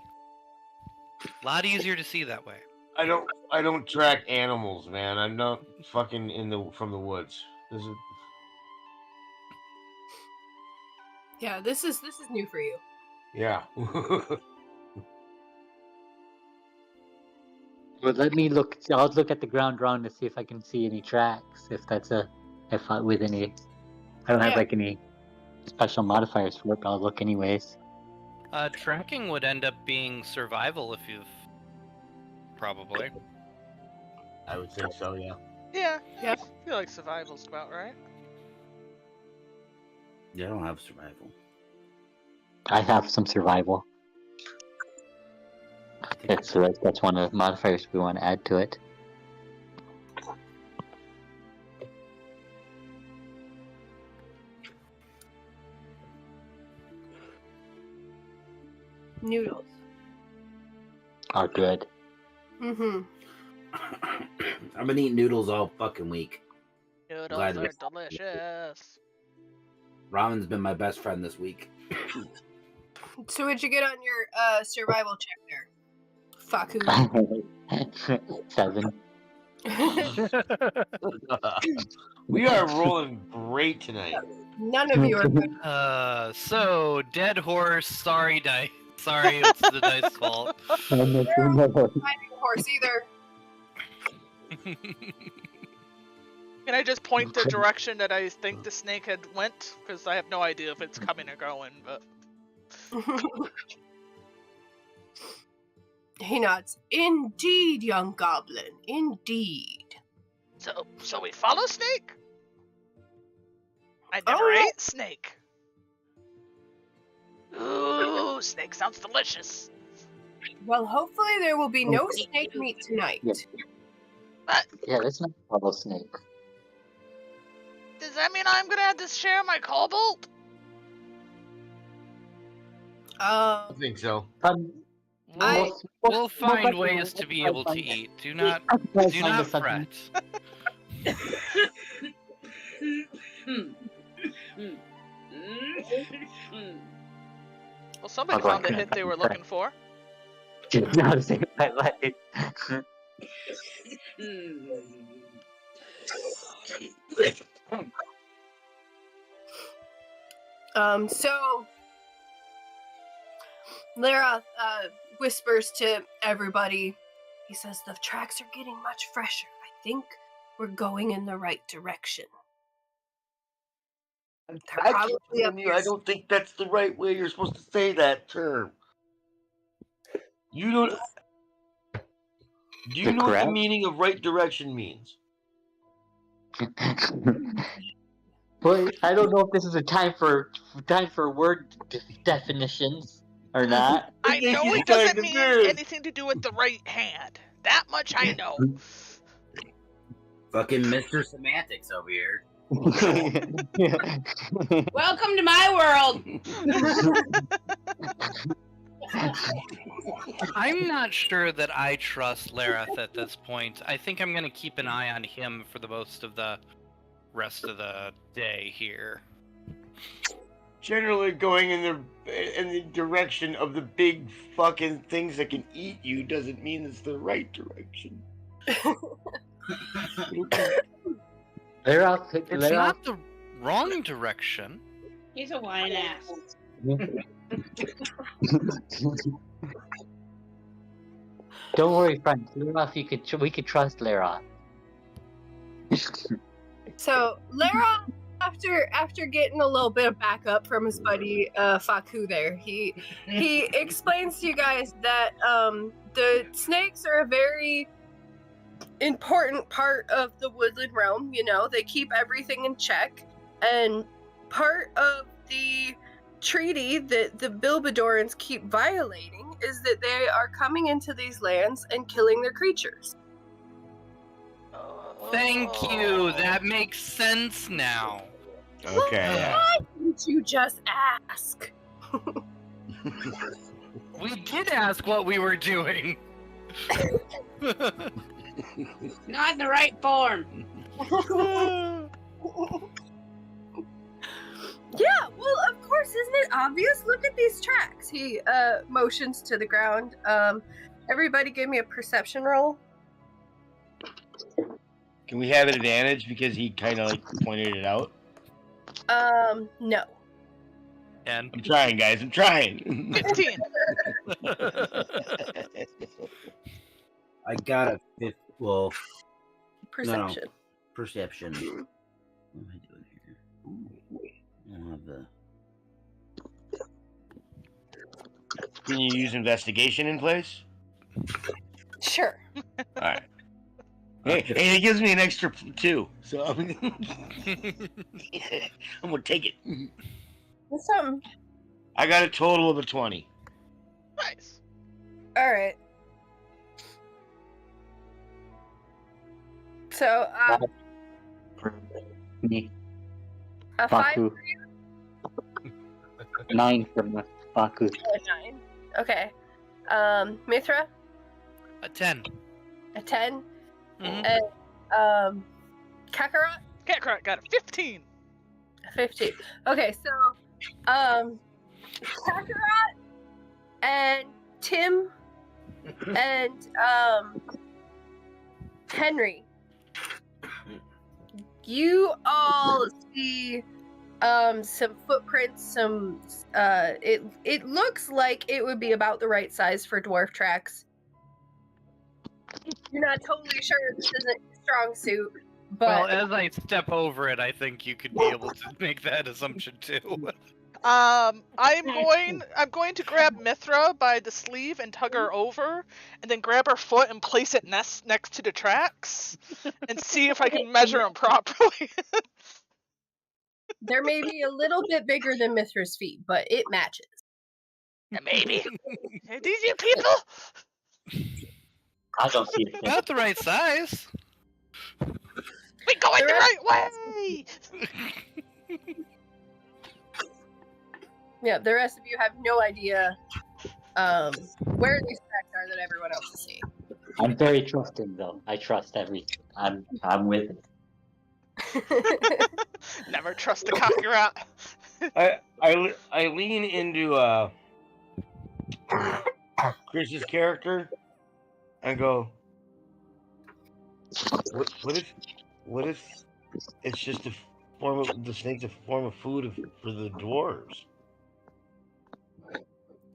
A lot easier to see that way. I don't track animals, man. I'm not fucking from the woods. This is Yeah, this is new for you. yeah. Well, let me look. I'll look at the ground around to see if I can see any tracks. If with any, I don't have Yeah. like any special modifiers for it, but I'll look anyways. Tracking would end up being survival if you've... Probably. I would think so, yeah. Yeah. Yeah. I feel like survival's about right. Yeah, I don't have survival. I have some survival. That's one of the modifiers we want to add to it. Noodles. Oh, good. Mm-hmm. I've been eating noodles all fucking week. Noodles Glad are we- delicious. Ramen's been my best friend this week. So what'd you get on your survival check there? Faku. 7. We are rolling great tonight. None of you are good. So, dead horse, sorry dice. Sorry, it's the dice fault. Finding a horse either. Can I just point the direction that I think the snake had went? Because I have no idea if it's coming or going, but... He nods. Indeed, young goblin. Indeed. So we follow snake? I never yeah. ate snake. Ooh, snake sounds delicious. Well, hopefully there will be no snake meat tonight. Yeah, let's not follow snake. Does that mean I'm gonna have to share my cobalt? I think so. We'll find ways to be able to eat. Do not fret. Well, somebody found the hit they were looking for. So Lara whispers to everybody. He says, the tracks are getting much fresher. I think we're going in the right direction. I Probably up here. don't think that's the right way you're supposed to say that term. You don't. Do you know what the meaning of right direction means? Well, I don't know if this is a time for word definitions or not. I know it doesn't mean anything to do with the right hand. That much I know. Fucking Mr. Semantics over here. Welcome to my world. I'm not sure that I trust Lareth at this point. I think I'm going to keep an eye on him for the most of the rest of the day here? Generally, going in the direction of the big fucking things that can eat you doesn't mean it's the right direction. It's not the wrong direction. He's a whine ass. Don't worry, friend. Leroth, we could trust Leroth. So Lara, after getting a little bit of backup from his buddy Faku there, he explains to you guys that the snakes are a very important part of the woodland realm. You know, they keep everything in check, and part of the treaty that the Bilbadorans keep violating is that they are coming into these lands and killing their creatures. Thank you. That makes sense now. Okay. Yeah. Why didn't you just ask? We did ask what we were doing. Not in the right form. Yeah, well, of course, isn't it obvious? Look at these tracks. He motions to the ground. Everybody give me a perception roll. Can we have an advantage because he kind of like pointed it out? No. And I'm trying, guys. I'm trying. 15. I got a fifth. Well, Perception. perception. What am I doing here? I don't have the. Can you use investigation in place? Sure. All right. Hey, it gives me an extra 2, so I'm gonna take it. That's something. I got a total of a 20. Nice. All right. So, Me, a 5 Faku. 9 from Faku. or a 9. Okay. Mithra, a 10. a 10. Mhm. And, Kakarot, Kakarot got a 15. a 15. Okay, so, Kakarot and Tim and, Henry, you all see some footprints, some it looks like it would be about the right size for dwarf tracks. You're not totally sure this isn't your strong suit, Well, but as I step over it, I think you could be able to make that assumption too. I'm going to grab Mithra by the sleeve and tug her over, and then grab her foot and place it next to the tracks, and see if I can measure them properly. they're maybe a little bit bigger than Mithra's feet, but it matches. Maybe. Are these you people? I don't see it. About the right size. We going the right way. Yeah, the rest of you have no idea where these tracks are that everyone else is seeing. I'm very trusting, though. I trust everything. I'm with it. Never trust the Kakarot. I lean into Chris's character and go, what if it's just a form of the snake's a form of food for the dwarves?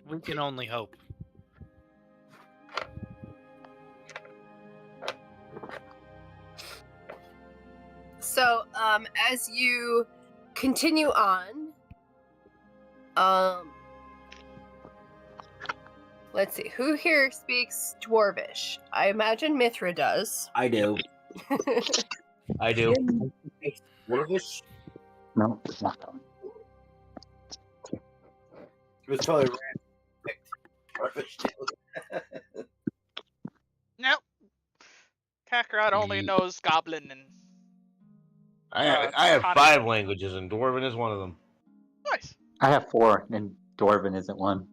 We can only hope. So, as you continue on, let's see, who here speaks Dwarvish? I imagine Mithra does. I do. I do. Dwarvish? No, it's not done. It was probably random. Dwarvish too. Nope. Kakarot only knows Goblin and. I have Cottage. 5 languages, and Dwarven is one of them. Nice. I have 4, and Dwarven isn't one.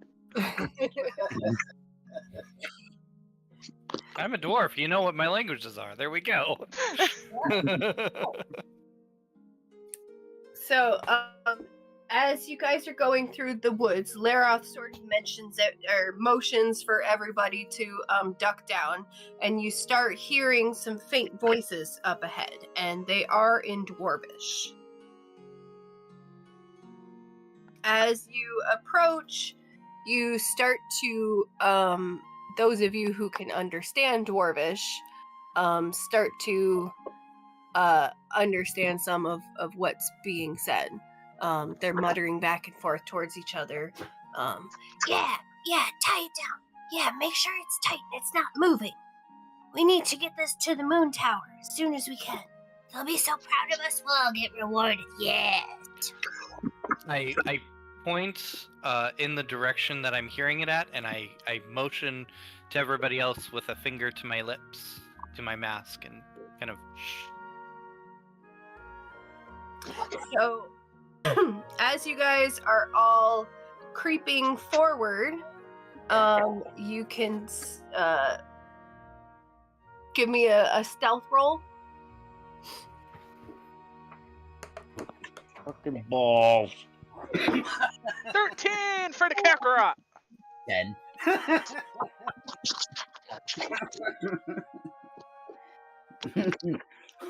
I'm a dwarf. You know what my languages are. There we go. So, as you guys are going through the woods, Laroth sort of mentions it or motions for everybody to duck down, and you start hearing some faint voices up ahead, and they are in Dwarvish. As you approach, you start to, those of you who can understand Dwarvish, start to understand some of what's being said. They're muttering back and forth towards each other. Yeah, tie it down. Yeah, make sure it's tight and it's not moving. We need to get this to the moon tower as soon as we can. They'll be so proud of us, we'll all get rewarded. Yeah. I point in the direction that I'm hearing it at, and I motion to everybody else with a finger to my lips, to my mask, and kind of shh. So, as you guys are all creeping forward, you can give me a stealth roll. Fucking balls. 13 for the Kakarot. 10.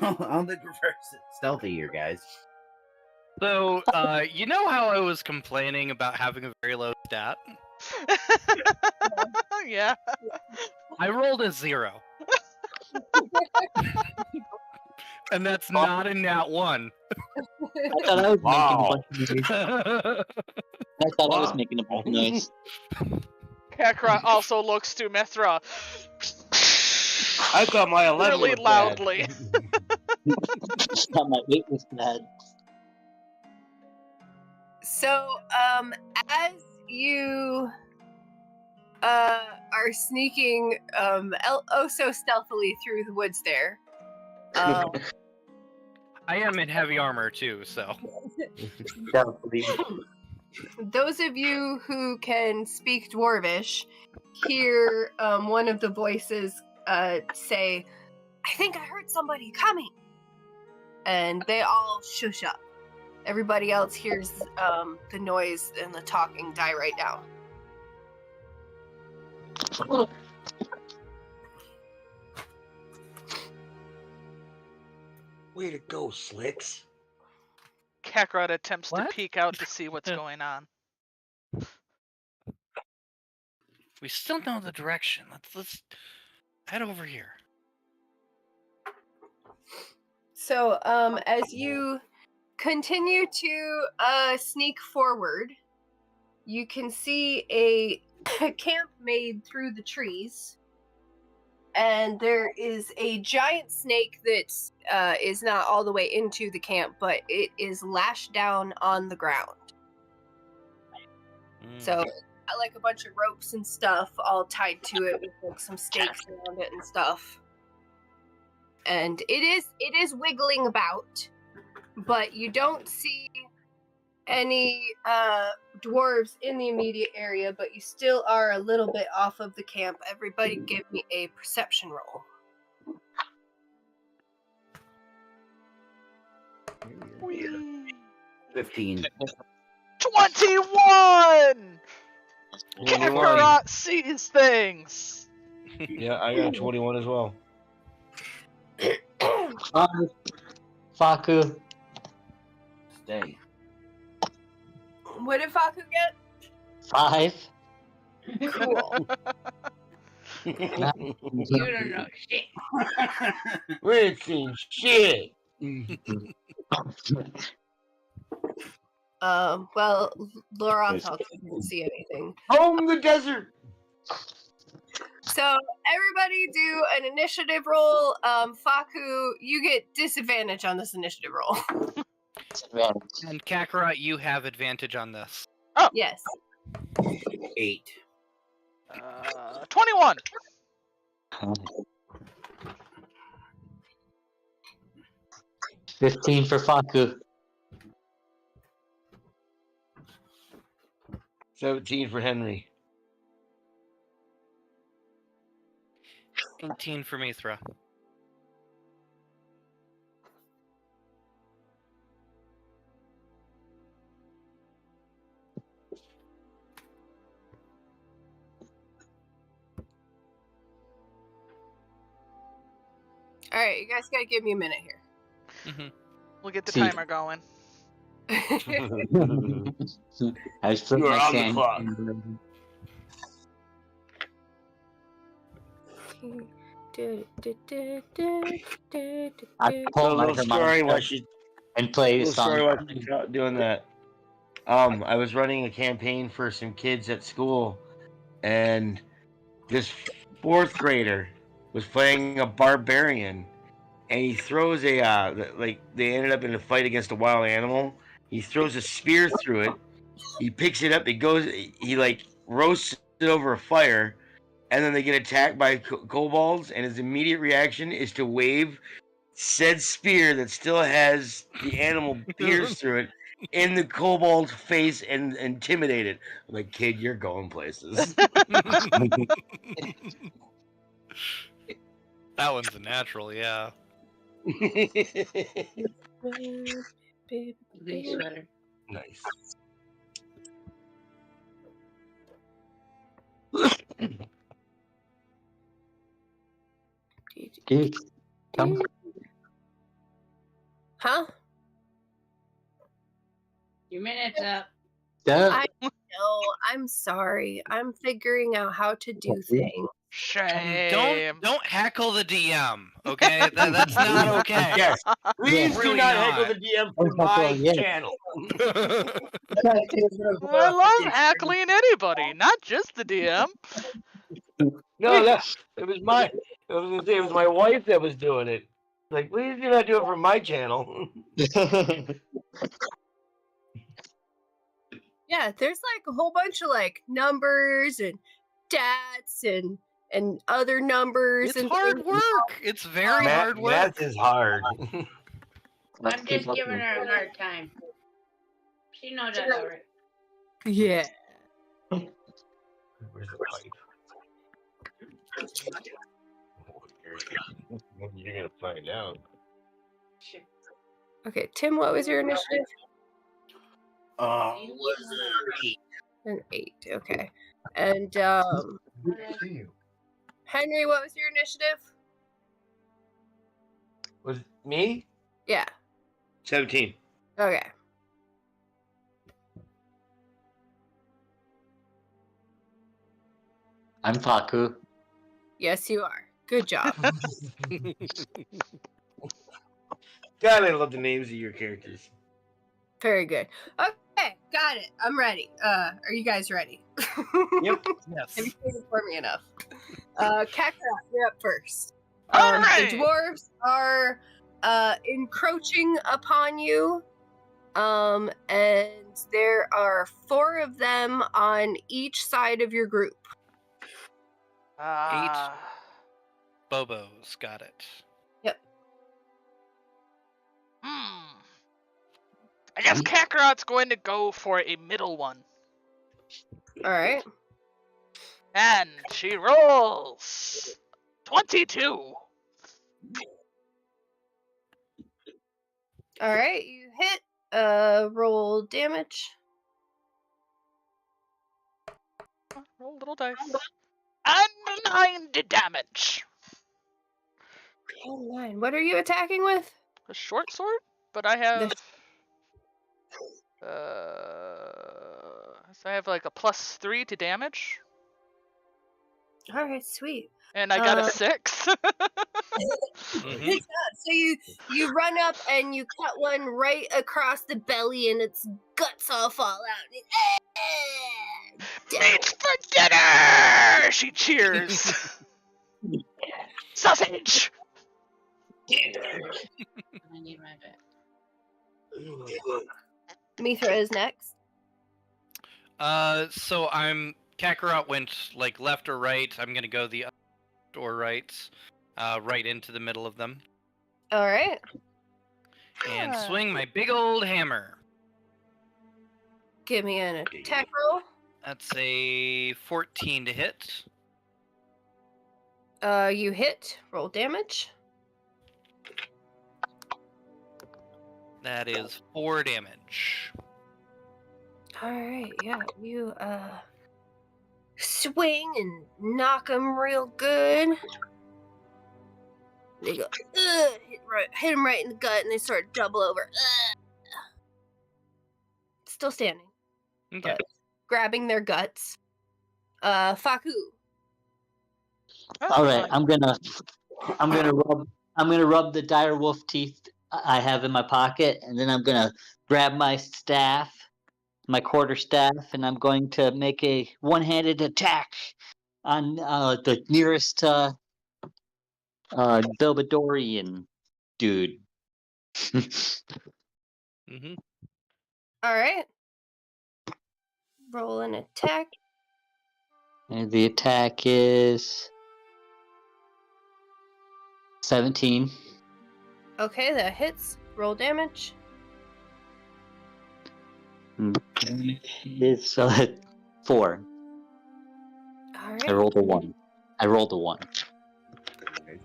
I don't think we're very stealthy here, guys. So, you know how I was complaining about having a very low stat? Yeah. I rolled a 0. And that's not a nat 1. I thought I was Wow. making a bunch of noise. I thought I was making a bunch of noise. Kakarot also looks to Mithra I thought my 11 really was bad. loudly. Thought my 8 was bad. So, as you are sneaking so stealthily through the woods there, I am in heavy armor too, so. those of you who can speak Dwarvish hear one of the voices say, "I think I heard somebody coming," and they all shush up. Everybody else hears the noise and the talking die right down. Way to go, Slicks. Kakarot attempts What? to peek out to see what's going on. We still know the direction. Let's head over here. So, as you continue to sneak forward, you can see a camp made through the trees, and there is a giant snake that is not all the way into the camp, but it is lashed down on the ground. So, like a bunch of ropes and stuff all tied to it with like some stakes around it and stuff. And it is wiggling about, but you don't see any dwarves in the immediate area, but you still are a little bit off of the camp. Everybody give me a perception roll. Whee! 15. 21! 21. Kakarot sees things! Yeah, I got 21 as well. Faku. Stay. What did Faku get? 5. Cool. You don't know shit. We ain't seen shit. Well, Laura didn't see anything. Home the desert. So everybody do an initiative roll. Faku, you get disadvantage on this initiative roll. And Kakarot, you have advantage on this. Yes. 8. 21! 15 for Faku. 17 for Henry. 18 for Mithra. All right, you guys gotta give me a minute here. Mhm. We'll get the See. timer going. I split You are my on the sand. clock. I So pull a my little story harmonica while she's and play a song. doing that. I was running a campaign for some kids at school, and this fourth grader was playing a barbarian, and he throws a like they ended up in a fight against a wild animal. He throws a spear through it. He picks it up. He like roasts it over a fire, and then they get attacked by kobolds. And his immediate reaction is to wave said spear that still has the animal pierced through it in the kobold's face and intimidate it. I'm like, kid, you're going places. That one's a natural, yeah. Blue sweater. Nice. Dude, come. Huh? Your minute's up. I know. I'm sorry. I'm figuring out how to do things. Shame. Don't heckle the DM, okay? That's not okay. Yes. Please do Really not not. heckle the DM for my channel. I love heckling anybody, not just the DM. No, it was my. I was gonna say it was my wife that was doing it. Like, please do not do it for my channel. Yeah, there's like a whole bunch of like numbers and stats and other numbers. It's and hard things. work. It's very hard work. Math is hard. I'm just giving her a hard time. She knows that already. Yeah. Where's the pipe? You're gonna find out. Okay, Tim, what was your initiative? Was it? An 8. Okay. And Henry, what was your initiative? Was it me? Yeah. 17. Okay. I'm Faku. Yes, you are. Good job. God, I love the names of your characters. Very good. Okay, got it. I'm ready. Are you guys ready? Yep. Yes. Have you waited for me enough? Kakarot, you're up first. All right. The dwarves are encroaching upon you. And there are 4 of them on each side of your group. Bobo's got it. Yep. I guess Kakarot's going to go for a middle one. All right. And she rolls 22. All right, you hit. Roll damage. Roll a little dice. And 9 damage. 9. What are you attacking with? A short sword? But I have... The- so I have like a +3 to damage. All right, sweet. And I got a 6. Good job. So you run up and you cut one right across the belly, and its guts all fall out. Meat for dinner! She cheers. Sausage! I need my bed. Mithra is next. So Kakarot went like left or right. I'm gonna go the left or right, right into the middle of them, All right. and swing my big old hammer. Give me an attack roll. That's a 14 to hit. You hit. Roll damage. That is 4 damage. All right. Yeah. You swing and knock him real good. They go, ugh, hit him right in the gut, and they sort of double over. Ugh. Still standing, Okay. but grabbing their guts. Faku. That's All right, fine. I'm gonna rub the dire wolf teeth I have in my pocket, and then I'm gonna grab my staff, my quarter staff, and I'm going to make a one-handed attack on the nearest Belbadorian dude. Mm-hmm. All right. Roll an attack. And the attack is 17. Okay, that hits. Roll damage. It's 4. All I right. rolled a 1.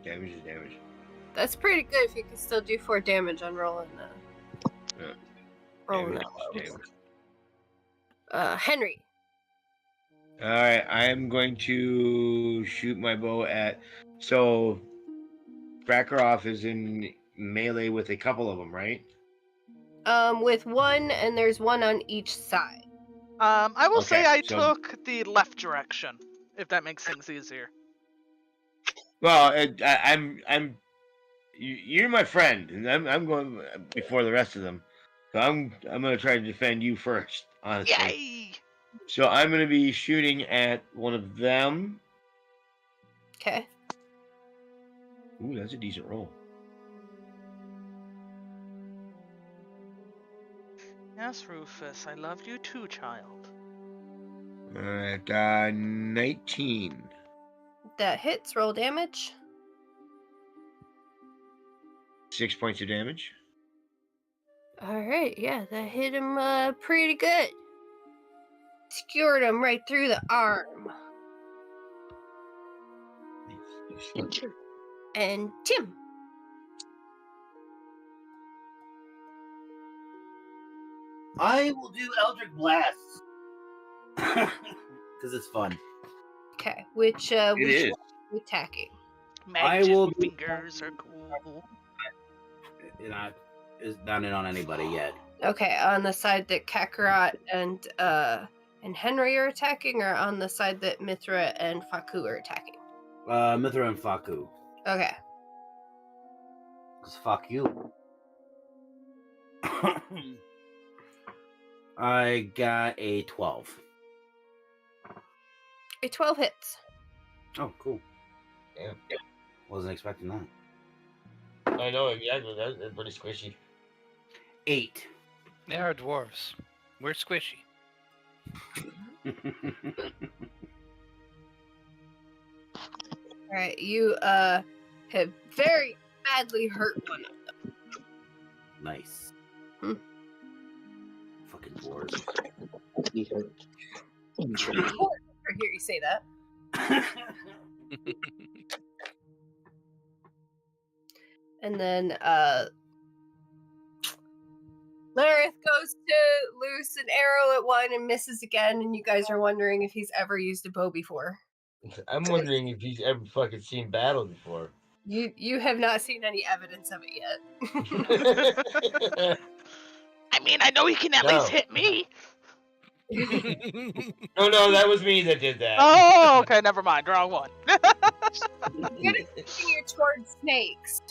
Damage is damage. That's pretty good if you can still do 4 damage on rolling Yeah. rolling Damage that is low. damage. Henry. All right, I am going to shoot my bow at. So, Brackeroff is in melee with a couple of them, right? With 1, and there's 1 on each side. I will say Okay, I so- took the left direction, if that makes things easier. Well, you're my friend, and I'm going before the rest of them. So I'm going to try to defend you first, honestly. Yay! So I'm going to be shooting at one of them. Okay. Ooh, that's a decent roll. Yes, Rufus, I love you too, child. All right, 19. That hits. Roll damage. 6 points of damage. All right. Yeah, that hit him pretty good. Skewered him right through the arm. And Tim. I will do Eldritch Blast. Because it's fun. Okay. Which It which is. one are you attacking? Magic will- fingers are cool. It's not in on anybody yet. Okay, on the side that Kakarot and Henry are attacking, or on the side that Mithra and Faku are attacking? Mithra and Faku. Okay. Because fuck you. I got a 12. A 12 hits. Oh, cool. Damn. Wasn't expecting that. I know, exactly. That's pretty squishy. 8. They are dwarves. We're squishy. Alright, you have very badly hurt one of them. Nice. Hmm. Fucking dwarves. Or hear you say that. And then Lareth goes to loose an arrow at one and misses again, and you guys are wondering if he's ever used a bow before. I'm wondering if he's ever fucking seen battle before. You have not seen any evidence of it yet. I mean, I know he can at No. least hit me. No, that was me that did that. Oh, okay, never mind. Wrong one. Good at using you towards snakes.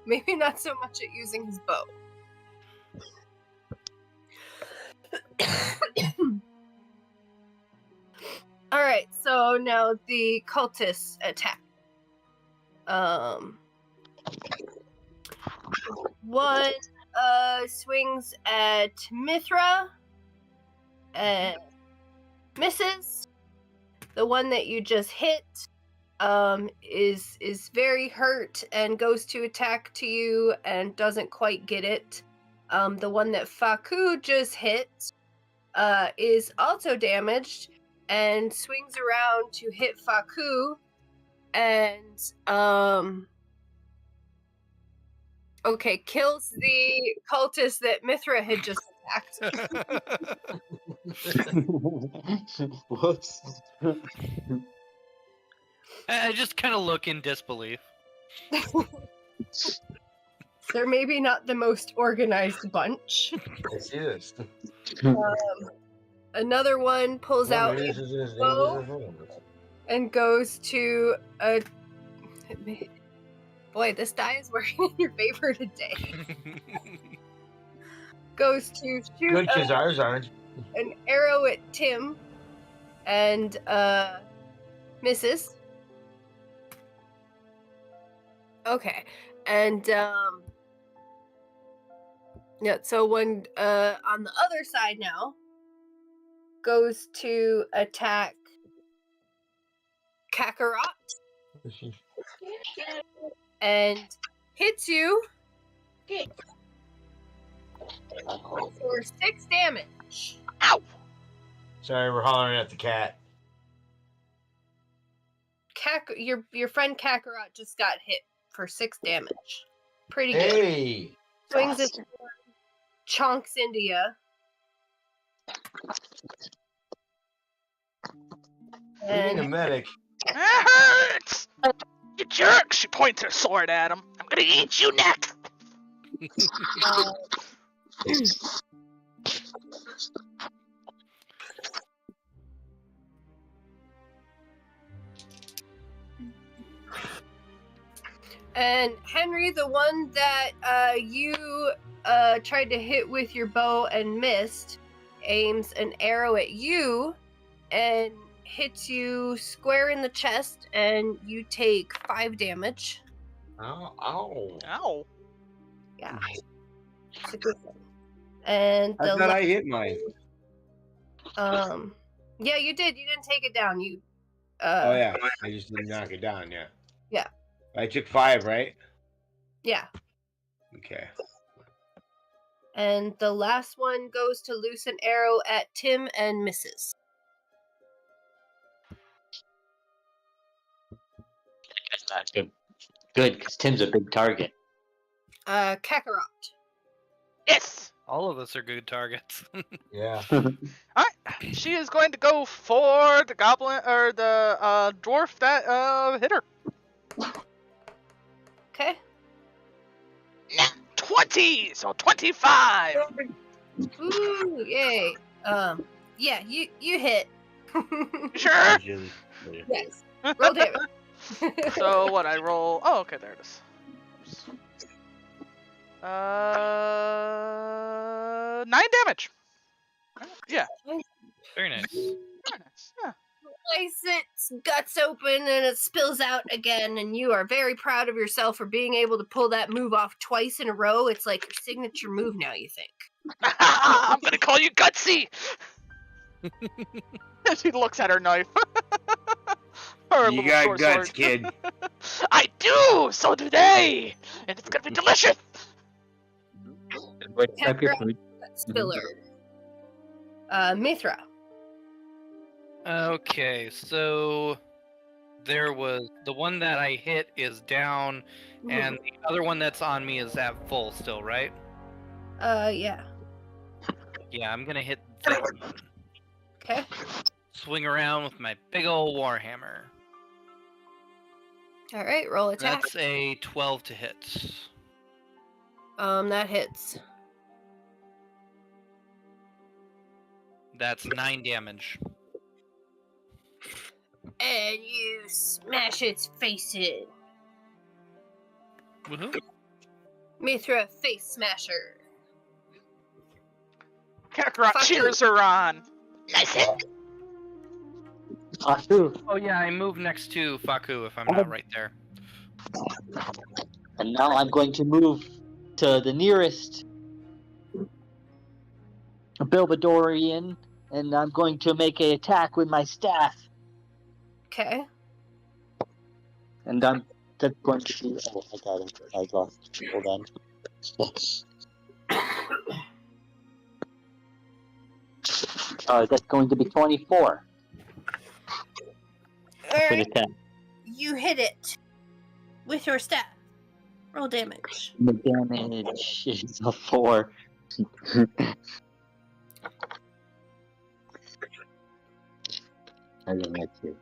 Maybe not so much at using his bow. Alright, so now the cultists attack. One swings at Mithra and misses. The one that you just hit is very hurt and goes to attack to you and doesn't quite get it. The one that Faku just hit is also damaged and swings around to hit Faku and kills the cultist that Mithra had just attacked. Whoops. I just kind of look in disbelief. They're maybe not the most organized bunch. Yes, it is. Another one pulls out a bow and goes to a. Boy, this die is working in your favor today. Goes to shoot Good, because ours aren't. an arrow at Tim and misses. Okay. And yeah, so one on the other side now goes to attack Kakarot and hits you for 6 damage. Ow! Sorry, we're hollering at the cat. Your friend Kakarot just got hit for 6 damage. Pretty good. Hey! Swings its sword, chonks into you. We need a And medic. That hurts! You jerk! She points her sword at him. I'm gonna eat you next! uh, and Henry, the one that you tried to hit with your bow and missed, aims an arrow at you and hits you square in the chest, and you take 5 damage. Ow, ow. Ow. Yeah. It's a good one. And I the thought I hit mine. yeah, you did. You didn't take it down. You Oh, yeah. I just didn't knock it down, yeah. Yeah. I took 5, right? Yeah. Okay. And the last one goes to loose an arrow at Tim and misses. That's not good. Good, because Tim's a big target. Kakarot. Yes! All of us are good targets. Yeah. Alright, she is going to go for the goblin, or the dwarf that hit her. Okay. 20! So 25! Ooh, yay. Yeah, you hit. Sure? Yes. Roll damage. So what, I roll... Oh, okay, there it is. 9 damage. Yeah. Very nice. Very nice. Yeah. Slice its guts open and it spills out again, and you are very proud of yourself for being able to pull that move off twice in a row. It's like your signature move now, you think. I'm gonna call you Gutsy! She looks at her knife. Her You little got short guts, sword. kid. I do! So do they! And it's gonna be delicious! Prep your food. Spiller. Mithra. Okay, so there was the one that I hit is down, and the other one that's on me is at full still, right? Yeah. Yeah, I'm gonna hit that one. Okay. Swing around with my big ol' warhammer. All right, roll attack. That's a 12 to hit. That hits. That's 9 damage. And you smash its face in. Woohoo! Mithra face smasher. Kakarot Fuck cheers her on. Nice hit! Faku. Oh yeah, I move next to Faku if I'm not right there. And now I'm going to move to the nearest Bilbadorian, and I'm going to make an attack with my staff. Okay. And I'm just going to do... Oh, I got him. I lost. Hold on. That's going to be 24 All for the right. attack. You hit it with your staff. Roll damage. The damage is a 4. I don't like you.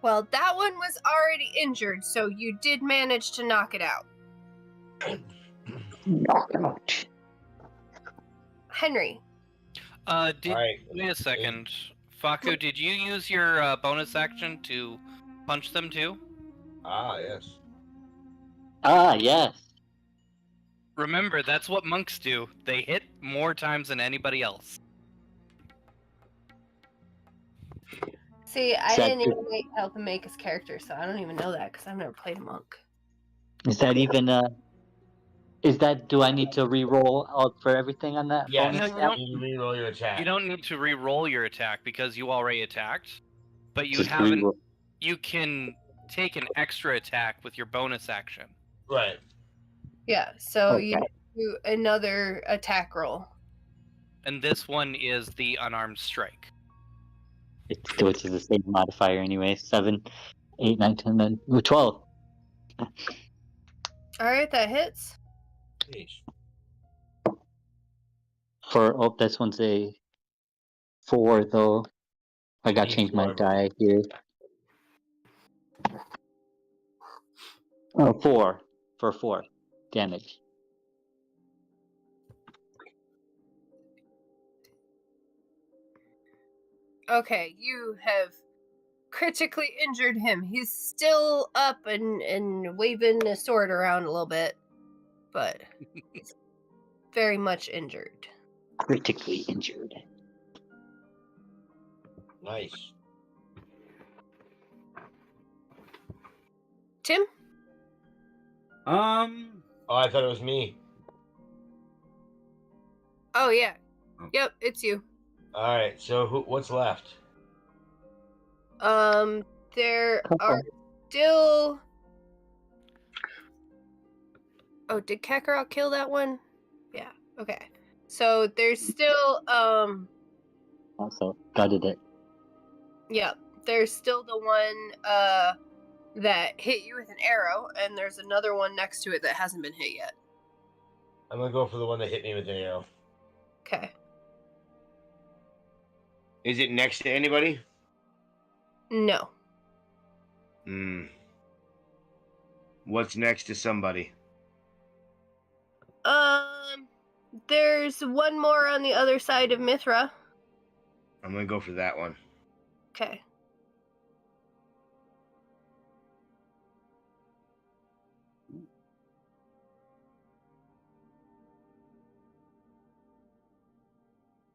Well, that one was already injured, so you did manage to knock it out. Knockout. Henry. Wait Alright. a second. Faku, did you use your bonus action to punch them too? Ah, yes. Ah, yes. Remember, that's what monks do. They hit more times than anybody else. See, I Is that didn't good? even help him make his character, so I don't even know that because I've never played a monk. Is that even Is that? Do I need to re-roll out for everything on that Yes. bonus? No, you don't. You reroll your attack. You don't need to re-roll your attack because you already attacked, but you Just haven't. re-roll. You can take an extra attack with your bonus action. Right. Yeah, so you Okay. do another attack roll. And this one is the unarmed strike. Which is the same modifier anyway. 7, 8, 9, 10, 11, 12. All right, that hits. Jeez. This one's a 4 though. I gotta change my D4. die here. Oh, 4 for 4 damage. Okay, you have critically injured him. He's still up and waving his sword around a little bit, but he's very much injured. Critically injured. Nice. Tim? Oh, I thought it was me. Oh, yeah. Oh. Yep, it's you. Alright, so what's left? There are still... Oh, did Kakarot kill that one? Yeah, okay. So there's still, Also, gutted it. yeah, there's still the one, that hit you with an arrow, and there's another one next to it that hasn't been hit yet. I'm gonna go for the one that hit me with an arrow. Okay. Is it next to anybody? No. What's next to somebody? There's one more on the other side of Mithra. I'm gonna go for that one. Okay.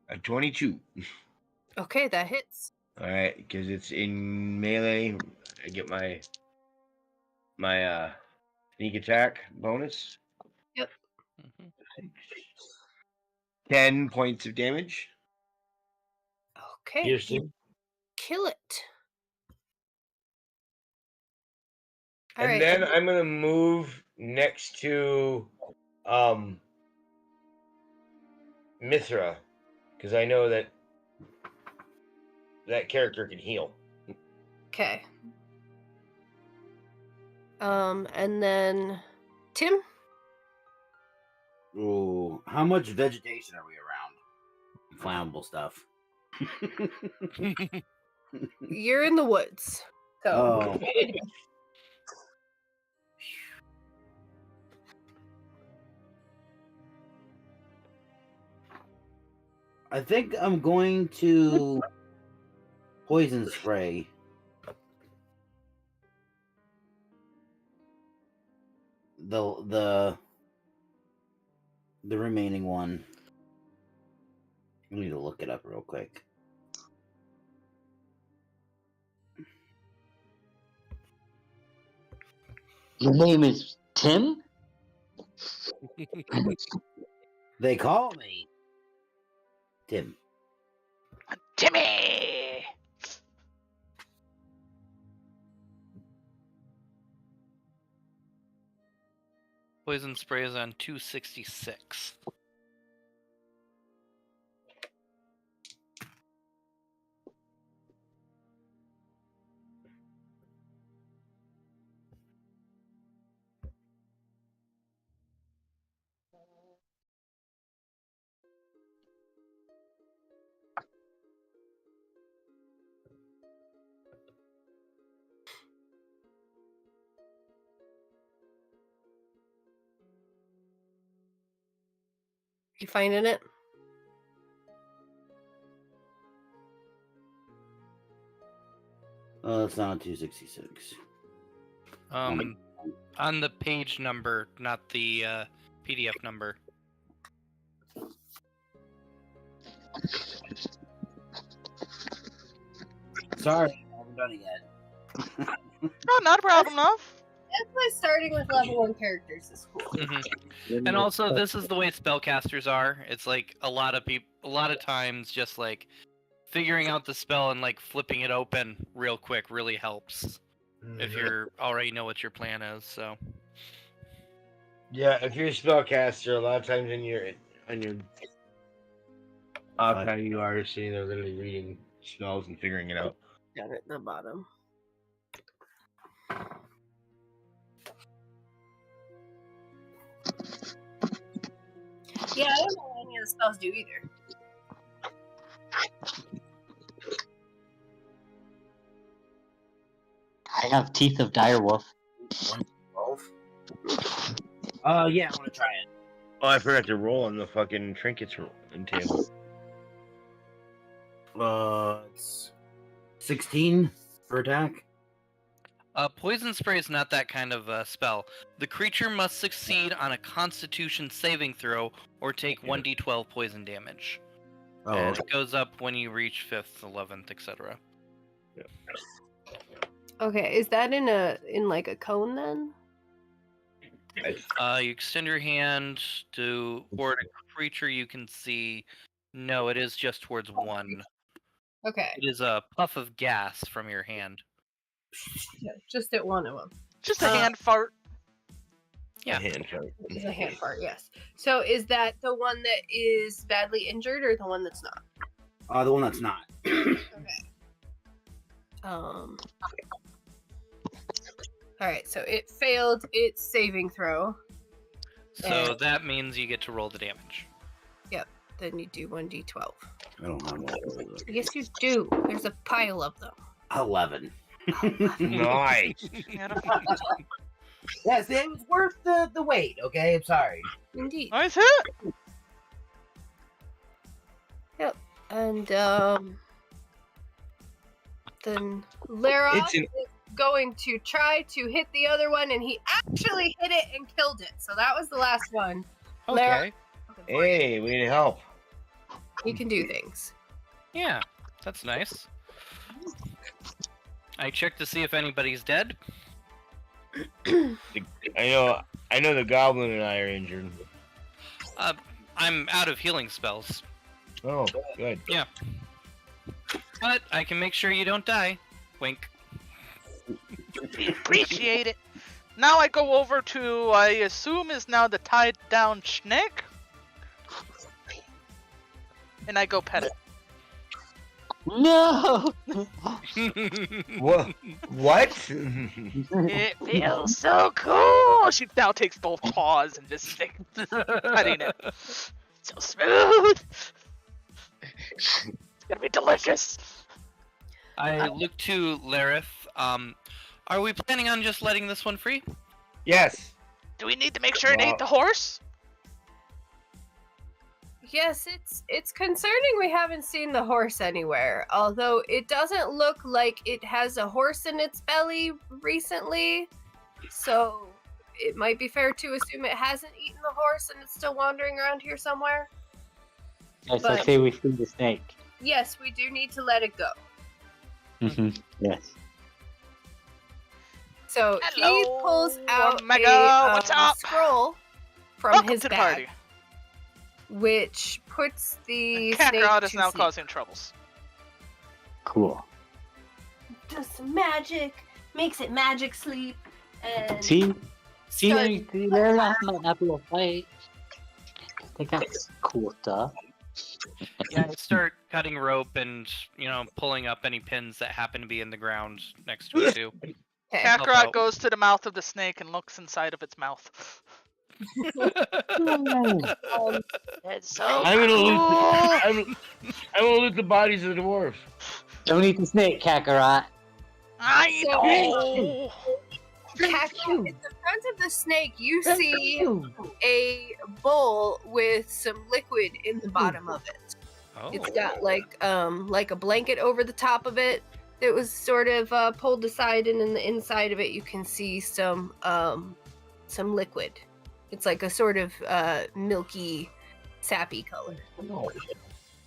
A 22. Okay, that hits. Alright, because it's in melee. I get my sneak attack bonus. Yep. 10 points of damage. Okay. Piercing. You kill it. All And right. then I'm gonna move next to Mithra, because I know that character can heal. Okay. And then Tim? Ooh, how much vegetation are we around? Flammable stuff. You're in the woods. So Oh. I think I'm going to poison spray. The remaining one. I need to look it up real quick. Your name is Tim? They call me Tim. Timmy! Poison spray is on 266. You finding it? It's not 266. On the page number, not the PDF number. Sorry, I haven't done it yet. Oh, not a problem, love. That's why starting with level 1 characters is cool. And also, this is the way spellcasters are. It's like a lot of times, just like figuring out the spell and like flipping it open real quick really helps. If you already know what your plan is, so. Yeah, if you're a spellcaster, a lot of times on your how you are sitting there literally reading spells and figuring it out. Down at the bottom. Yeah, I don't know what any of the spells do either. I have Teeth of Direwolf. 112. Yeah, I want to try it. Oh, I forgot to roll on the fucking trinkets and table. It's 16 for attack. Poison spray is not that kind of spell. The creature must succeed on a Constitution saving throw or take 1d12 poison damage. Oh, And okay. it goes up when you reach 5th, 11th, etc. Okay, is that in like a cone then? You extend your hand toward a creature you can see. No, it is just towards one. Okay, It is a puff of gas from your hand. yeah, just at one of them. Just a hand fart. Yeah. Hand chart. It's a hand part, yes. So is that the one that is badly injured or the one that's not? The one that's not. Alright, so it failed its saving throw. So that means you get to roll the damage. Then you do 1d12. I don't have one. Yes, you do. There's a pile of them. 11. Nice. Yes, it was worth the wait, okay? I'm sorry. Indeed. Nice hit. And then Lara It's an- is going to try to hit the other one, and he actually hit it and killed it. So that was the last one. Okay. Hey, we need help. You can do things. Yeah, that's nice. I checked to see if anybody's dead. I know the goblin and I are injured. I'm out of healing spells, Oh, good. but I can make sure you don't die. Wink. We appreciate it. Now I go over to, I assume is now the tied down snake. And I go pet it. No! What? What? It feels so cool. She now takes both paws and just petting it. So smooth. It's gonna be delicious. I look to Lareth. Are we planning on just letting this one free? Yes. Do we need to make sure it Well- ate the horse? Yes, it's concerning we haven't seen the horse anywhere. Although it doesn't look like it has a horse in its belly recently. So it might be fair to assume it hasn't eaten the horse and it's still wandering around here somewhere. Yes, But- I say we free the snake. Yes, we do need to let it go. Yes. So he Hello, pulls out Omega, a what's up? scroll from Welcome his to the bag, party. which puts the Kakarot snake is to now sleep. causing troubles. Cool. Does some magic, makes it magic sleep, and See, Sorry. they're not happy to fight. I think that's cool stuff. Yeah, I start cutting rope and, pulling up any pins that happen to be in the ground next to it too. Okay. Help Kakarot out. goes to the mouth of the snake and looks inside of its mouth. it's so I'm gonna loot. I'm gonna loot the bodies of the dwarves. Don't eat the snake, Kakarot. I know. Cackle, at the front of the snake, you see a bowl with some liquid in the bottom of it. Oh. It's got like a blanket over the top of it that was sort of pulled aside, and in the inside of it, you can see some liquid. It's like a sort of milky, sappy color.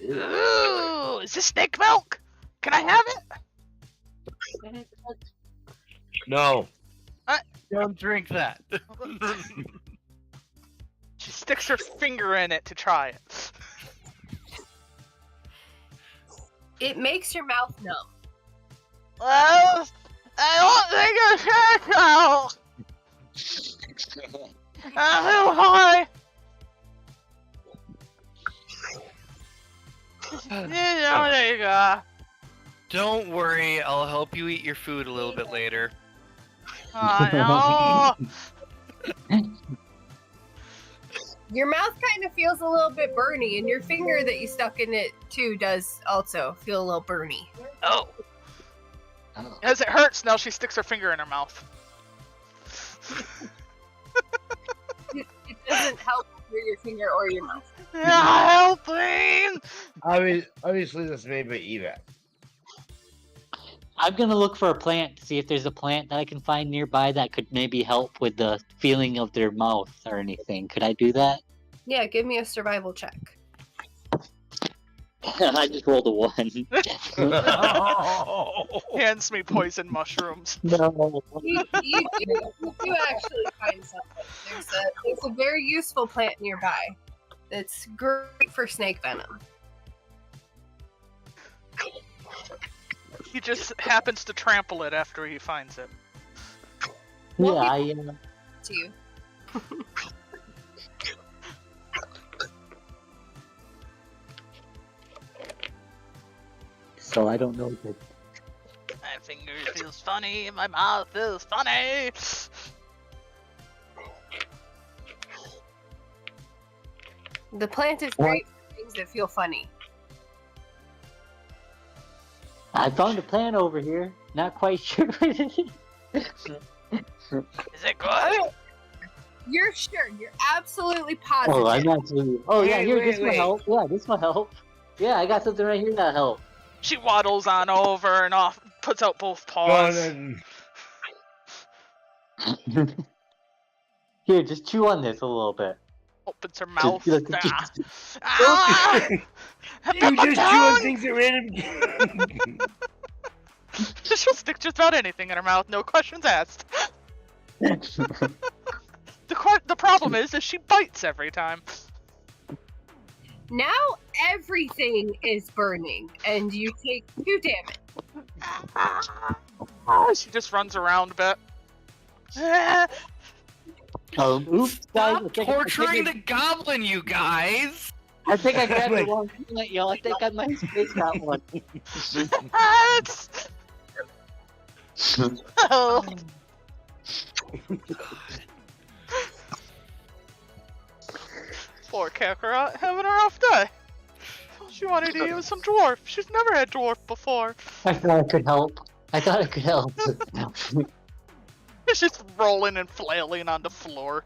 Ooh, is this snake milk? Can I have it? No. Don't drink that. She sticks her finger in it to try it. It makes your mouth numb. Well, I don't think it's cackle. I'm too high. There you go. Don't worry, I'll help you eat your food a little bit later. I know. Your mouth kind of feels a little bit burny, and your finger that you stuck in it too does also feel a little burny. Oh. As it hurts, now she sticks her finger in her mouth. It doesn't help for your finger or your mouth. Helping! Obviously, this made me eat it. I'm gonna look for a plant to see if there's a plant that I can find nearby that could maybe help with the feeling of their mouth or anything. Could I do that? Yeah, give me a survival check. I just rolled a 1. Hands me poison mushrooms. No. You do actually find something. There's a very useful plant nearby. It's great for snake venom. He just happens to trample it after he finds it. Yeah, To you. So I don't know if it... My finger feels funny, my mouth feels funny. The plant is great for things that feel funny. I found a plant over here. Not quite sure what it is. Is it good? You're sure? You're absolutely positive. Oh, I'm absolutely... Oh, yeah, Wait, here, wait, this will wait. help. Yeah, this will help. Yeah, I got something right here that'll help. She waddles on over and off, puts out both paws. Here, just chew on this a little bit. Opens her mouth. Just- Ah! You just chew on things at random. She'll stick just about anything in her mouth, no questions asked. The problem is she bites every time. Now everything is burning, and you take 2 damage. She just runs around a bit. Oops, guys. Stop torturing the goblin, you guys! I think I grabbed the wrong plant, y'all. I think I might have spaced that one. Oh. Poor Kakarot having a rough day. She wanted to use some dwarf. She's never had dwarf before. I thought I could help. It's just rolling and flailing on the floor.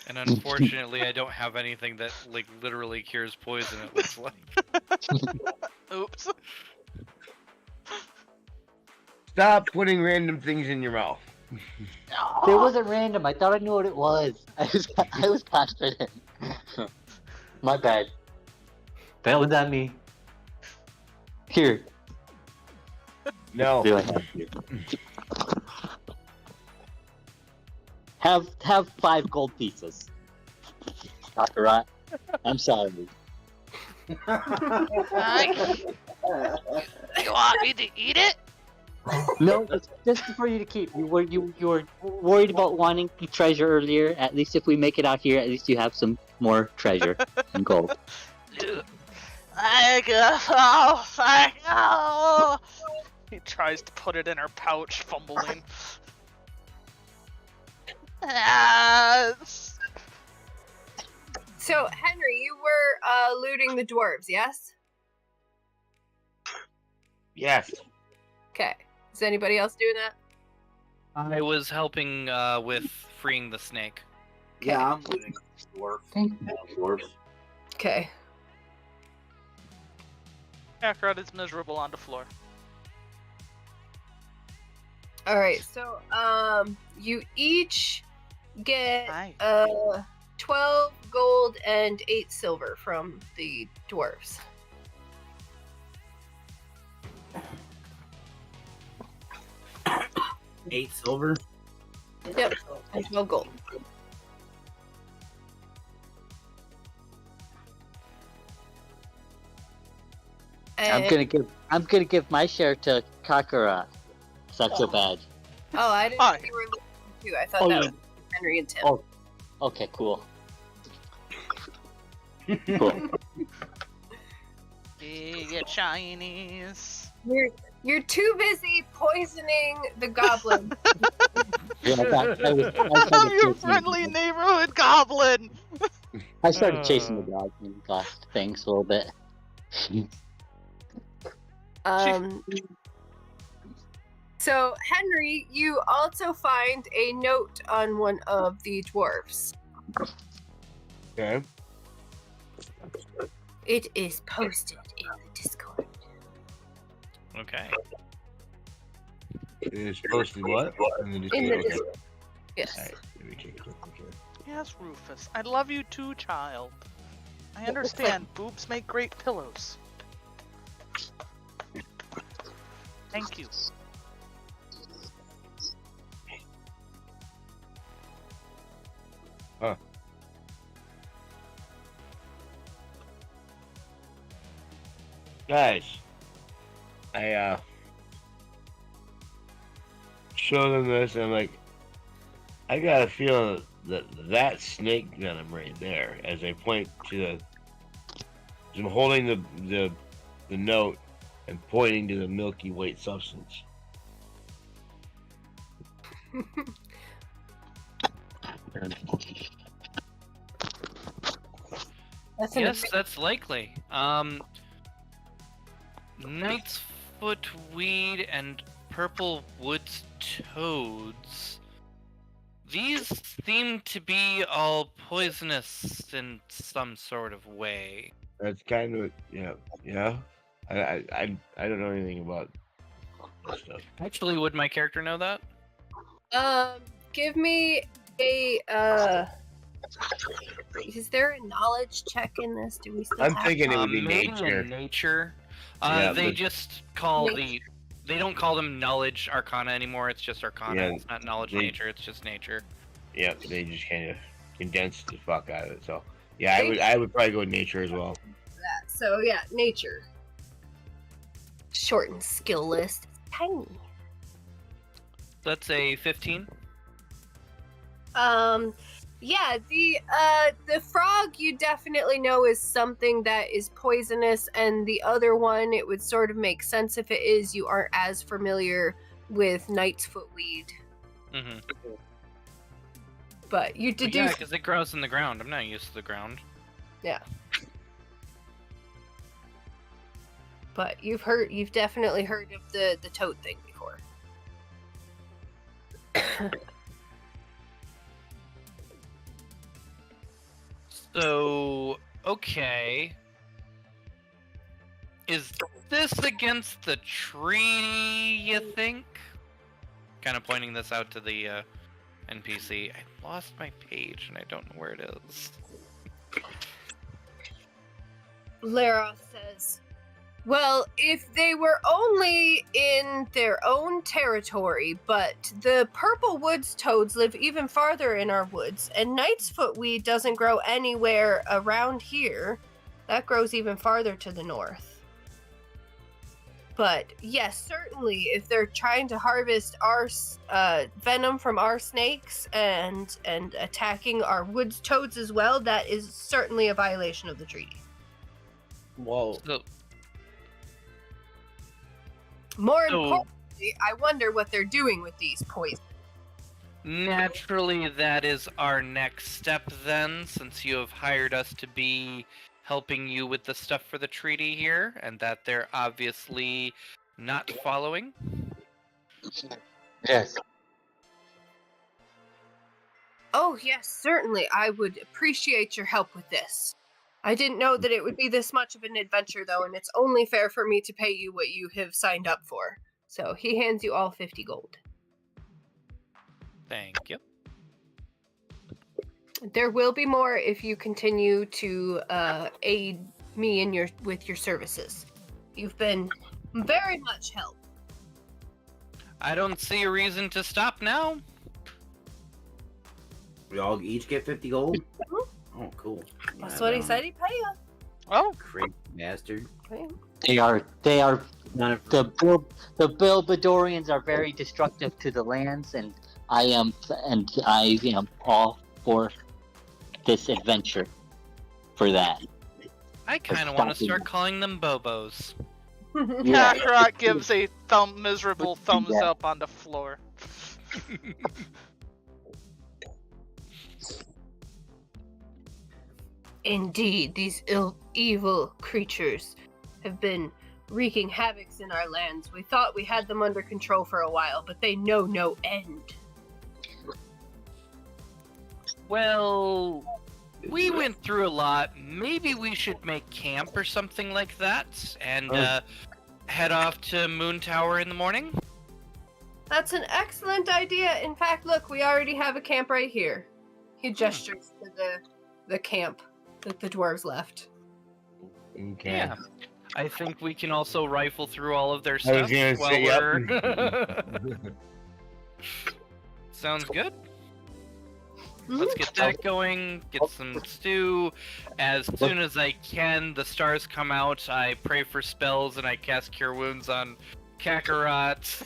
And unfortunately, I don't have anything that, like, literally cures poison, it looks like. Oops. Stop putting random things in your mouth. It wasn't random. I thought I knew what it was. I was confident. My bad. That was on me. Here. No. Do I have you? Have 5 gold pieces. Kakarot. I'm sorry. You want me to eat it? No, it's just for you to keep. You were worried about wanting treasure earlier. At least if we make it out here, at least you have some more treasure and gold. He tries to put it in her pouch, fumbling. Yes. So, Henry, you were looting the dwarves, yes? Yes. Okay. Is anybody else doing that? I was helping with freeing the snake. Yeah, I'm looting dwarf. Dwarves. Okay. Kakarot is miserable on the floor. All right. So, you each get Hi. 12 gold and 8 silver from the dwarves. $8 silver. Yep. And 12 gold. I'm gonna give my share to Kakara. It's not so bad. Oh, I didn't Hi. know you were looking too. I thought Oh, that yeah. was Henry and Tim. Oh. Okay, cool. Cool. Yeah, Chinese. You're too busy poisoning the goblin. Yeah, I was I'm trying to your chase friendly the- neighborhood goblin. I started chasing the dog and lost things a little bit. So, Henry, you also find a note on one of the dwarfs. Okay. It is posted in the Discord. Okay. It is posted what? In the In the Discord. Discord. Yes. Alright, let me take a quick look here. Yes, Rufus. I love you too, child. I understand. Boobs make great pillows. Thank you. Huh. Guys, I show them this and I'm like, I got a feeling that snake venom right there, as I point to the, as I'm holding the note and pointing to the milky white substance. That's Yes, that's likely. Knight's foot weed and purple woods toads. These seem to be all poisonous in some sort of way. That's kind of yeah. I don't know anything about that stuff. Actually, would my character know that? Give me a is there a knowledge check in this? Do we still I'm have thinking it would be Maybe nature. in nature. Yeah, They but- just call Nature. they don't call them knowledge arcana anymore. It's just arcana. Yeah, It's not knowledge they- nature. It's just nature. Yeah, they just kind of condensed the fuck out of it. So yeah, I would probably go with nature as well. that? So yeah, nature. Shortened skill list. Tiny. That's a 15. Yeah, the frog you definitely know is something that is poisonous, and the other one it would sort of make sense if it is. You aren't as familiar with knight's footweed, Mm-hmm. but you Yeah, deduce. because it grows in the ground. I'm not used to the ground. But you've definitely heard of the toad thing before. So, okay. Is this against the treaty, you think? Kind of pointing this out to the NPC. I lost my page and I don't know where it is. Lara says, well, if they were only in their own territory, but the purple woods toads live even farther in our woods, and knight's footweed doesn't grow anywhere around here. That grows even farther to the north. But yes, certainly, if they're trying to harvest our venom from our snakes and attacking our woods toads as well, that is certainly a violation of the treaty. Whoa. So, More So- importantly, I wonder what they're doing with these poisons. naturally, that is our next step then, since you have hired us to be helping you with the stuff for the treaty here, and that they're obviously not following? Yes. Oh, yes, certainly. I would appreciate your help with this. I didn't know that it would be this much of an adventure, though, and it's only fair for me to pay you what you have signed up for. So he hands you all 50 gold. Thank you. There will be more if you continue to aid me with your services. You've been very much help. I don't see a reason to stop now. We all each get 50 gold? Oh, cool. That's what he said he'd pay you. Oh, Crazy bastard. They are None of the Bilbadorians are very destructive to the lands, and I am all for this adventure for that. I kind of want to start calling them Bobos. Yeah. Kakarot gives a miserable thumbs up on the floor. Indeed, these evil creatures have been wreaking havoc in our lands. We thought we had them under control for a while, but they know no end. Well, we went through a lot. Maybe we should make camp or something like that, and head off to Moon Tower in the morning. That's an excellent idea. In fact, look, we already have a camp right here. He gestures to the camp that the dwarves left. Okay. Yeah. I think we can also rifle through all of their I was stuff gonna while say, we're... Sounds good. Let's get that going, get some stew. As soon as I can, the stars come out, I pray for spells, and I cast Cure Wounds on Kakarot.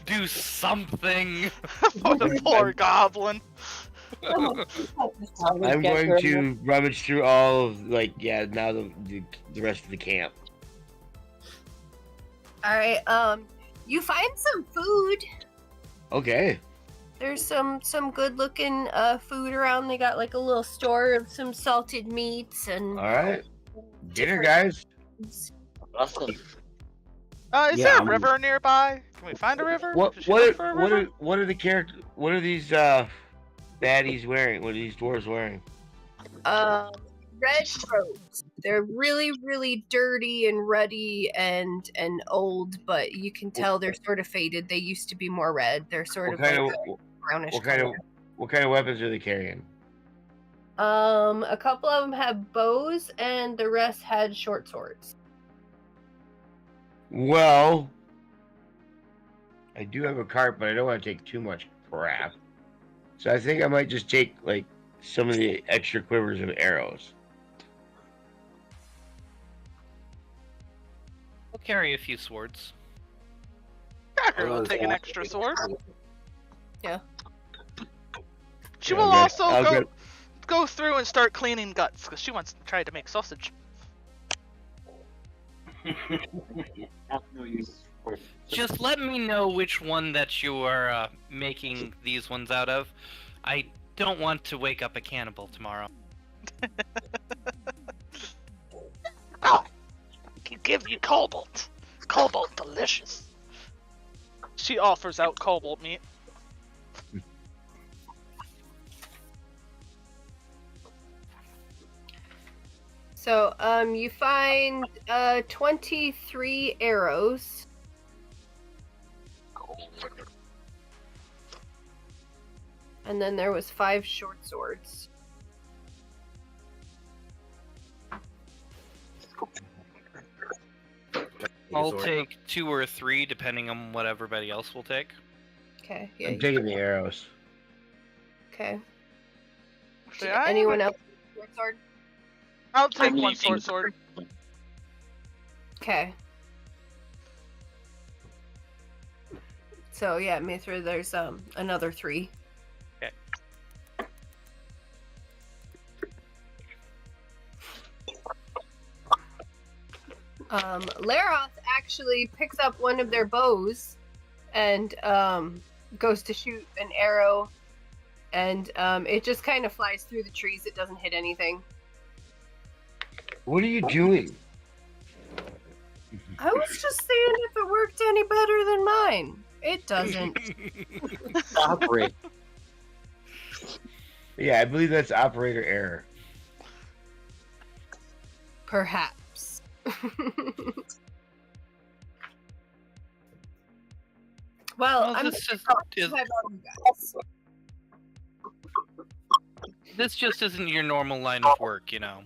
Do something! For the poor goblin. I'm going to rummage through all of, now the rest of the camp. Alright, you find some food. Okay. There's some good looking food around. They got like a little store of some salted meats and Alright. Dinner, guys. Awesome. Is there a river nearby? Can we find a river? What Should we look for a river? are the characters? What are these baddies wearing? What are these dwarves wearing? red robes. They're really, really dirty and ruddy and old, but you can tell they're sort of faded. They used to be more red. They're sort of like brownish. What kind of weapons are they carrying? A couple of them have bows, and the rest had short swords. Well, I do have a cart, but I don't want to take too much crap. So I think I might just take some of the extra quivers of arrows. I'll carry a few swords. Cracker will take an extra sword. Yeah. She will also go through and start cleaning guts because she wants to try to make sausage. Just let me know which one that you are making these ones out of. I don't want to wake up a cannibal tomorrow. Oh, I can give you cobalt. Cobalt delicious. She offers out cobalt meat. So, you find 23 arrows. And then there was 5 short swords. I'll take 2 or 3, depending on what everybody else will take. Okay. Yeah. I'm taking the arrows. Okay. Yeah, Anyone else? Short sword? I'll take one short sword. Okay. So yeah, Mithra, there's another 3. Okay. Laroth actually picks up one of their bows and goes to shoot an arrow, and it just kind of flies through the trees. It doesn't hit anything. What are you doing? I was just seeing if it worked any better than mine. It doesn't. Operate. Yeah, I believe that's operator error. Perhaps. Well, I'm this just guys. this just isn't your normal line of work, you know.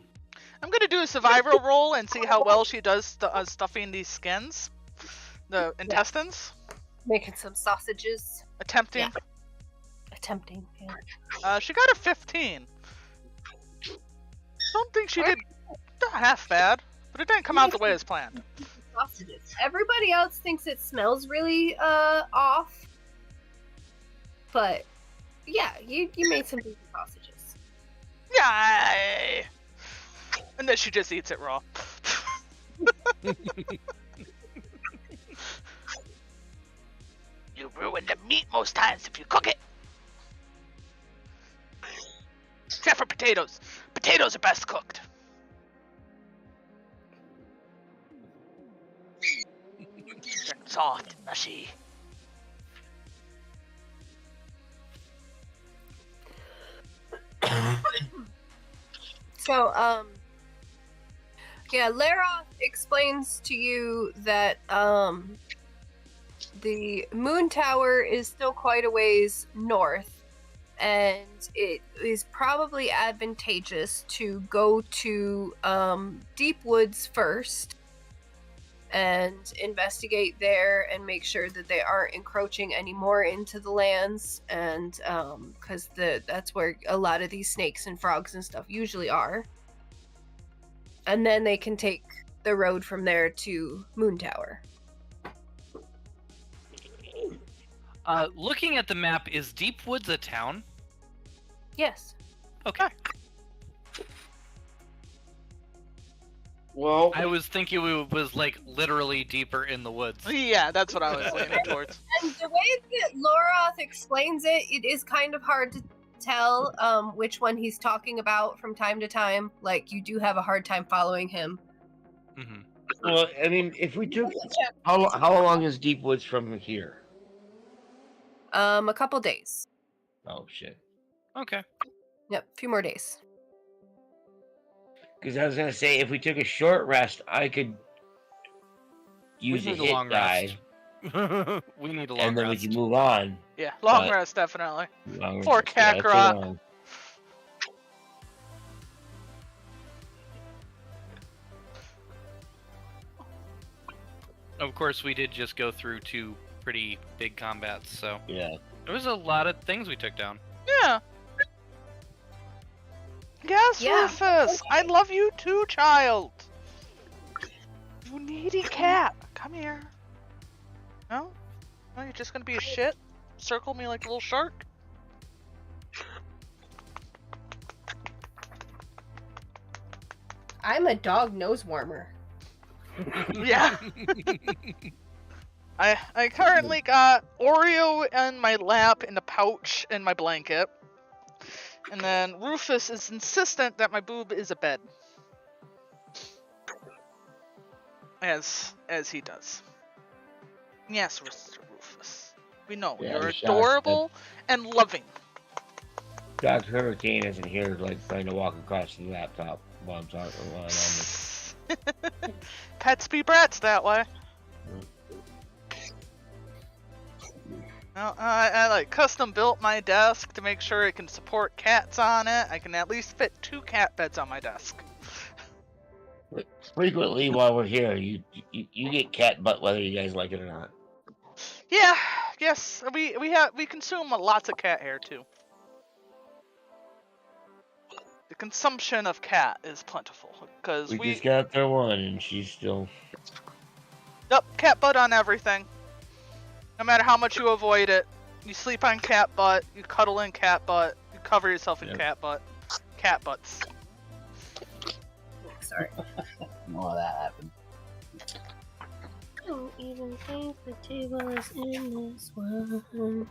I'm gonna do a survival roll and see how well she does stuffing these skins, the intestines. Making some sausages. Attempting. Yeah. Attempting. Yeah. She got a 15. Don't think she did half bad, but it didn't come out the way as planned. Sausages. Everybody else thinks it smells really off, but yeah, you made some decent sausages. Yeah. And then she just eats it raw. You ruin the meat most times if you cook it. Except for potatoes. Potatoes are best cooked. They're soft and mushy. So, yeah, Laroth explains to you that, the moon tower is still quite a ways north, and it is probably advantageous to go to, Deep Woods first, and investigate there and make sure that they aren't encroaching any more into the lands, and because that's where a lot of these snakes and frogs and stuff usually are, and then they can take the road from there to Moon Tower. Looking at the map, is Deep Woods a town? Yes. Okay. Well, I was thinking it was like literally deeper in the woods. Yeah, that's what I was leaning towards. And the way that Loroth explains it, it is kind of hard to tell which one he's talking about from time to time. Like, you do have a hard time following him. Mm-hmm. well, I mean, if we took how long is Deep Woods from here? A couple days. Oh shit! Okay. Yep, a few more days. Because I was gonna say, if we took a short rest, I could use We a need a hit long die, rest. We need a long and then rest. we can move on. Yeah, long But- rest, definitely. Long Poor rest, yeah, that's a Kakarot. long- Of course, we did just go through 2 pretty big combats, so Yeah. there was a lot of things we took down. Yeah. Yes, Yeah. Rufus! I love you too, child! You needy cat! Come here. No? No, you're just gonna be a shit? Circle me like a little shark? I'm a dog nose warmer. Yeah. I currently got Oreo in my lap in the pouch in my blanket. And then Rufus is insistent that my boob is a bed. As he does. Yes, Mr. Rufus. We know Yeah, you're the shots adorable and loving. Dr. Hurricane isn't here, like trying to walk across the laptop while I'm talking. While I'm on this. Pets be brats that way. Well, I like custom built my desk to make sure it can support cats on it. I can at least fit 2 cat beds on my desk. Frequently, while we're here, you get cat butt whether you guys like it or not. Yeah, yes, we consume lots of cat hair too. The consumption of cat is plentiful because We just got there one, and she's still. Yep, cat butt on everything. No matter how much you avoid it, you sleep on cat butt, you cuddle in cat butt, you cover yourself in Yep. cat butt. Cat butts. Sorry. None of that happened. Don't even think the tables in this one.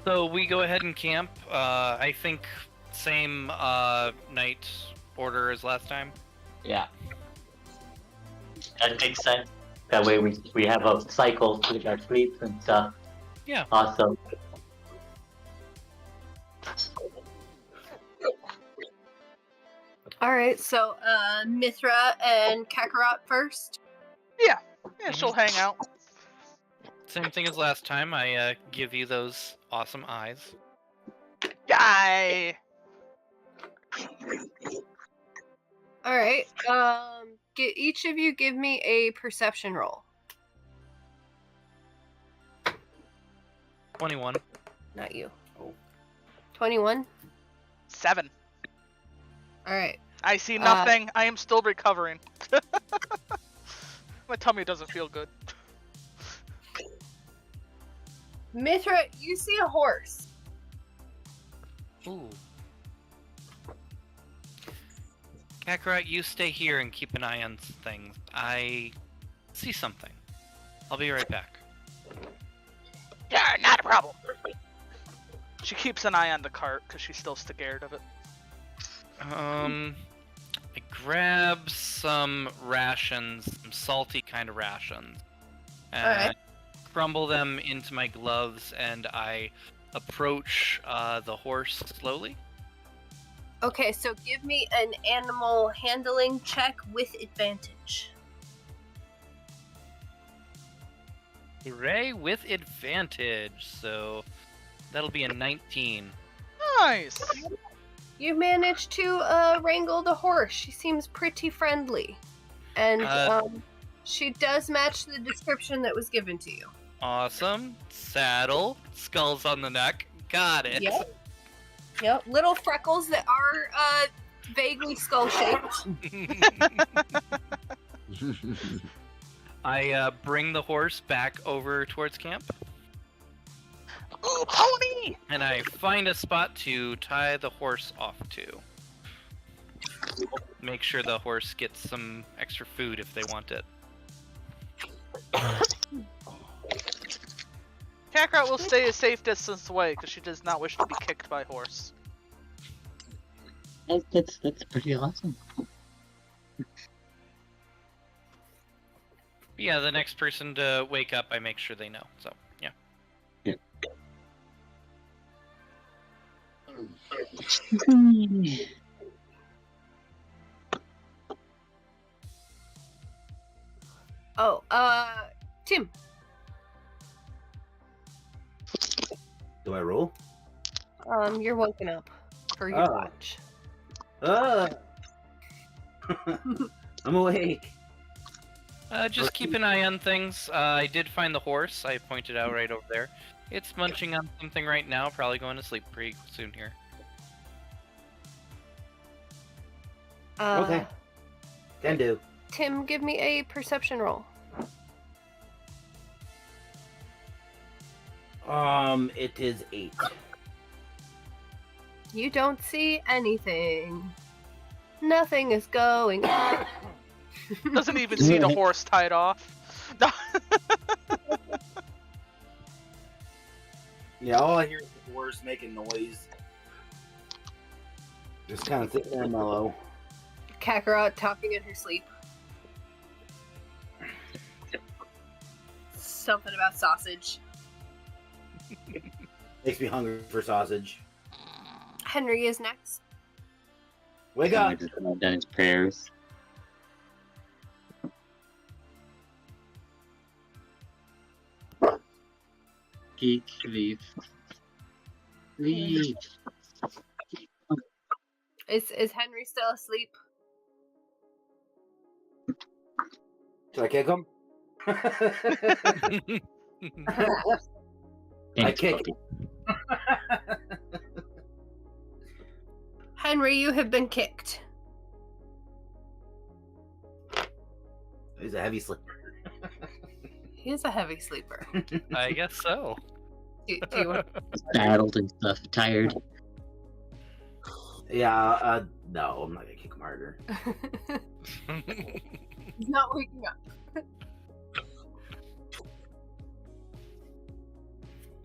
So we go ahead and camp. I think same night order as last time. Yeah. That makes sense. That way we have a cycle with our sleeps and stuff. Yeah. Awesome. All right, so Mithra and Kakarot first. Yeah, she'll hang out. Same thing as last time. I give you those awesome eyes. Yay! All right. Each of you give me a perception roll. 21. Not you. Oh. 21. 7. All right. I see nothing. I am still recovering. My tummy doesn't feel good. Mithra, you see a horse. Ooh. Kakarot, you stay here and keep an eye on things. I see something. I'll be right back. Yeah, not a problem. She keeps an eye on the cart because she's still scared of it. I grab some rations, some salty kind of rations, and Alright. crumble them into my gloves, and I approach the horse slowly. Okay, so give me an animal handling check with advantage. Hooray, with advantage. So that'll be a 19. Nice. You managed to wrangle the horse. She seems pretty friendly. And she does match the description that was given to you. Awesome. Saddle, skulls on the neck. Got it. Yep. Yep. Little freckles that are vaguely skull-shaped. I bring the horse back over towards camp. Ooh, pony! And I find a spot to tie the horse off to. Make sure the horse gets some extra food if they want it. Kakarot will stay a safe distance away because she does not wish to be kicked by horse. That's pretty awesome. Yeah, the next person to wake up, I make sure they know. So, yeah. Oh, Tim. Do I roll? You're woken up for your Oh. watch. I'm awake. Just keep an eye on things. I did find the horse. I pointed out right over there. It's munching on something right now. Probably going to sleep pretty soon here. Okay. Can do. Tim, give me a perception roll. It is 8. You don't see anything. Nothing is going on. Doesn't even see the horse tied off. Yeah, all I hear is the horse making noise. Just kind of sitting there mellow. Kakarot talking in her sleep. Something about sausage. Makes me hungry for sausage. Henry is next. Wake up! I just done his prayers. Geek, leave. Leave. Is Henry still asleep? Should I kick him? I Thanks, kick. puppy. Henry, you have been kicked. He's a heavy sleeper. He is a heavy sleeper. I guess so. Do you want... Battled and stuff. Tired. Yeah, no, I'm not gonna kick him harder. He's not waking up.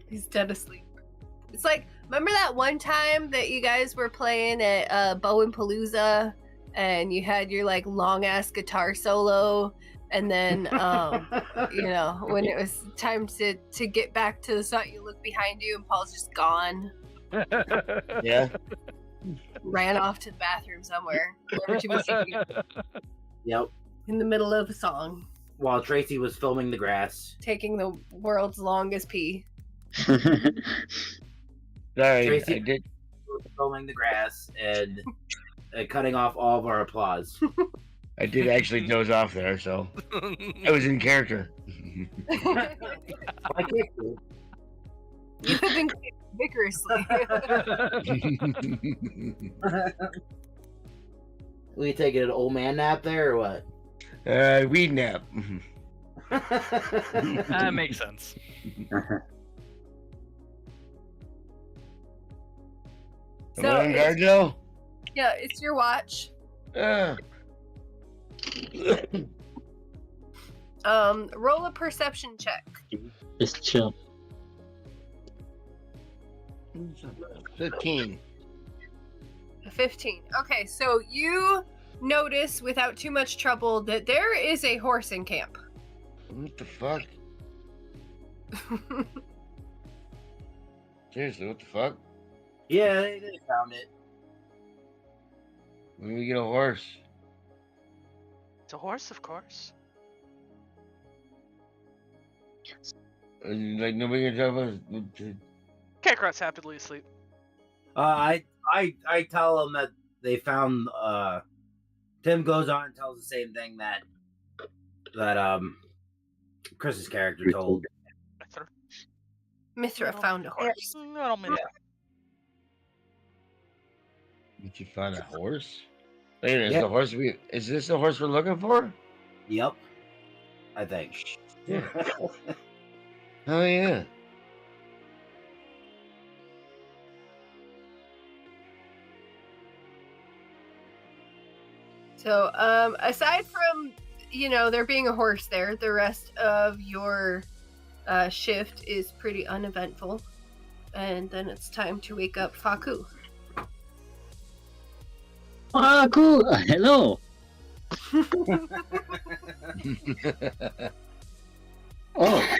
He's dead asleep. It's like, remember that one time that you guys were playing at Bowen Palooza and you had your like long ass guitar solo And then, when it was time to get back to the site, you look behind you and Paul's just gone. Yeah. Ran off to the bathroom somewhere. Never to be seen again. Yep. In the middle of a song. While Tracy was filming the grass. Taking the world's longest pee. Sorry, Tracy I did. was filming the grass and cutting off all of our applause. I did actually doze off there, so I was in character. I kicked you. You have been kicked vigorously. Were you taking an old man nap there or what? Weed nap. That makes sense. Am I on guard now? Yeah, it's your watch. Roll a perception check. Just chill. 15. 15. Okay, so you notice without too much trouble that there is a horse in camp. What the fuck? Seriously, what the fuck? Yeah, they found it. When we get a horse? It's a horse, of course. Like nobody can tell us. Kakarot's happily asleep. I tell them that they found. Tim goes on and tells the same thing that Chris's character told. Mithra found a horse. Little Mithra. Did you find a horse? Wait a minute, Yeah. is this the horse we're looking for? Yep. I think. Yeah. Oh yeah. So, aside from, there being a horse there, the rest of your shift is pretty uneventful. And then it's time to wake up Faku. Ah, cool. Hello. Oh.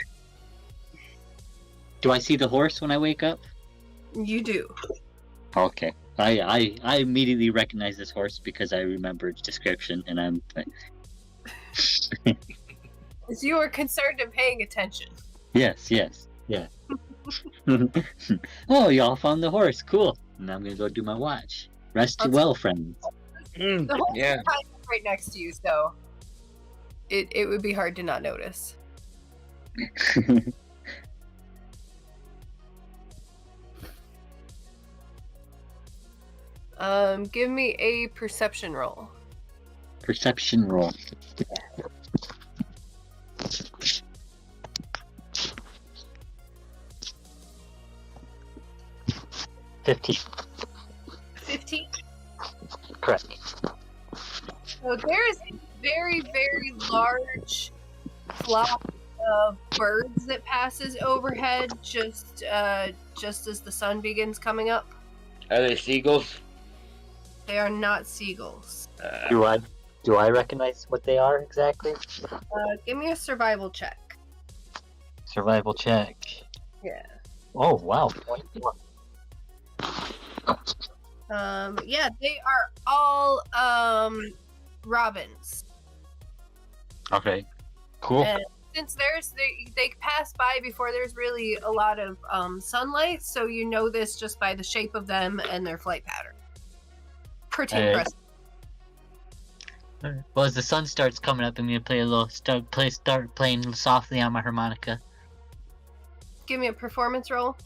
Do I see the horse when I wake up? You do. Okay. I immediately recognize this horse because I remember its description, and I'm. As you are concerned and paying attention. Yes. Oh, y'all found the horse. Cool. Now I'm gonna go do my watch. Rest well, friends. The horse Yeah. is kind of right next to you, so it would be hard to not notice. Give me a perception roll. Perception roll. $15. 15. Correct. So there is a very, very large flock of birds that passes overhead just as the sun begins coming up. Are they seagulls? They are not seagulls. Do I recognize what they are exactly? Give me a survival check. Survival check. Yeah. Oh wow. 21. Yeah, they are all robins. Okay. Cool. And since they pass by before there's really a lot of sunlight, so you know this just by the shape of them and their flight pattern. Pretty impressive. Alright. Well, as the sun starts coming up, I'm gonna play start playing softly on my harmonica. Give me a performance roll.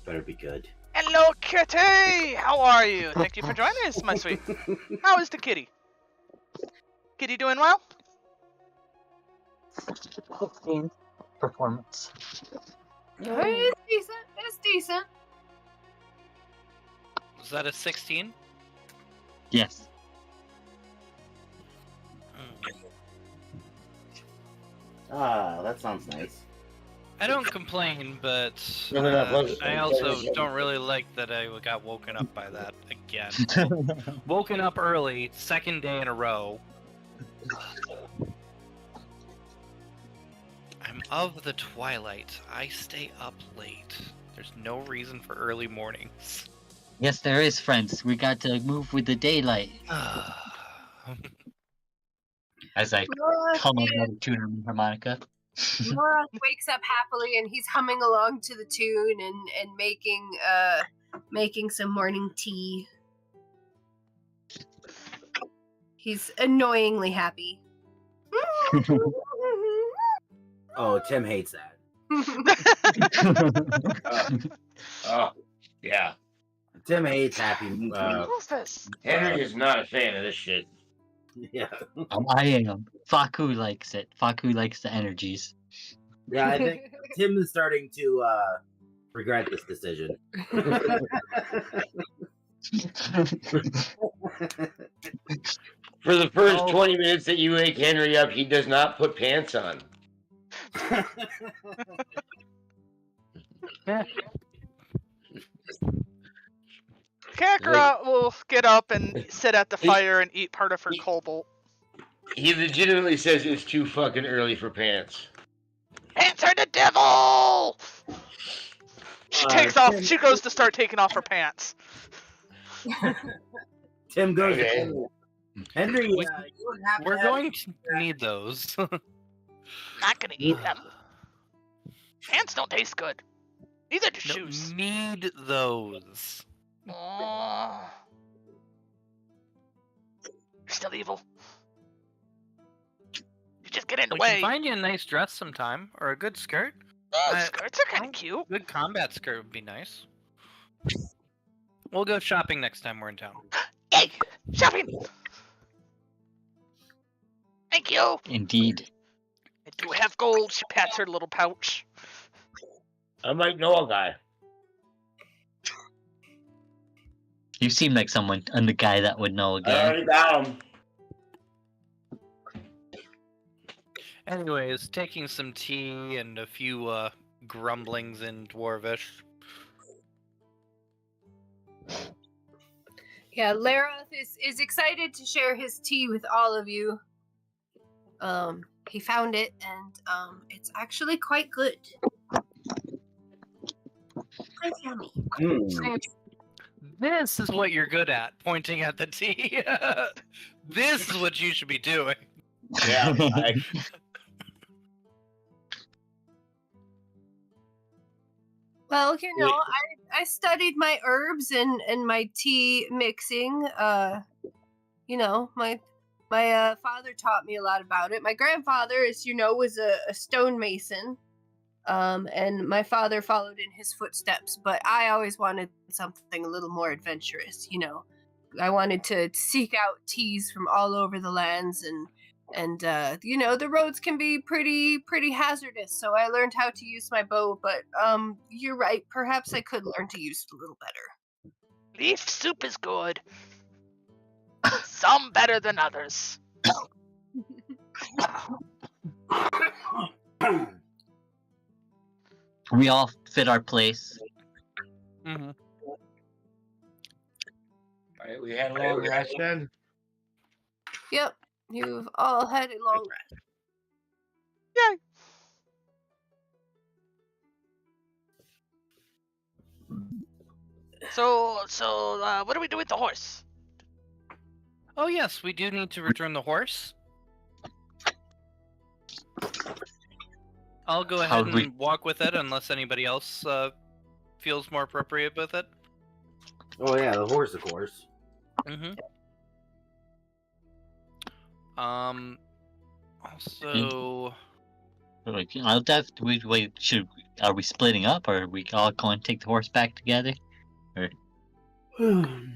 Better be good. Hello, kitty! How are you? Thank you for joining us, my sweet. How is the kitty? Kitty doing well? 16 performance. It's decent. It's decent. Was that a 16? Yes. Ah, that sounds nice. I don't complain, but I also don't really like that I got woken up by that again. Woken up early, second day in a row. of the twilight, I stay up late. There's no reason for early mornings. Yes, there is, friends. We got to move with the daylight. As I hum another tune on the harmonica. Laura wakes up happily and he's humming along to the tune and making some morning tea. He's annoyingly happy. Oh, Tim hates that. Yeah. Tim hates happy. Rufus. Henry is not a fan of this shit. Yeah. I am. Faku likes it. Faku likes the energies. Yeah, I think Tim is starting to regret this decision. For the first 20 minutes that you wake Henry up, he does not put pants on. Kakarot will get up and sit at the fire and eat part of her cobalt. He legitimately says it's too fucking early for pants. Pants are the devil! She takes off. She goes to start taking off her pants. Tim goes. Okay. Henry, you would have We're to going to need those. Not gonna eat them. Pants don't taste good. Neither do shoes. Need those. Oh. You're still evil. You just get in the We way. can find you a nice dress sometime, or a good skirt. Skirts are kind of cute. Good combat skirt would be nice. We'll go shopping next time we're in town. Yay! Shopping! Thank you! Indeed. I do have gold. She pats her little pouch. I might know a guy. You seem like someone and the guy that would know a I guy. already got him. Anyways, taking some tea and a few grumblings in Dwarvish. Yeah, Larath is excited to share his tea with all of you. He found it and it's actually quite good. Quite yummy. This is what you're good at, pointing at the tea. This is what you should be doing. Yeah. Well, you know, I studied my herbs and my tea mixing. You know, my father taught me a lot about it. My grandfather, as you know, was a stonemason. And my father followed in his footsteps, but I always wanted something a little more adventurous, you know. I wanted to seek out teas from all over the lands and you know, the roads can be pretty hazardous, so I learned how to use my bow, but you're right, perhaps I could learn to use it a little better. Leaf soup is good. Some better than others. We all fit our place. Mm-hmm. Alright, we had a long rest then? Yep, you've all had a long rest. Yay! So, what do we do with the horse? Oh yes, we do need to return the horse. I'll go ahead and walk with it unless anybody else feels more appropriate with it. Oh yeah, the horse, of course. Mm-hmm. Also, I'll wait. Are we splitting up, or are we all going to take the horse back together? Or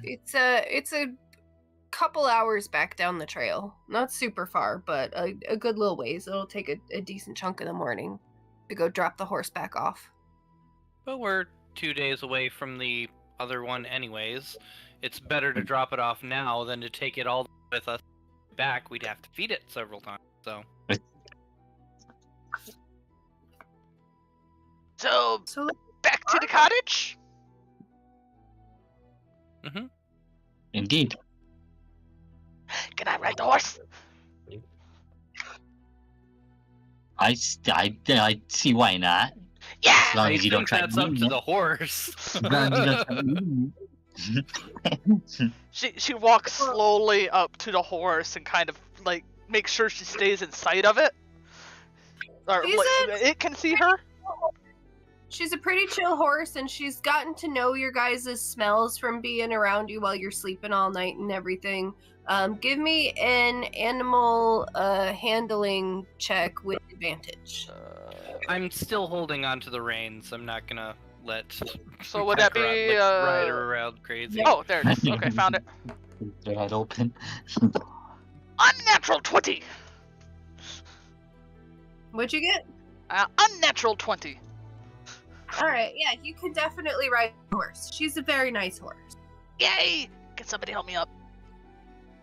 It's a couple hours back down the trail. Not super far, but a good little ways. It'll take a decent chunk of the morning to go drop the horse back off. but we're 2 days away from the other one anyways. It's better to drop it off now than to take it all with us back. We'd have to feed it several times, so. So back to the cottage? Mm-hmm. Indeed. Can I ride the horse? I see why not. Yeah. As long I as you don't think try that's to up eat to it. the horse. As long as you don't try to eat it. She walks slowly up to the horse and kind of like makes sure she stays in sight of it, or She's like, a- it can see her. She's a pretty chill horse, and she's gotten to know your guys' smells from being around you while you're sleeping all night and everything. Give me an animal handling check with advantage. I'm still holding on to the reins. I'm not gonna let. So would that Kakarot, be, ride her around crazy? Oh, there it is. Okay, found it. Their head open. Unnatural 20. What'd you get? Unnatural 20. All right, yeah, you can definitely ride a horse. She's a very nice horse. Yay! Can somebody help me up?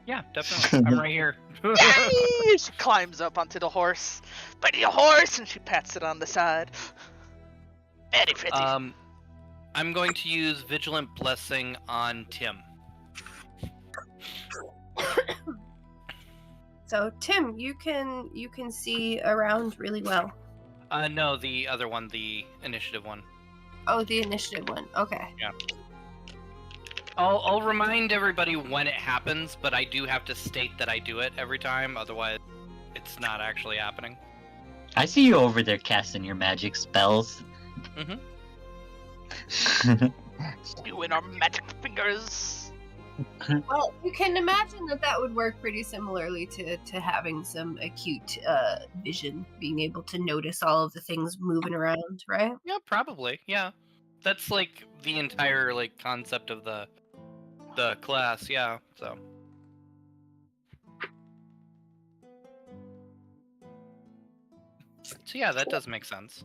Yeah, definitely. I'm right here. Yay! She climbs up onto the horse. But your horse, and she pats it on the side. Very pretty. I'm going to use Vigilant Blessing on Tim. So Tim, you can see around really well. No, the other one, the initiative one. Oh, the initiative one. Okay. Yeah. I'll remind everybody when it happens, but I do have to state that I do it every time, otherwise it's not actually happening. I see you over there casting your magic spells. Mm-hmm. You and our magic fingers. Well, you can imagine that would work pretty similarly to having some acute vision, being able to notice all of the things moving around, right? Yeah, probably. Yeah, that's like the entire like concept of the class. Yeah. So yeah, that does make sense.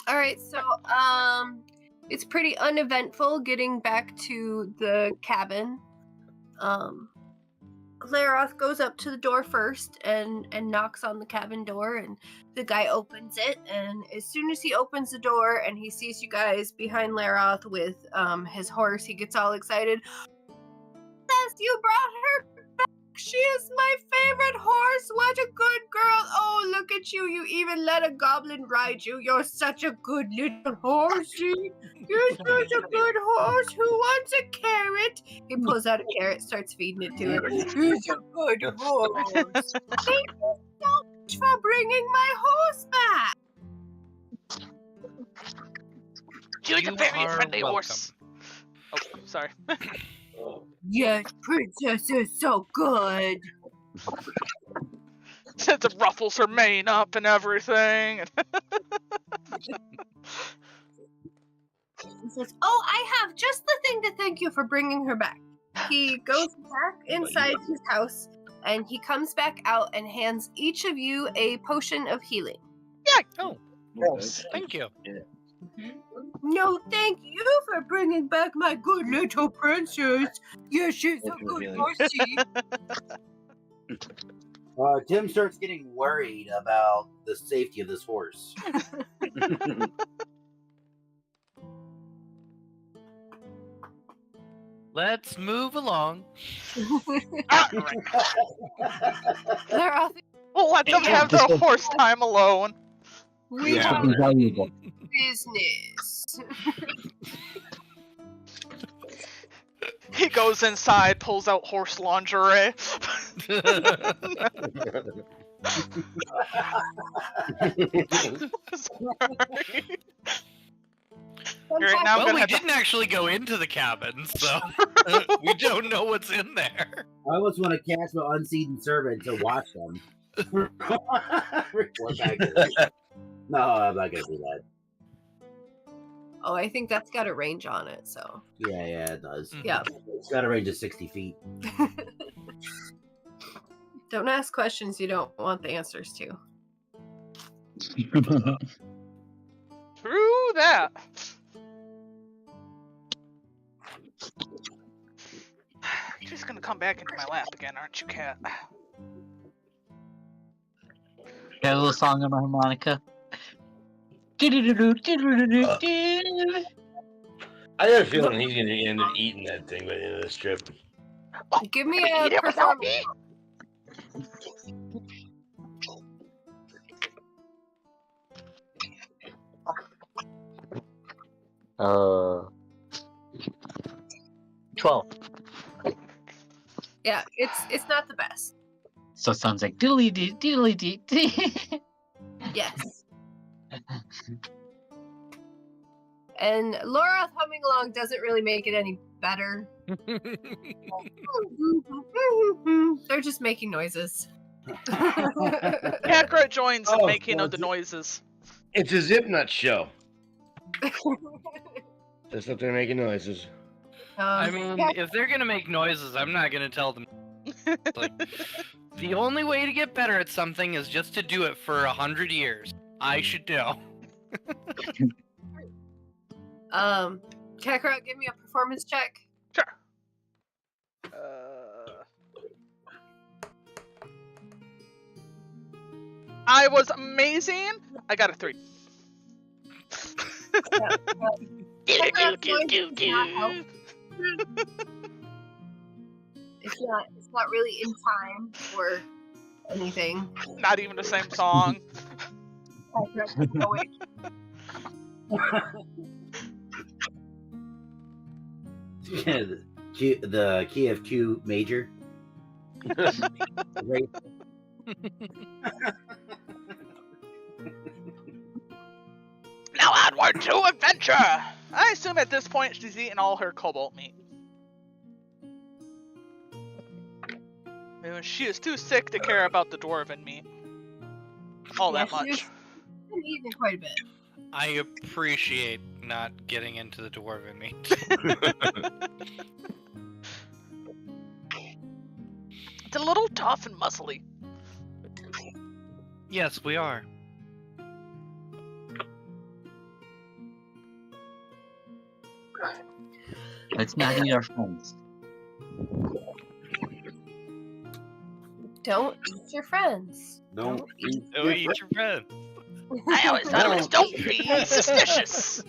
All right, so it's pretty uneventful getting back to the cabin. Laroth goes up to the door first and knocks on the cabin door, and the guy opens it. And as soon as he opens the door and he sees you guys behind Laroth with his horse, he gets all excited. Yes, you brought her back. She is my favorite horse. What a good girl. Oh, look at you. You even let a goblin ride you. You're such a good little horsey. You're such a good horse. Who wants a carrot? He pulls out a carrot, starts feeding it to it. He's a good horse. Thank you so much for bringing my horse back. You're You a very are friendly welcome. horse. Oh, sorry. Yes, princess is so good. Since it ruffles her mane up and everything. He says, "Oh, I have just the thing to thank you for bringing her back." He goes back inside his house, and he comes back out and hands each of you a potion of healing. Oh, thank you. No, thank you for bringing back my good little princess. Yes, she's a good horsey. Tim starts getting worried about the safety of this horse. Let's move along. They're off. We'll let them have their horse time alone. We Yeah. have Valuable. business. He goes inside, pulls out horse lingerie. Sorry. Alright, now I'm Well, gonna we have to... didn't actually go into the cabin, so we don't know what's in there. I almost want to cast my unseen servant to watch them. Report back to them. No, I'm not gonna do that. Oh, I think that's got a range on it, so. Yeah, it does. Yeah. It's got a range of 60 feet. Don't ask questions you don't want the answers to. True that. You're just gonna come back into my lap again, aren't you, cat? Got a little song on my harmonica. I have a feeling he's gonna end up eating that thing by the end of this trip. Give me Eat a it without performance. Uh, 12. Yeah, it's not the best. So it sounds like diddly dee diddly dee dee. Yes. And Laura humming along doesn't really make it any better. They're just making noises. Kakarot joins in Oh, making of the well, noises. It's a Zip Nut show. Just up there making noises. I mean, if they're gonna make noises, I'm not gonna tell them. Like, the only way to get better at something is just to do it for 100 years. I should know. Kakarot, give me a performance check. Sure. I was amazing. I got a 3. It's not really in time or anything. Not even the same song. The key of Q major. Great. Now onward to adventure! I assume at this point she's eaten all her cobalt meat. And she is too sick to care about the dwarven meat. All that much. She's been eating quite a bit. I appreciate not getting into the dwarven meat. It's a little tough and muscly. Yes, we are. Let's not eat our friends. Don't eat your friends. Don't eat Oh, eat your friend. I always thought it was don't be suspicious.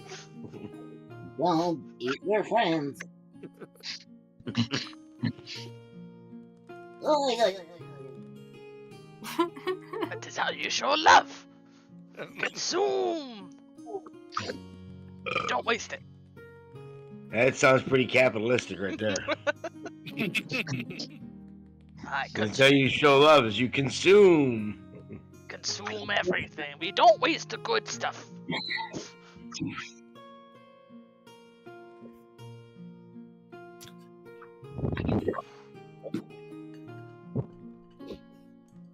Don't eat your friends. That is how you show love. Consume. Don't waste it. That sounds pretty capitalistic right there. That's how you show love, is you consume. Consume everything. We don't waste the good stuff.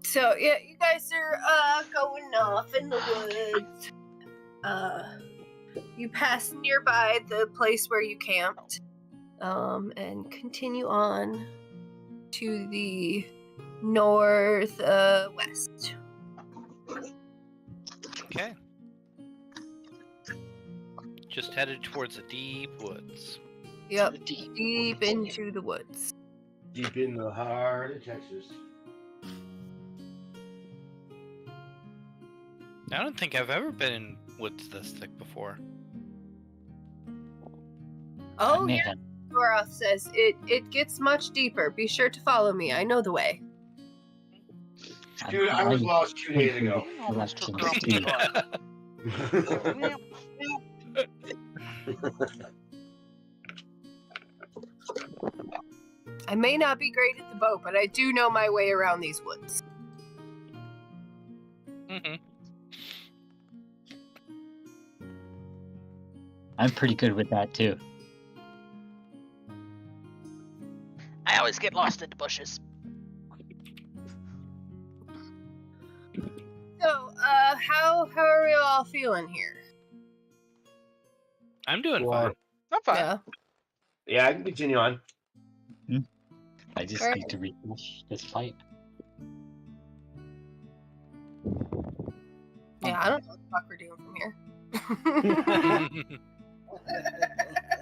So yeah, you guys are going off in the woods. You pass nearby the place where you camped, and continue on to the northwest. Okay. Just headed towards the deep woods. Yep, deep into the woods. Deep in the heart of Texas. I don't think I've ever been in woods this thick before. Oh yeah, Goroth says it gets much deeper. Be sure to follow me. I know the way. Dude, I was lost 2 days ago. I may not be great at the boat, but I do know my way around these woods. Mm-hmm. I'm pretty good with that too. I always get lost in the bushes. So, how are we all feeling here? I'm doing Well, fine. I'm fine. Yeah. Yeah, I can continue on. I just Alright. need to refresh this fight. Yeah, I don't know what the fuck we're doing from here.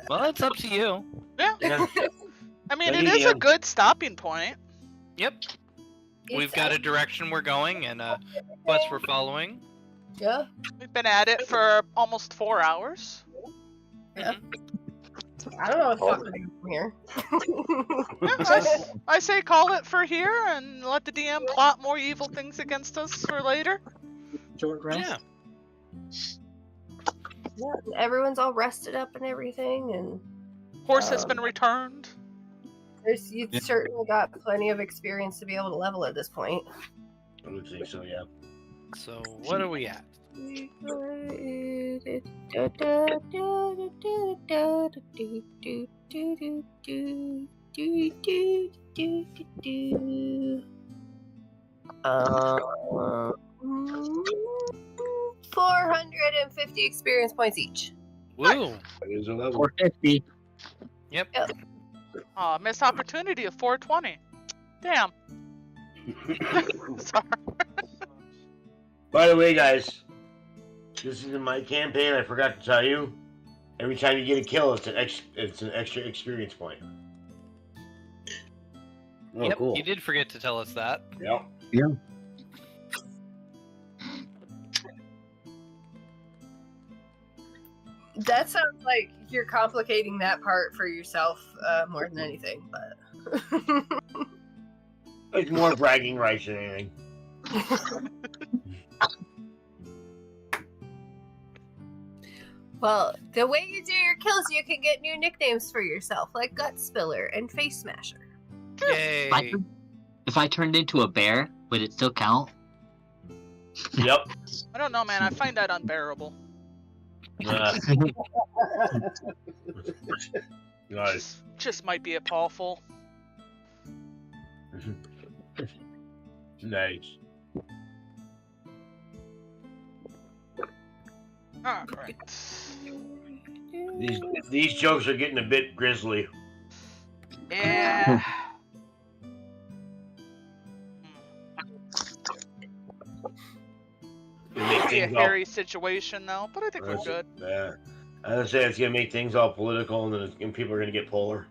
Well, it's up to you. Yeah. Yeah. I mean, But it is a yeah. good stopping point. Yep. We've got a direction we're going and a quest we're following. Yeah. We've been at it for almost 4 hours. Yeah. I don't know what the fuck we're doing from here. I say call it for here and let the DM plot more evil things against us for later. Short rest. Yeah. Yeah, everyone's all rested up and everything, and Horse has been returned. you've certainly got plenty of experience to be able to level at this point. I would think so, yeah. So what are we at? Uh, 450 experience points each. Woo! There's a level. 450. Yep. Missed opportunity of 420. Damn. Sorry. By the way, guys, this is in my campaign. I forgot to tell you. Every time you get a kill, it's an extra experience point. Oh, Yep, cool. you did forget to tell us that. Yep. That sounds like you're complicating that part for yourself more than anything, but It's more bragging rights than anything. well, the way you do your kills, you can get new nicknames for yourself, like Gut Spiller and Face Smasher. Yay! If I turned into a bear, would it still count? Yep. I don't know, man. I find that unbearable. Nice. Just might be a Paulful. Nice. Alright. These jokes are getting a bit grisly. Yeah. It'd be a hairy situation, though, but I think we're good. Yeah. I was gonna say it's gonna make things all political, and then people are gonna get polar.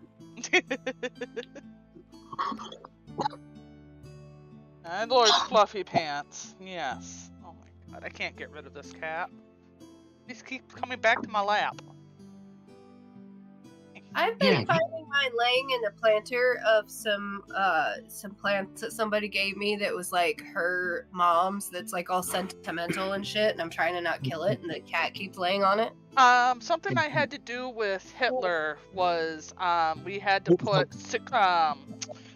And Lord Fluffy Pants. Yes. Oh my god, I can't get rid of this cat. These keep coming back to my lap. I've been finding mine laying in a planter of some plants that somebody gave me that was like her mom's, that's like all sentimental and shit, and I'm trying to not kill it, and the cat keeps laying on it. Something I had to do with Hitler was we had to put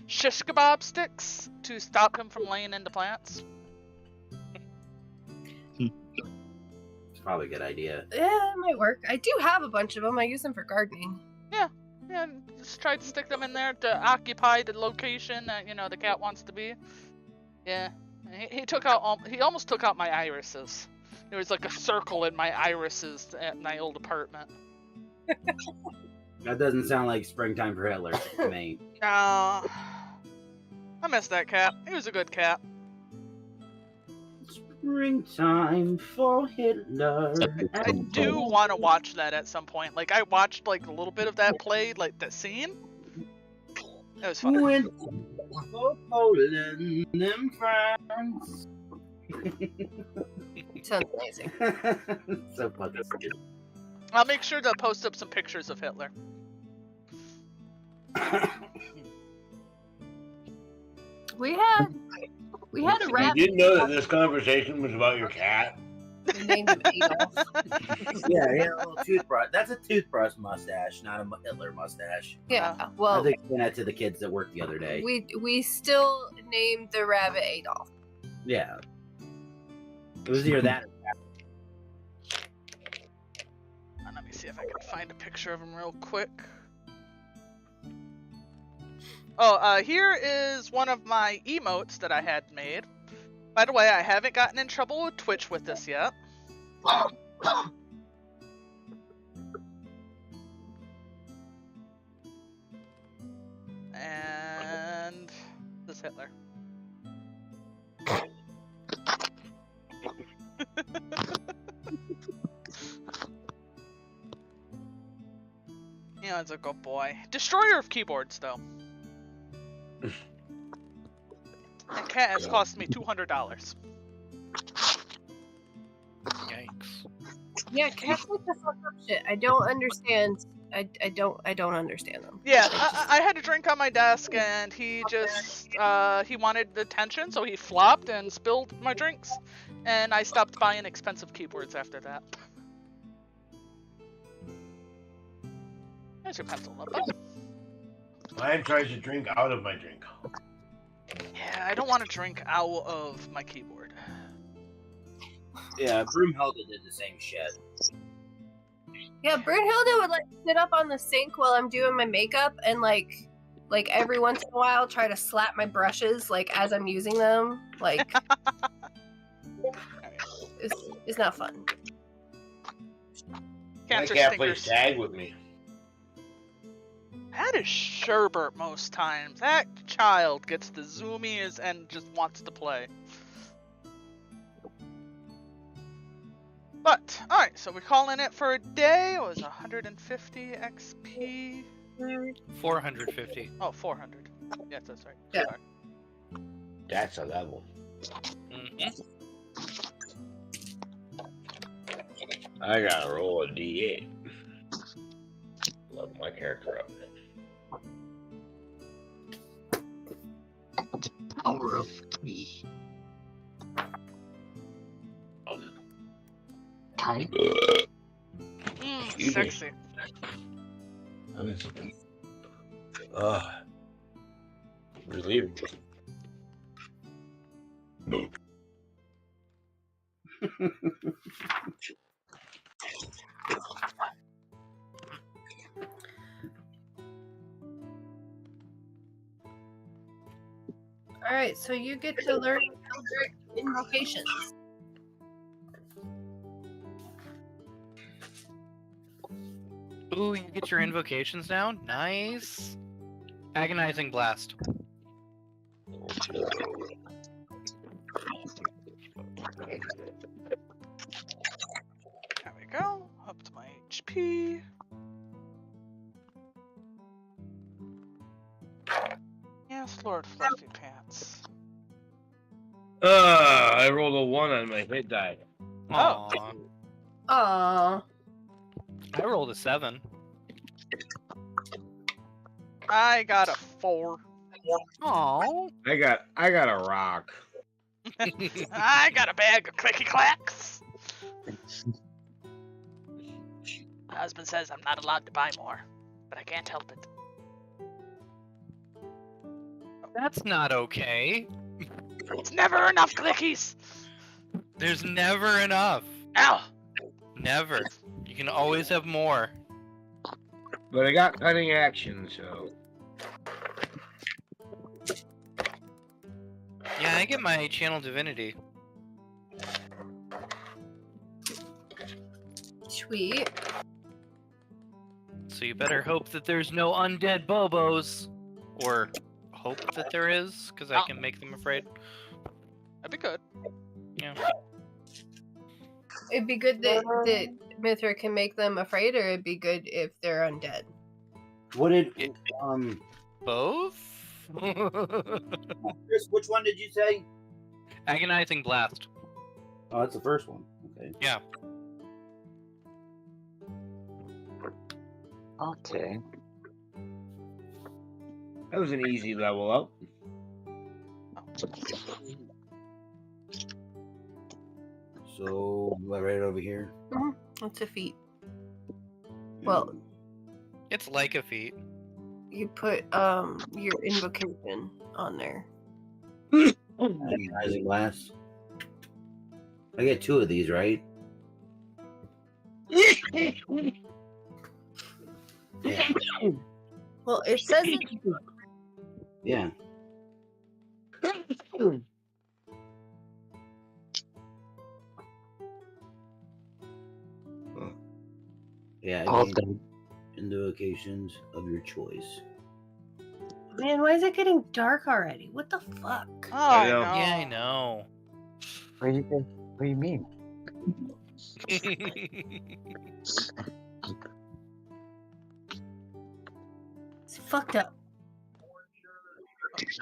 shish kebab sticks to stop him from laying into plants. It's probably a good idea. Yeah, it might work. I do have a bunch of them. I use them for gardening. Yeah, just tried to stick them in there to occupy the location that the cat wants to be. Yeah, he took out he almost took out my irises. There was like a circle in my irises at my old apartment. That doesn't sound like springtime for Hitler to me. I miss that cat. He was a good cat. Springtime for Hitler. I do want to watch that at some point. Like I watched like a little bit of that play, like that scene. That was fun. Went for Poland and France. Sounds amazing. So fucking good. I'll make sure to post up some pictures of Hitler. We had a You rabbit didn't know that this conversation was about your cat? named Adolf. Yeah, he had a little toothbrush. That's a toothbrush mustache, not a Hitler mustache. Yeah, I well, was explaining that to the kids that worked the other day. we still named the rabbit Adolf. Yeah. It was either that or Let me see if I can find a picture of him real quick. Oh, here is one of my emotes that I had made. By the way, I haven't gotten in trouble with Twitch with this yet. And this is Hitler. Yeah, it's a good boy. Destroyer of keyboards, though. And cat has cost me $200. Yikes. Yeah, cats like to fuck up shit. I don't understand. I don't understand them. Yeah, I had a drink on my desk, and he just he wanted attention, so he flopped and spilled my drinks, and I stopped buying expensive keyboards after that. There's your pencil, Lubba. Lion tries to drink out of my drink. Yeah, I don't want to drink out of my keyboard. Yeah, Broomhilda did the same shit. Yeah, Brunhilde would like sit up on the sink while I'm doing my makeup and like every once in a while try to slap my brushes like as I'm using them. Like it's not fun. Cats My are cat plays stinkers. tag with me. That is Sherbert most times. That child gets the zoomies and just wants to play. But, alright, so we're calling it for a day. It was 150 XP. 450. Oh, 400. Yes, that's right. Yeah. Sorry. That's a level. Mm-hmm. I gotta roll a D8. Love my character up. Power of 3. Time. Sexy. Relieved. All right, so you get to learn Eldritch invocations. Ooh, you get your invocations down? Nice. Agonizing Blast. There we go. Up to my HP. Yes, Lord Fluffy Pants. I rolled a 1 on my hit die. Aww. Aww. I rolled a 7. I got a 4. Aww. I got a rock. I got a bag of clicky clacks. My husband says I'm not allowed to buy more, but I can't help it. That's not okay. It's never enough clickies. There's never enough. Ow! Never. You can always have more. But I got cutting action, so. Yeah, I get my channel divinity. Sweet. So you better hope that there's no undead Bobos. Or hope that there is, because I can make them afraid. That'd be good. Yeah. It'd be good that Mithra can make them afraid, or it'd be good if they're undead. What did Both? Chris, which one did you say? Agonizing Blast. Oh, that's the first one. Okay. Yeah. Okay. That was an easy level up. So, right over here. It's a feat. Well, It's like a feat. you put your invocation on there. Agonizing Blast. I get 2 of these, right? Yeah. Well, it says it. Yeah. Yeah, I mean, invocations of your choice. Man, why is it getting dark already? What the fuck? Oh, I know. no. Yeah, I know. What do you mean? It's fucked up.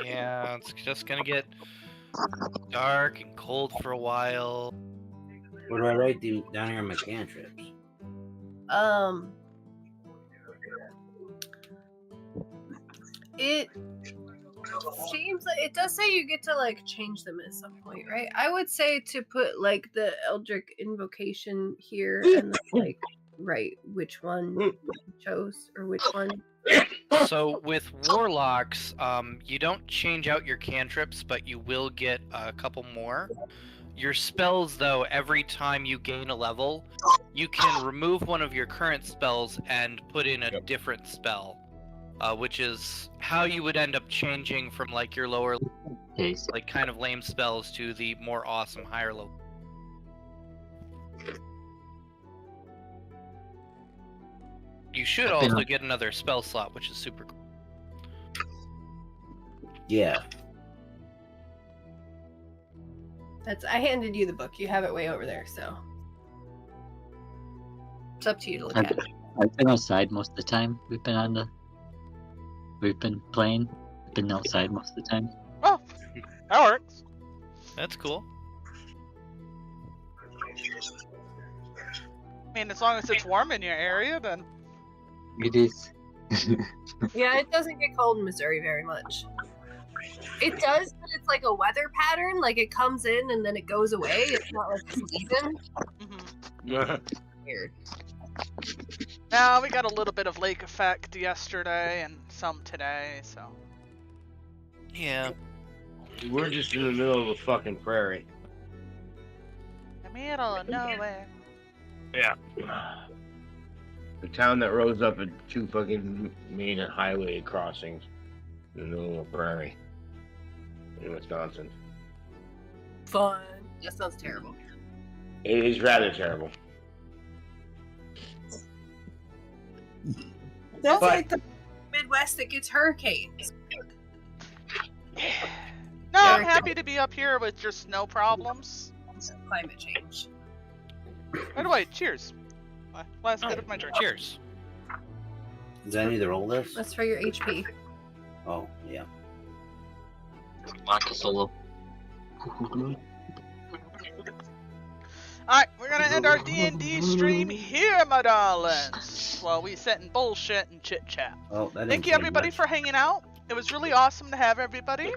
Yeah, it's just gonna get dark and cold for a while. What do I write down here in my cantrips? It seems like it does say you get to like change them at some point, right? I would say to put like the Eldritch invocation here and then, like write which one you chose or which one. So with warlocks, you don't change out your cantrips, but you will get a couple more. Your spells, though, every time you gain a level, you can remove one of your current spells and put in a different spell, which is how you would end up changing from like your lower, like kind of lame spells to the more awesome higher level. You should also get another spell slot, which is super cool. Yeah. I handed you the book. You have it way over there, so it's up to you to look at. I've been outside most of the time. We've been playing. We've been outside most of the time. Oh, that works. That's cool. I mean, as long as it's warm in your area, then. It is. Yeah, it doesn't get cold in Missouri very much. It does, but it's like a weather pattern. Like it comes in and then it goes away. It's not like season. Weird. Now we got a little bit of lake effect yesterday and some today, so. Yeah. We're just in the middle of a fucking prairie. The middle of nowhere. Yeah. The town that rose up at 2 fucking main highway crossings in the middle of a prairie in Wisconsin. Fun. That sounds terrible. It is rather terrible. That's like the Midwest that gets hurricanes. No, I'm happy to be up here with just no problems. Climate change. By the way, cheers. Last bit of my drink. Cheers. Does I need to roll this? That's for your HP. Oh, yeah. Mark a solo. Alright, we're gonna end our D&D stream here, my darlings, while we sit and bullshit and chit-chat. Oh, that Thank didn't you, say everybody, much. for hanging out. It was really awesome to have everybody.